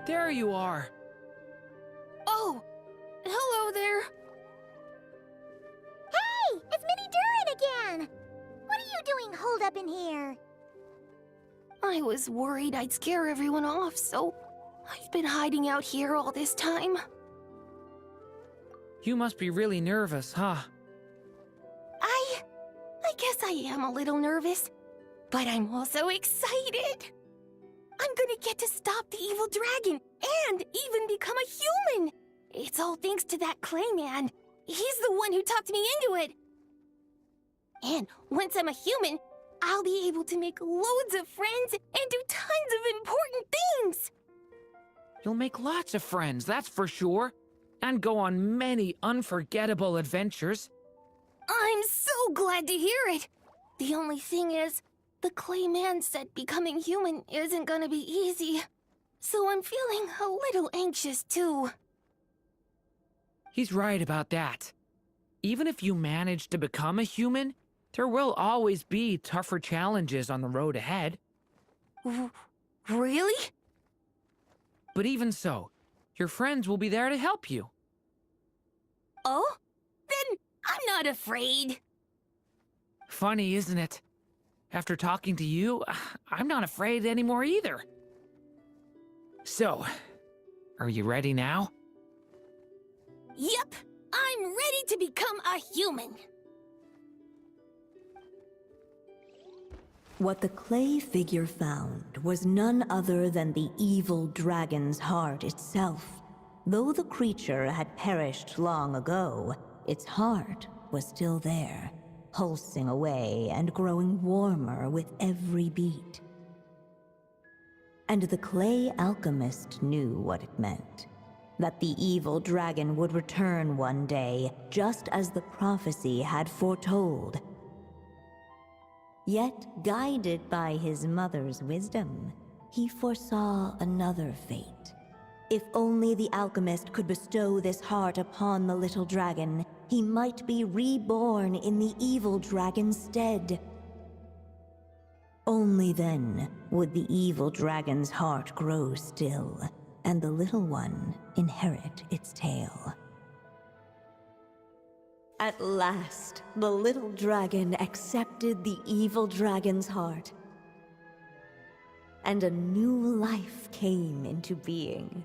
There you are. Oh, hello there. Hey, it's Mini Durin again! What are you doing holed up in here? I was worried I'd scare everyone off, so I've been hiding out here all this time. You must be really nervous, huh? I guess I am a little nervous, but I'm also excited. I'm gonna get to stop the evil dragon and even become a human. It's all thanks to that Clayman. He's the one who talked me into it. And once I'm a human, I'll be able to make loads of friends and do tons of important things. You'll make lots of friends, that's for sure. And go on many unforgettable adventures. I'm so glad to hear it. The only thing is, the Clayman said becoming human isn't gonna be easy. So I'm feeling a little anxious too. He's right about that. Even if you manage to become a human, there will always be tougher challenges on the road ahead. Really? But even so, your friends will be there to help you. Oh? Then I'm not afraid. Funny, isn't it? After talking to you, I'm not afraid anymore either. So, are you ready now? Yep, I'm ready to become a human. What the clay figure found was none other than the evil dragon's heart itself. Though the creature had perished long ago, its heart was still there, pulsing away and growing warmer with every beat. And the clay alchemist knew what it meant. That the evil dragon would return one day, just as the prophecy had foretold. Yet, guided by his mother's wisdom, he foresaw another fate. If only the alchemist could bestow this heart upon the little dragon, he might be reborn in the evil dragon's stead. Only then would the evil dragon's heart grow still, and the little one inherit its tale. At last, the little dragon accepted the evil dragon's heart, and a new life came into being.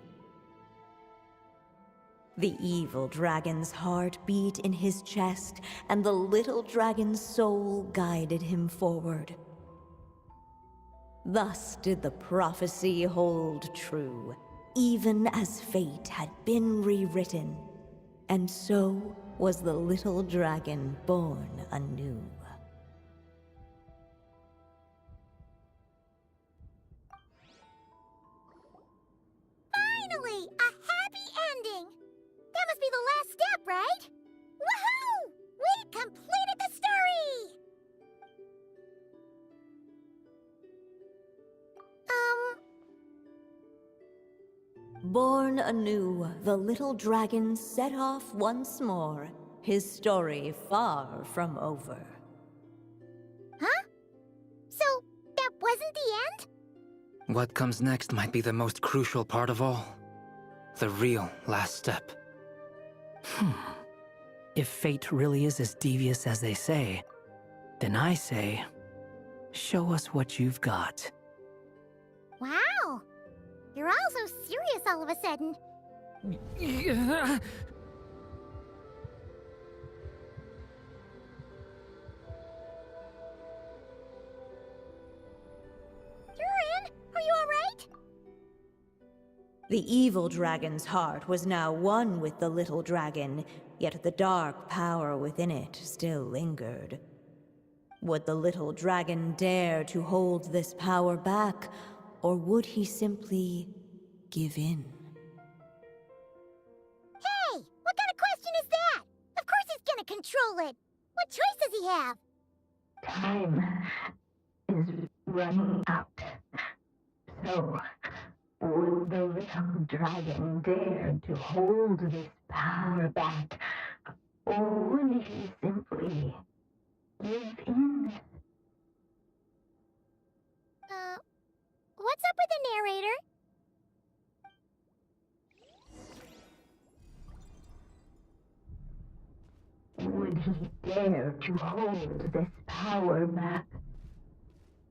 The evil dragon's heart beat in his chest, and the little dragon's soul guided him forward. Thus did the prophecy hold true, even as fate had been rewritten, and so was the little dragon born anew. Finally! A happy ending! That must be the last step, right? Woohoo! We completed the story! Born anew, the little dragon set off once more, his story far from over. Huh? So, that wasn't the end? What comes next might be the most crucial part of all. The real last step. If fate really is as devious as they say, then I say, show us what you've got. Wow! You're all so serious all of a sudden. Durin, are you alright? The evil dragon's heart was now one with the little dragon, yet the dark power within it still lingered. Would the little dragon dare to hold this power back, or would he simply give in? Hey! What kind of question is that? Of course he's gonna control it! What choice does he have? Time is running out. So, would the little dragon dare to hold this power back, or would he simply give in? What's up with the narrator? to hold this power map?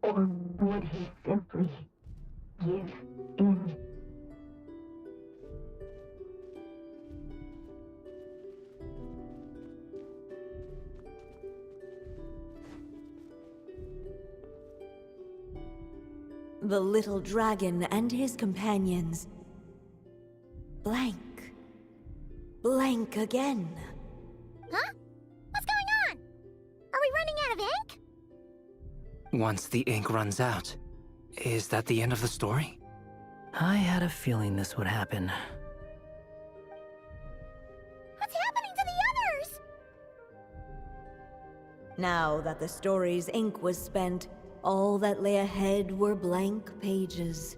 Or would he simply give in? The little dragon and his companions. Blank. Blank again. Huh? What's going on? Are we running out of ink? Once the ink runs out, is that the end of the story? I had a feeling this would happen. What's happening to the others? Now that the story's ink was spent, all that lay ahead were blank pages.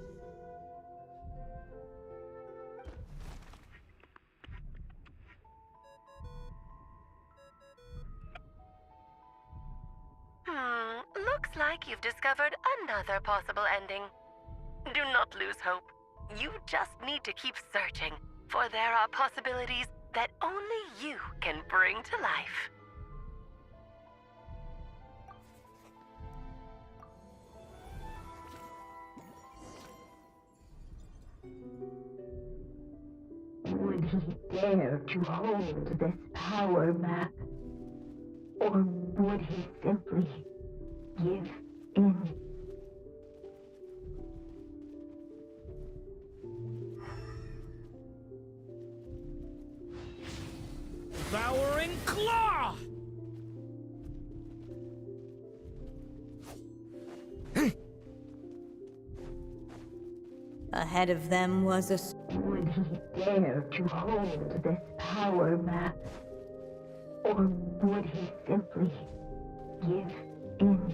Looks like you've discovered another possible ending. Do not lose hope. You just need to keep searching, for there are possibilities that only you can bring to life. Would he dare to hold this power map? Or would he simply give in? Devouring Claw! Ahead of them was a... Would he dare to hold this power map? Or would he simply give in?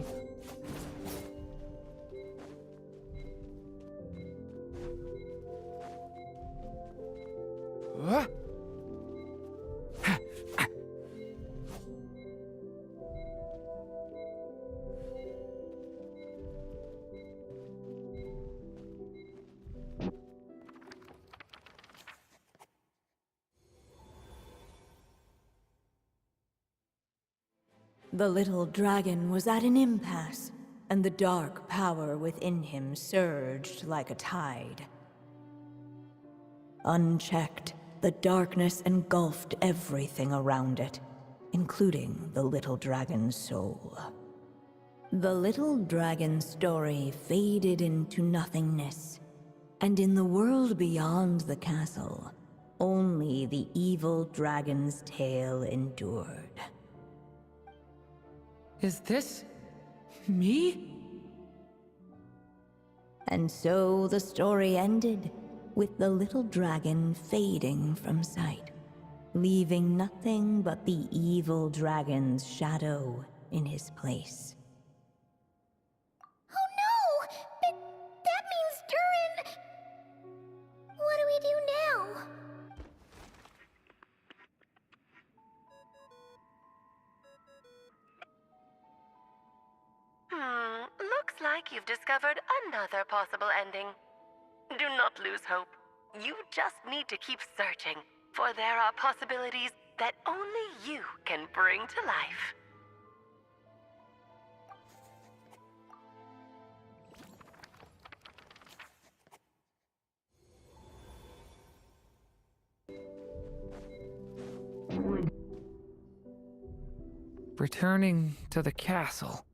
The little dragon was at an impasse, and the dark power within him surged like a tide. Unchecked, the darkness engulfed everything around it, including the little dragon's soul. The little dragon's story faded into nothingness, and in the world beyond the castle, only the evil dragon's tale endured. Is this... me? And so the story ended, with the little dragon fading from sight, leaving nothing but the evil dragon's shadow in his place. Oh no! That means Durin... What do we do now? Looks like you've discovered another possible ending. Do not lose hope. You just need to keep searching, for there are possibilities that only you can bring to life. Returning to the castle.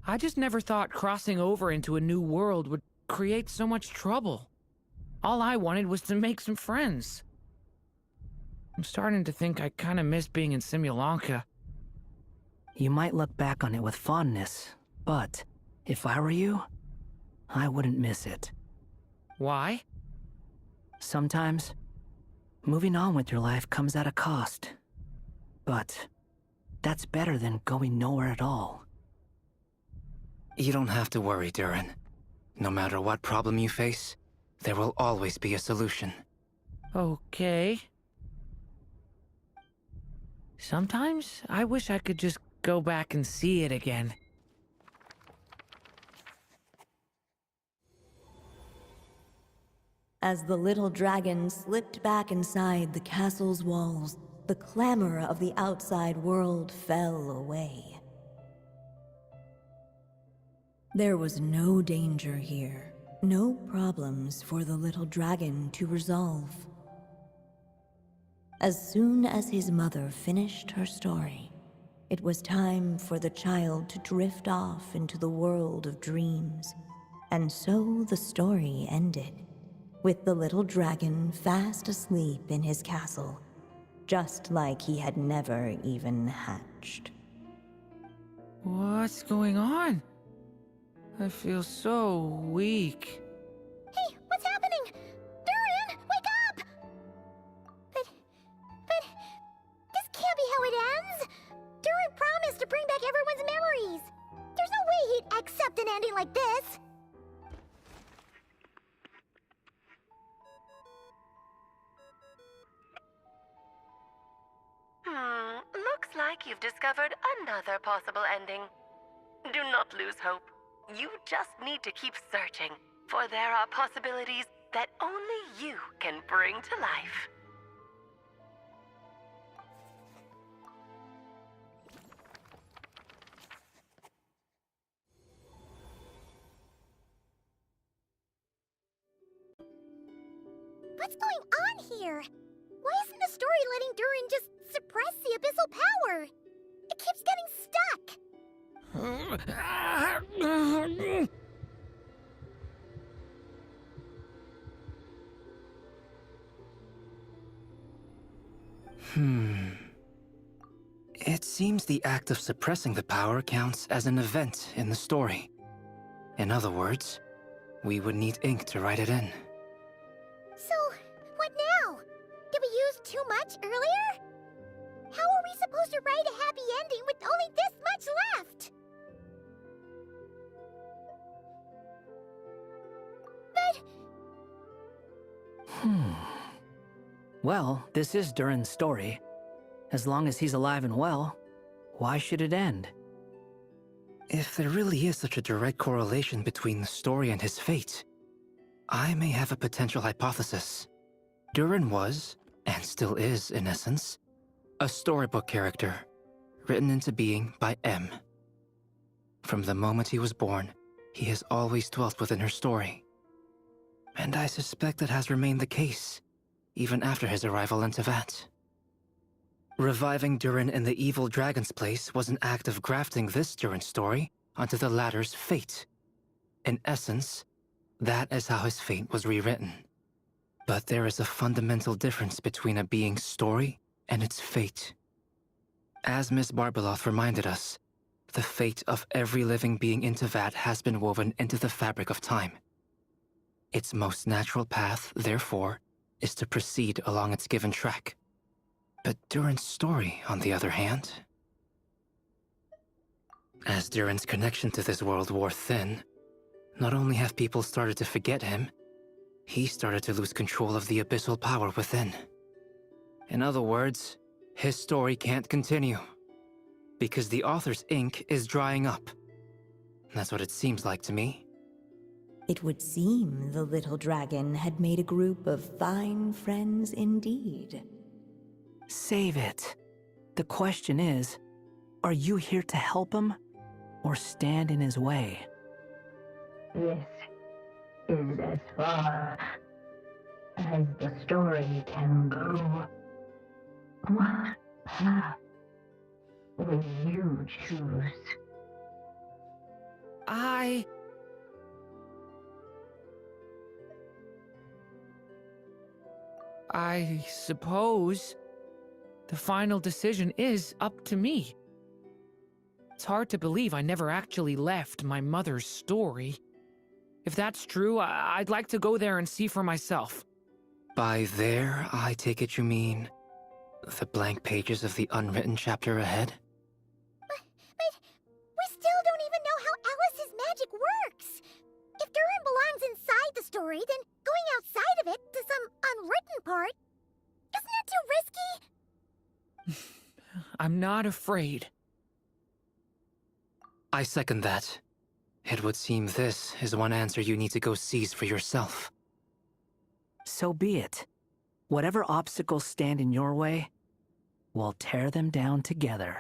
I just never thought crossing over into a new world would create so much trouble. All I wanted was to make some friends. I'm starting to think I kinda miss being in Simulanka. You might look back on it with fondness, but if I were you, I wouldn't miss it. Why? Sometimes, moving on with your life comes at a cost. But that's better than going nowhere at all. You don't have to worry, Durin. No matter what problem you face, there will always be a solution. Okay. Sometimes I wish I could just go back and see it again. As the little dragon slipped back inside the castle's walls, the clamor of the outside world fell away. There was no danger here, no problems for the little dragon to resolve. As soon as his mother finished her story, it was time for the child to drift off into the world of dreams. And so the story ended, with the little dragon fast asleep in his castle, just like he had never even hatched. What's going on? I feel so weak. Hey, what's happening? Durin, wake up! But this can't be how it ends. Durin promised to bring back everyone's memories. There's no way he'd accept an ending like this. Looks like you've discovered another possible ending. Do not lose hope. You just need to keep searching, for there are possibilities that only you can bring to life. What's going on here? Why isn't the story letting Durin just suppress the abyssal power? It keeps getting stuck. It seems the act of suppressing the power counts as an event in the story. In other words, we would need ink to write it in. So, what now? Did we use too much earlier? How are we supposed to write a happy ending with only this much left? Well, this is Durin's story. As long as he's alive and well, why should it end? If there really is such a direct correlation between the story and his fate, I may have a potential hypothesis. Durin was, and still is in essence, a storybook character, written into being by M. From the moment he was born, he has always dwelt within her story. And I suspect that has remained the case, even after his arrival in Tevat. Reviving Durin in the evil dragon's place was an act of grafting this Durin story onto the latter's fate. In essence, that is how his fate was rewritten. But there is a fundamental difference between a being's story and its fate. As Miss Barbeloth reminded us, the fate of every living being in Tevat has been woven into the fabric of time. Its most natural path, therefore, is to proceed along its given track. But Durin's story, on the other hand... As Durin's connection to this world wore thin, not only have people started to forget him, he started to lose control of the abyssal power within. In other words, his story can't continue, because the author's ink is drying up. That's what it seems like to me. It would seem the little dragon had made a group of fine friends indeed. Save it. The question is, are you here to help him, or stand in his way? This is as far as the story can go. What path will you choose? I suppose the final decision is up to me. It's hard to believe I never actually left my mother's story. If that's true, I'd like to go there and see for myself. By there, I take it you mean the blank pages of the unwritten chapter ahead? But we still don't even know how Alice's magic works. If Durin belongs inside the story, then going outside of it to some unwritten part, isn't it too risky? I'm not afraid. I second that. It would seem this is one answer you need to go seize for yourself. So be it. Whatever obstacles stand in your way, We'll tear them down together.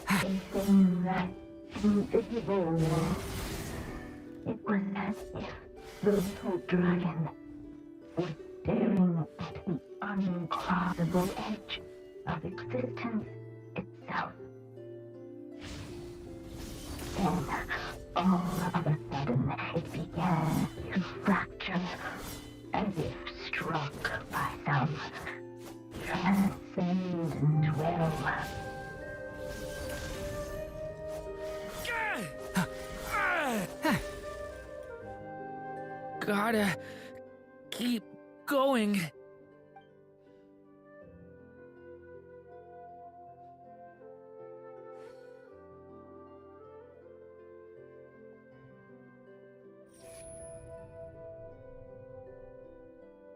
Facing that invisible wall, it was as if the little dragon was staring at the uncrossable edge of existence itself. Then, all of a sudden, it began to fracture, as if struck by some transcendent will. Gotta keep going.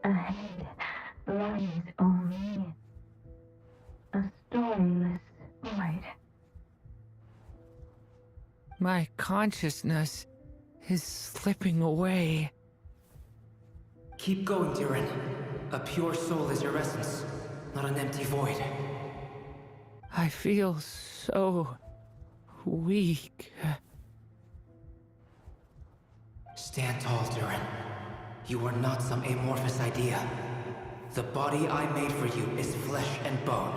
Ahead lies only a storyless void. My consciousness is slipping away. Keep going, Durin. A pure soul is your essence, not an empty void. I feel so weak. Stand tall, Durin. You are not some amorphous idea. The body I made for you is flesh and bone.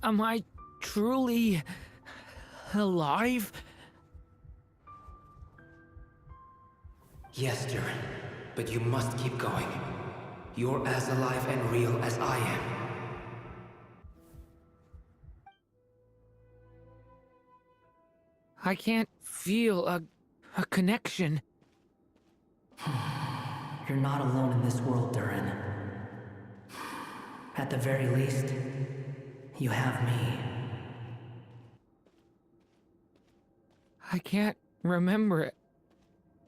Am I truly alive? Yes, Durin, but you must keep going. You're as alive and real as I am. I can't feel a connection. You're not alone in this world, Durin. At the very least, you have me. I can't remember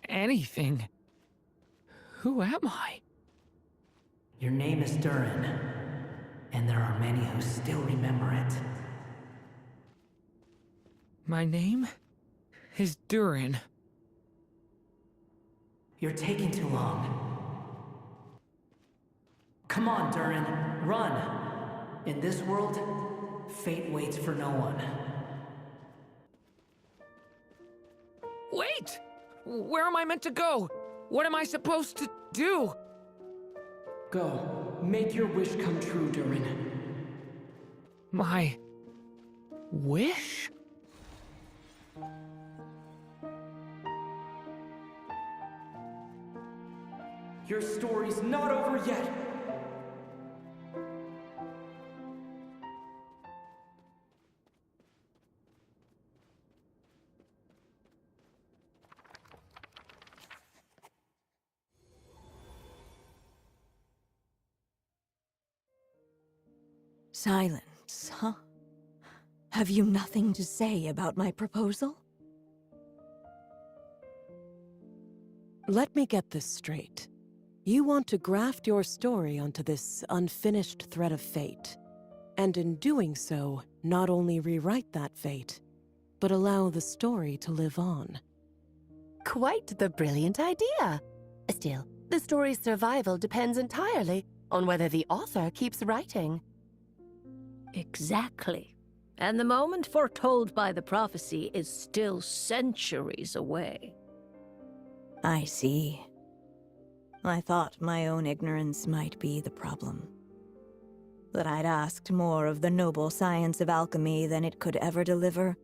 anything. Who am I? Your name is Durin, and there are many who still remember it. My name is Durin. You're taking too long. Come on, Durin, run! In this world, fate waits for no one. Wait! Where am I meant to go? What am I supposed to do? Go. Make your wish come true, Durin. My wish? Your story's not over yet! Silence, huh? Have you nothing to say about my proposal? Let me get this straight. You want to graft your story onto this unfinished thread of fate, and in doing so, not only rewrite that fate, but allow the story to live on. Quite the brilliant idea. Still, the story's survival depends entirely on whether the author keeps writing. Exactly. And the moment foretold by the prophecy is still centuries away. I see. I thought my own ignorance might be the problem. That I'd asked more of the noble science of alchemy than it could ever deliver.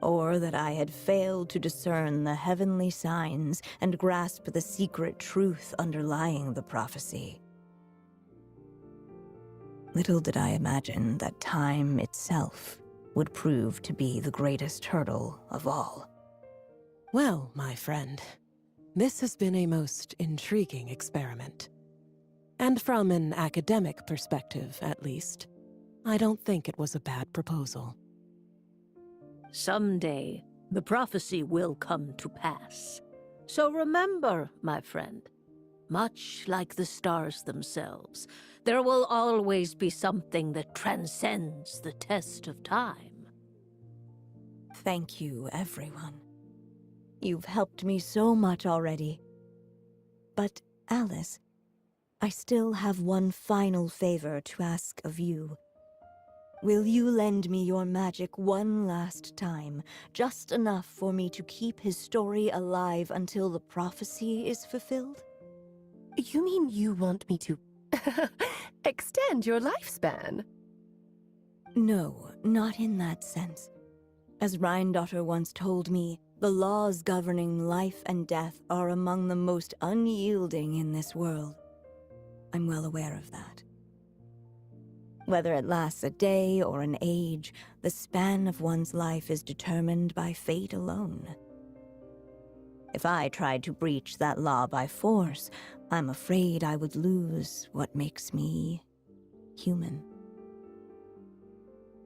Or that I had failed to discern the heavenly signs and grasp the secret truth underlying the prophecy. Little did I imagine that time itself would prove to be the greatest hurdle of all. Well, my friend, this has been a most intriguing experiment. And from an academic perspective, at least, I don't think it was a bad proposal. Someday, the prophecy will come to pass. So remember, my friend, much like the stars themselves, there will always be something that transcends the test of time. Thank you, everyone. You've helped me so much already. But, Alice, I still have one final favor to ask of you. Will you lend me your magic one last time, just enough for me to keep his story alive until the prophecy is fulfilled? You mean you want me to extend your lifespan? No, not in that sense. As Rheindotter once told me, the laws governing life and death are among the most unyielding in this world. I'm well aware of that. Whether it lasts a day or an age, the span of one's life is determined by fate alone. If I tried to breach that law by force, I'm afraid I would lose what makes me human.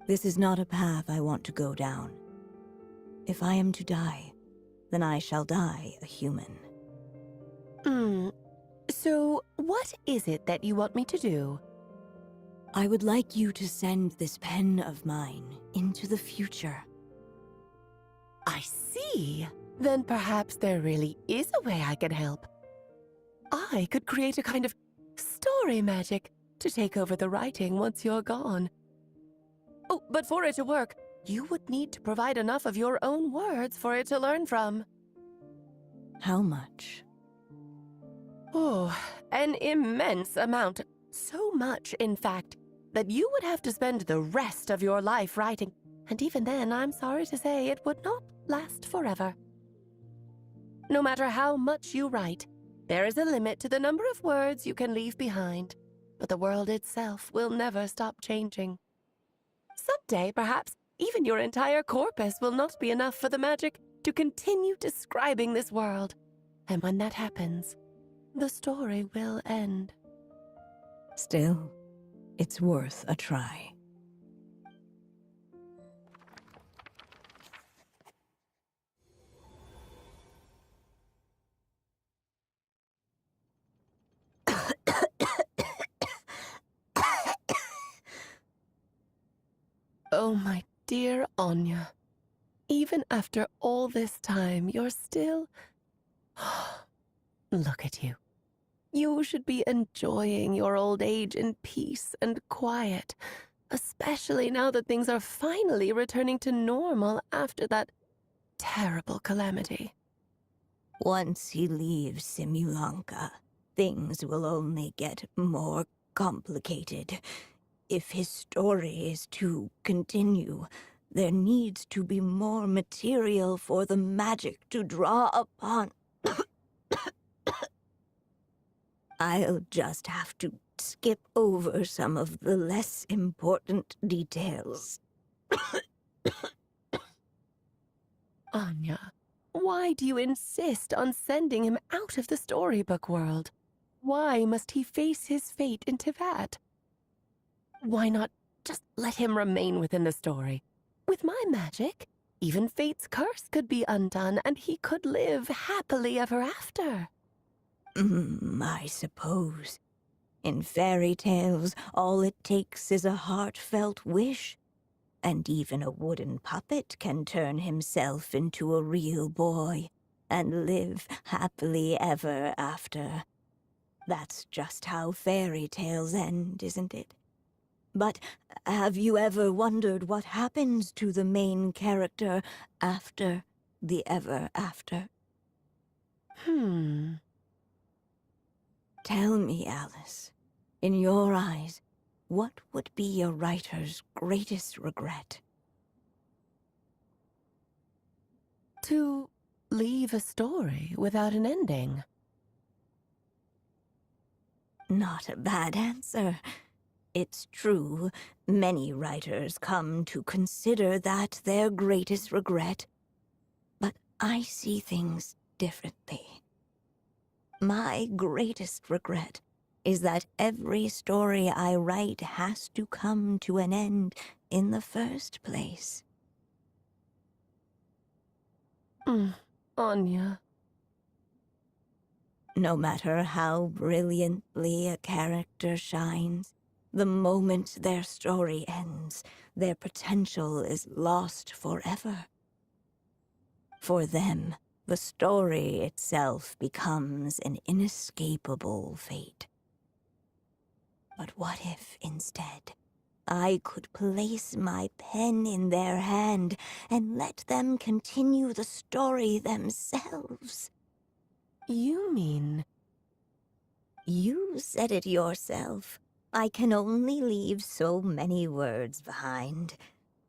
This is not a path I want to go down. If I am to die, then I shall die a human. So what is it that you want me to do? I would like you to send this pen of mine into the future. I see. Then perhaps there really is a way I can help. I could create a kind of story magic to take over the writing once you're gone. Oh, but for it to work, you would need to provide enough of your own words for it to learn from. How much? Oh, an immense amount. So much, in fact, that you would have to spend the rest of your life writing, and even then, I'm sorry to say, it would not last forever. No matter how much you write, there is a limit to the number of words you can leave behind, but the world itself will never stop changing. Someday, perhaps, even your entire corpus will not be enough for the magic to continue describing this world. And when that happens, the story will end. Still, it's worth a try. Oh, my dear Anya. Even after all this time, you're still... Look at you. You should be enjoying your old age in peace and quiet, especially now that things are finally returning to normal after that terrible calamity. Once he leaves Simulanka, things will only get more complicated. If his story is to continue, there needs to be more material for the magic to draw upon. I'll just have to skip over some of the less important details. Anya, why do you insist on sending him out of the storybook world? Why must he face his fate into that? Why not just let him remain within the story? With my magic, even fate's curse could be undone and he could live happily ever after. I suppose. In fairy tales, all it takes is a heartfelt wish. And even a wooden puppet can turn himself into a real boy and live happily ever after. That's just how fairy tales end, isn't it? But have you ever wondered what happens to the main character after the ever after? Tell me, Alice, in your eyes, what would be a writer's greatest regret? To leave a story without an ending. Not a bad answer. It's true, many writers come to consider that their greatest regret. But I see things differently. My greatest regret is that every story I write has to come to an end in the first place. Anya. No matter how brilliantly a character shines, the moment their story ends, their potential is lost forever. For them, the story itself becomes an inescapable fate. But what if, instead, I could place my pen in their hand and let them continue the story themselves? You mean... You said it yourself. I can only leave so many words behind.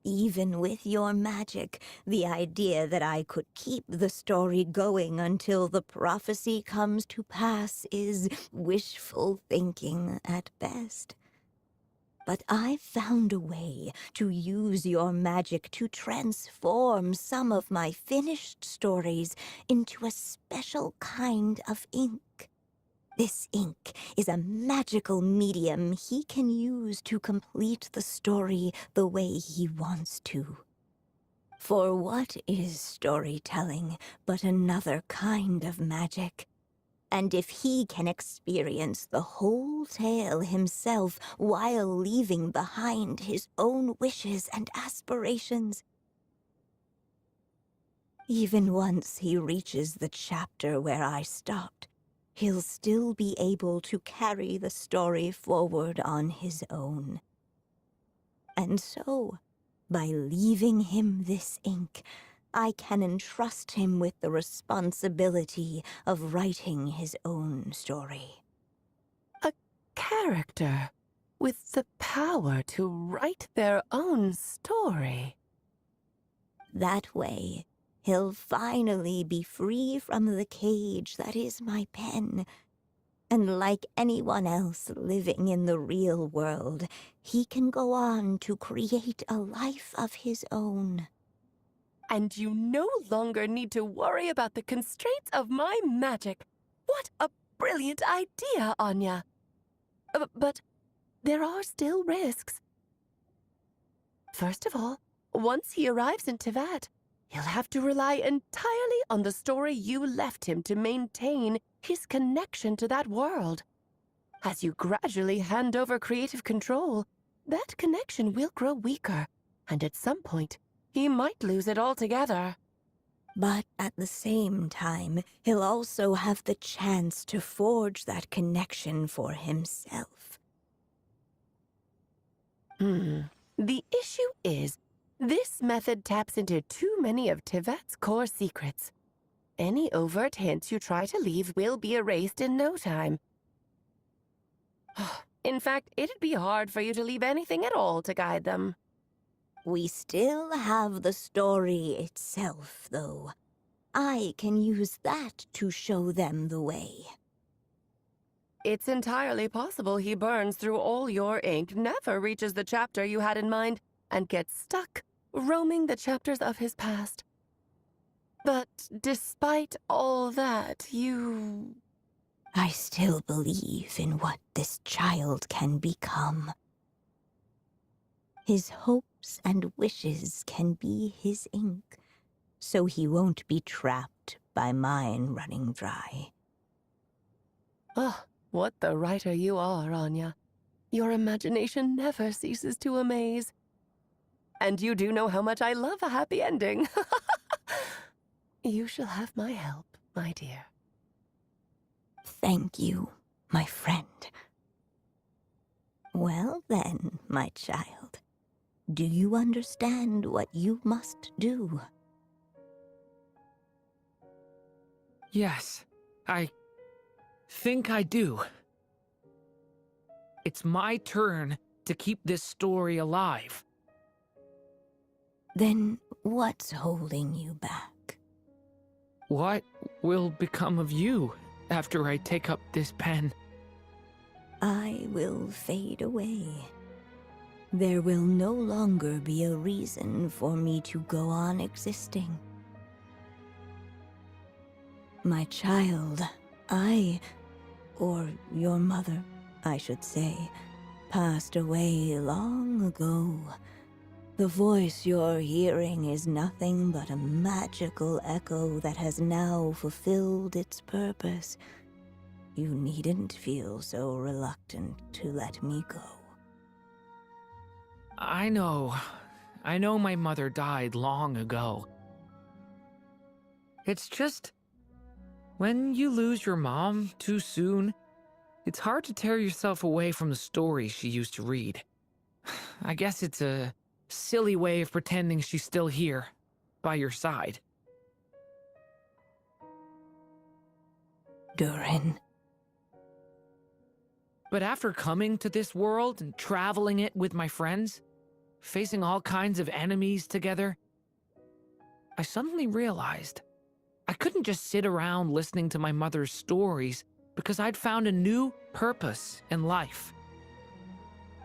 Even with your magic, the idea that I could keep the story going until the prophecy comes to pass is wishful thinking at best. But I've found a way to use your magic to transform some of my finished stories into a special kind of ink. This ink is a magical medium he can use to complete the story the way he wants to. For what is storytelling but another kind of magic? And if he can experience the whole tale himself while leaving behind his own wishes and aspirations, even once he reaches the chapter where I stopped, he'll still be able to carry the story forward on his own. And so, by leaving him this ink, I can entrust him with the responsibility of writing his own story. A character with the power to write their own story. That way, he'll finally be free from the cage that is my pen. And like anyone else living in the real world, he can go on to create a life of his own. And you no longer need to worry about the constraints of my magic. What a brilliant idea, Anya. But there are still risks. First of all, once he arrives in Tevat, he'll have to rely entirely on the story you left him to maintain his connection to that world. As you gradually hand over creative control, that connection will grow weaker, and at some point, he might lose it altogether. But at the same time, he'll also have the chance to forge that connection for himself. The issue is, this method taps into too many of Tevat's core secrets. Any overt hints you try to leave will be erased in no time. In fact, it'd be hard for you to leave anything at all to guide them. We still have the story itself, though. I can use that to show them the way. It's entirely possible he burns through all your ink, never reaches the chapter you had in mind, and gets stuck, roaming the chapters of his past. But despite all that, I still believe in what this child can become. His hopes and wishes can be his ink, so he won't be trapped by mine running dry. Oh, what the writer you are, Anya. Your imagination never ceases to amaze. And you do know how much I love a happy ending. You shall have my help, my dear. Thank you, my friend. Well then, my child. Do you understand what you must do? Yes, I think I do. It's my turn to keep this story alive. Then what's holding you back? What will become of you after I take up this pen? I will fade away. There will no longer be a reason for me to go on existing. My child, or your mother, I should say, passed away long ago. The voice you're hearing is nothing but a magical echo that has now fulfilled its purpose. You needn't feel so reluctant to let me go. I know. I know my mother died long ago. It's just, when you lose your mom too soon, it's hard to tear yourself away from the stories she used to read. I guess it's a silly way of pretending she's still here, by your side. Durin. But after coming to this world and traveling it with my friends, facing all kinds of enemies together, I suddenly realized I couldn't just sit around listening to my mother's stories because I'd found a new purpose in life.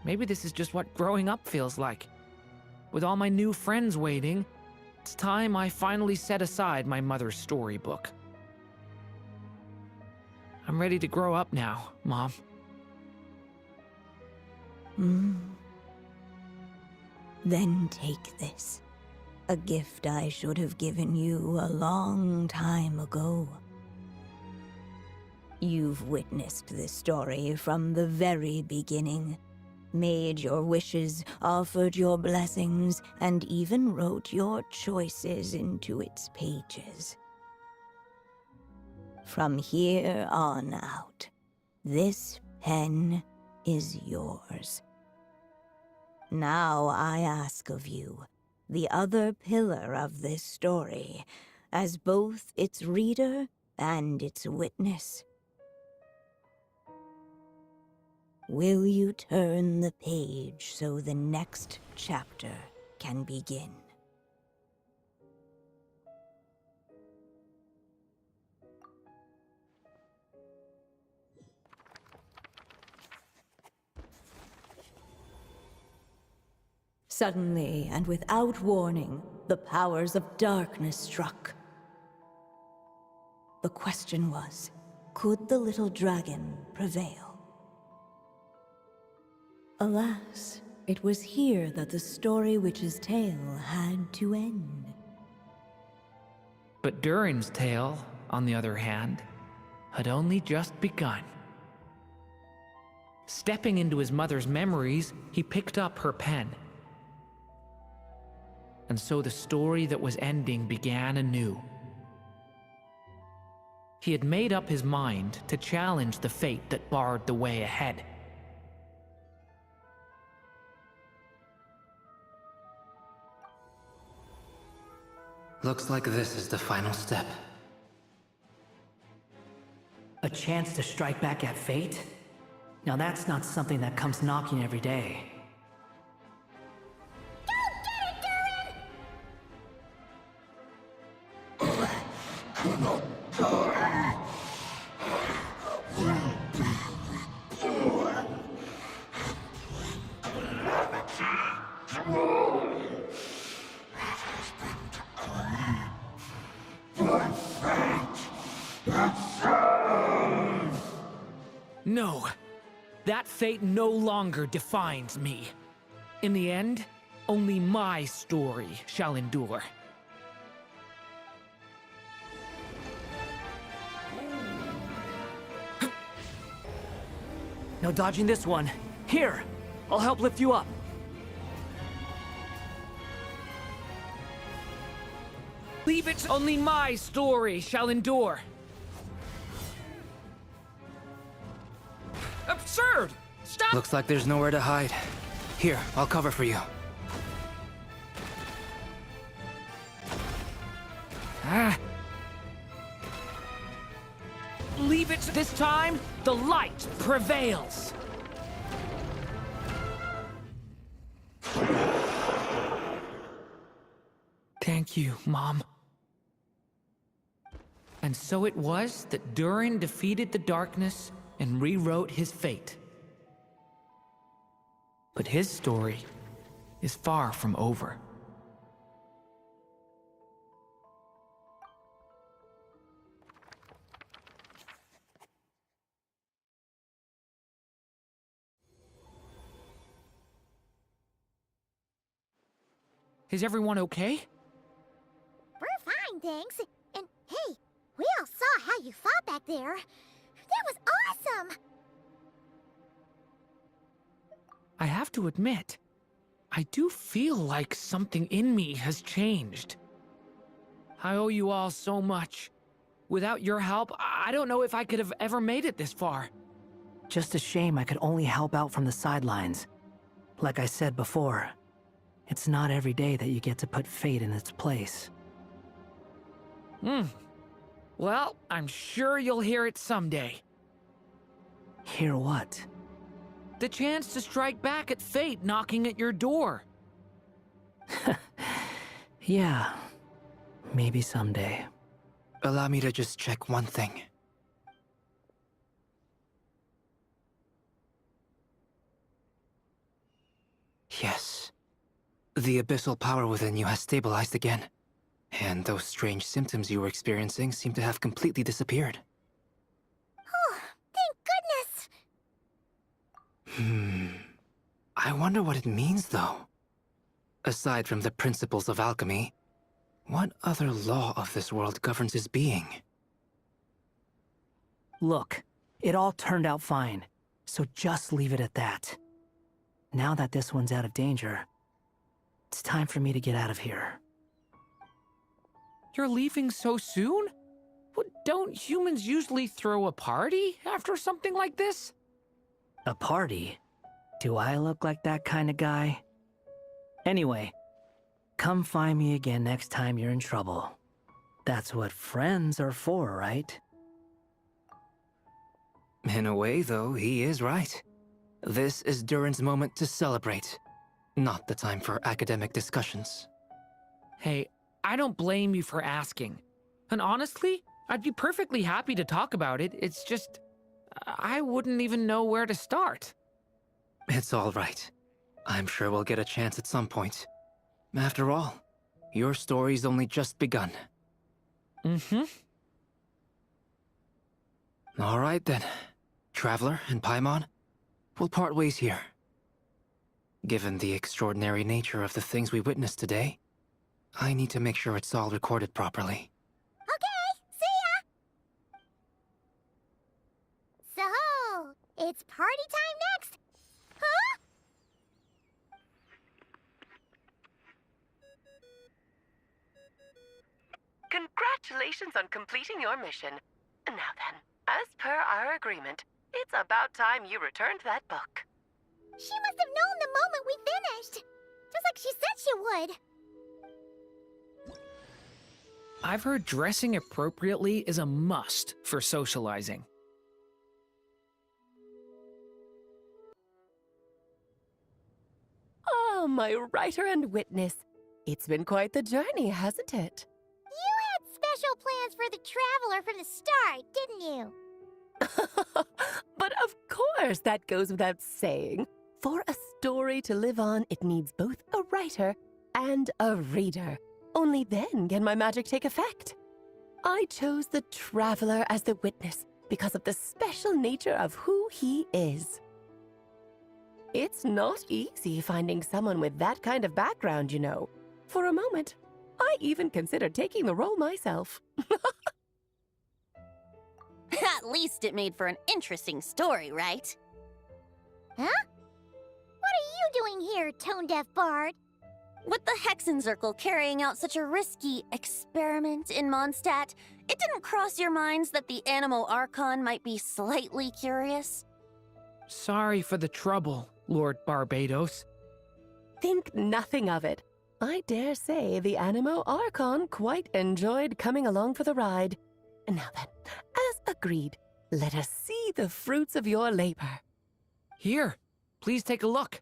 Maybe this is just what growing up feels like. With all my new friends waiting, it's time I finally set aside my mother's storybook. I'm ready to grow up now, Mom. Then take this. A gift I should have given you a long time ago. You've witnessed this story from the very beginning. Made your wishes, offered your blessings, and even wrote your choices into its pages. From here on out, this pen is yours. Now I ask of you, the other pillar of this story, as both its reader and its witness. Will you turn the page so the next chapter can begin? Suddenly, and without warning, the powers of darkness struck. The question was, could the little dragon prevail? Alas, it was here that the story witch's tale had to end. But Durin's tale, on the other hand, had only just begun. Stepping into his mother's memories, he picked up her pen. And so the story that was ending began anew. He had made up his mind to challenge the fate that barred the way ahead. Looks like this is the final step. A chance to strike back at fate? Now that's not something that comes knocking every day. No, that fate no longer defines me. In the end, only my story shall endure. No dodging this one. Here, I'll help lift you up. Leave it, only my story shall endure. Absurd! Stop! Looks like there's nowhere to hide. Here, I'll cover for you. Leave it this time, the light prevails. Thank you, Mom. And so it was that Durin defeated the darkness and rewrote his fate. But his story is far from over. Is everyone okay? We're fine, thanks. And hey, we all saw how you fought back there. That was awesome! I have to admit, I do feel like something in me has changed. I owe you all so much. Without your help, I don't know if I could have ever made it this far. Just a shame I could only help out from the sidelines. Like I said before, it's not every day that you get to put fate in its place. Well, I'm sure you'll hear it someday. Hear what? The chance to strike back at fate knocking at your door. Yeah, maybe someday. Allow me to just check one thing. Yes. The abyssal power within you has stabilized again. And those strange symptoms you were experiencing seem to have completely disappeared. Oh, thank goodness! I wonder what it means, though. Aside from the principles of alchemy, what other law of this world governs his being? Look, it all turned out fine, so just leave it at that. Now that this one's out of danger, it's time for me to get out of here. You're leaving so soon? Don't humans usually throw a party after something like this? A party? Do I look like that kind of guy? Anyway, come find me again next time you're in trouble. That's what friends are for, right? In a way, though, he is right. This is Durin's moment to celebrate, not the time for academic discussions. Hey, I don't blame you for asking. And honestly, I'd be perfectly happy to talk about it. It's just, I wouldn't even know where to start. It's all right. I'm sure we'll get a chance at some point. After all, your story's only just begun. All right then. Traveler and Paimon, we'll part ways here. Given the extraordinary nature of the things we witnessed today, I need to make sure it's all recorded properly. Okay, see ya! So, it's party time next, huh? Congratulations on completing your mission. Now then, as per our agreement, it's about time you returned that book. She must have known the moment we finished, just like she said she would. I've heard dressing appropriately is a must for socializing. Oh, my writer and witness. It's been quite the journey, hasn't it? You had special plans for the Traveler from the start, didn't you? But of course, that goes without saying. For a story to live on, it needs both a writer and a reader. Only then can my magic take effect. I chose the Traveler as the witness because of the special nature of who he is. It's not easy finding someone with that kind of background, you know. For a moment, I even considered taking the role myself. At least it made for an interesting story, right? Huh? What are you doing here, tone-deaf bard? With the Hexenzirkel carrying out such a risky experiment in Mondstadt, it didn't cross your minds that the Animo Archon might be slightly curious? Sorry for the trouble, Lord Barbados. Think nothing of it. I dare say the Animo Archon quite enjoyed coming along for the ride. Now then, as agreed, let us see the fruits of your labor. Here, please take a look.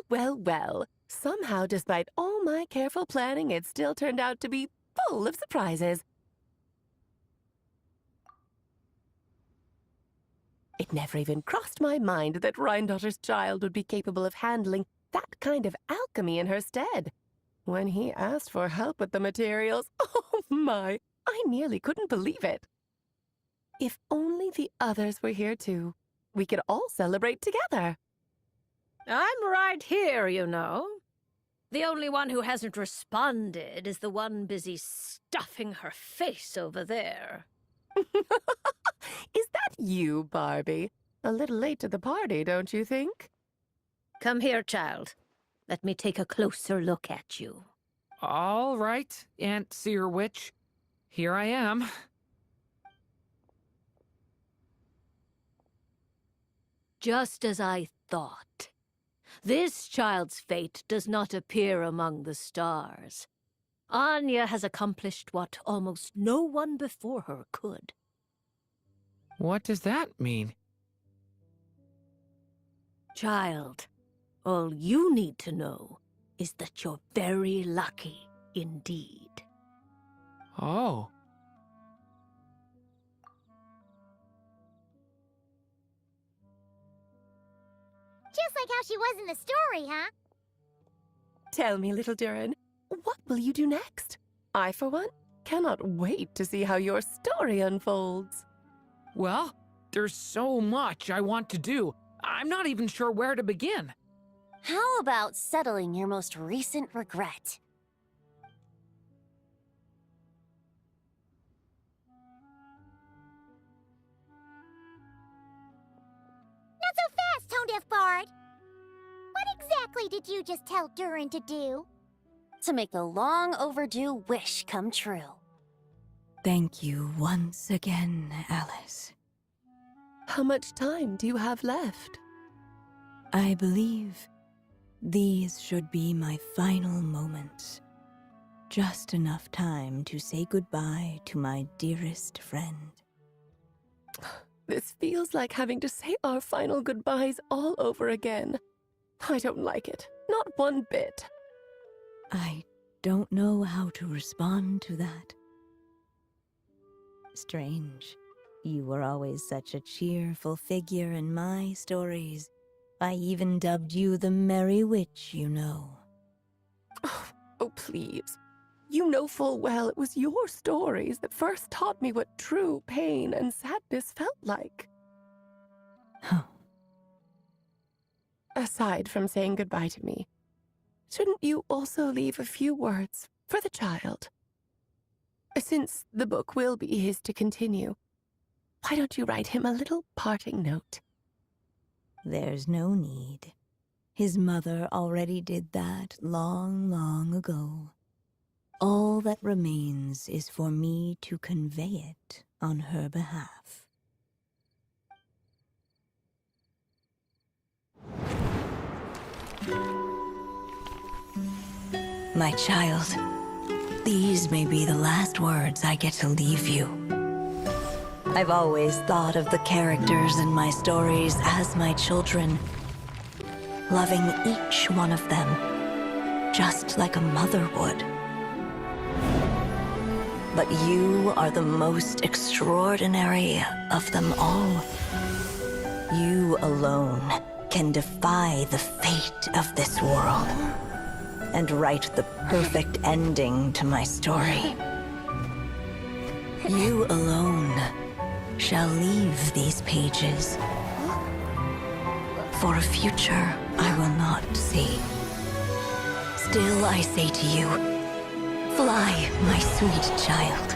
Well. Somehow, despite all my careful planning, it still turned out to be full of surprises. It never even crossed my mind that Rhindotter's child would be capable of handling that kind of alchemy in her stead. When he asked for help with the materials, oh my, I nearly couldn't believe it. If only the others were here too, we could all celebrate together. I'm right here, you know. The only one who hasn't responded is the one busy stuffing her face over there. Is that you, Barbie? A little late to the party, don't you think? Come here, child. Let me take a closer look at you. All right, Aunt Seer Witch. Here I am. Just as I thought. This child's fate does not appear among the stars. Anya has accomplished what almost no one before her could. What does that mean? Child, all you need to know is that you're very lucky indeed. Oh. Just like how she was in the story, huh? Tell me, little Durin, what will you do next? I, for one, cannot wait to see how your story unfolds. Well, there's so much I want to do. I'm not even sure where to begin. How about settling your most recent regret? Not so fast, Tone-Deaf Bard! What exactly did you just tell Durin to do? To make a long overdue wish come true. Thank you once again, Alice. How much time do you have left? I believe these should be my final moments. Just enough time to say goodbye to my dearest friend. This feels like having to say our final goodbyes all over again. I don't like it. Not one bit. I don't know how to respond to that. Strange. You were always such a cheerful figure in my stories. I even dubbed you the Merry Witch, you know. Oh, please. You know full well it was your stories that first taught me what true pain and sadness felt like. Aside from saying goodbye to me, shouldn't you also leave a few words for the child? Since the book will be his to continue, why don't you write him a little parting note? There's no need. His mother already did that long, long ago. All that remains is for me to convey it on her behalf. My child, these may be the last words I get to leave you. I've always thought of the characters in my stories as my children, loving each one of them, just like a mother would. But you are the most extraordinary of them all. You alone can defy the fate of this world and write the perfect ending to my story. You alone shall leave these pages for a future I will not see. Still I say to you, fly, my sweet child.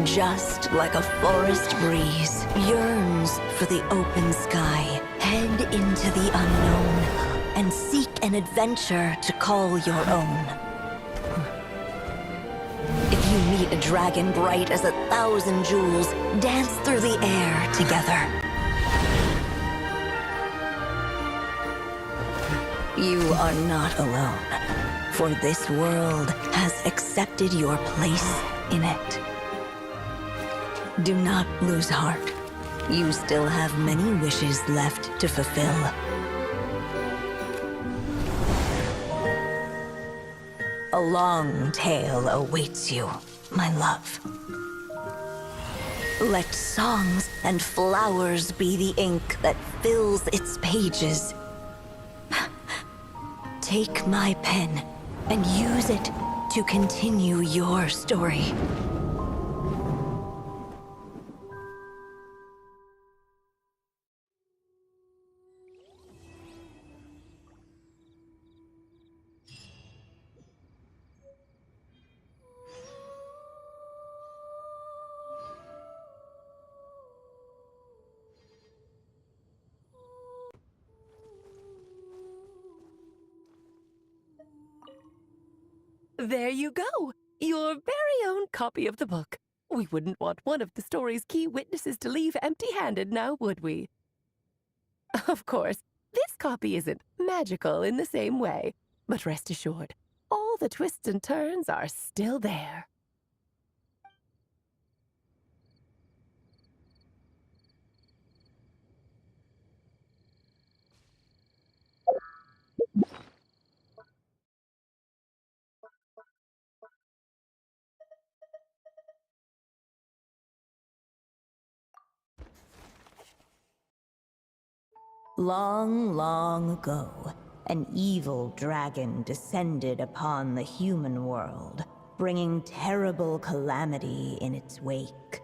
Just like a forest breeze yearns for the open sky, head into the unknown and seek an adventure to call your own. If you meet a dragon bright as 1,000 jewels, dance through the air together. You are not alone, for this world has accepted your place in it. Do not lose heart. You still have many wishes left to fulfill. A long tale awaits you, my love. Let songs and flowers be the ink that fills its pages. Take my pen and use it to continue your story. There you go! Your very own copy of the book. We wouldn't want one of the story's key witnesses to leave empty-handed now, would we? Of course, this copy isn't magical in the same way, but rest assured, all the twists and turns are still there. Long, long ago, an evil dragon descended upon the human world, bringing terrible calamity in its wake.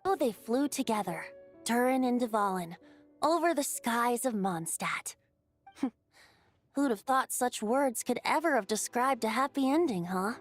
So they flew together, Durin and Dvalin, over the skies of Mondstadt. Who'd have thought such words could ever have described a happy ending, huh?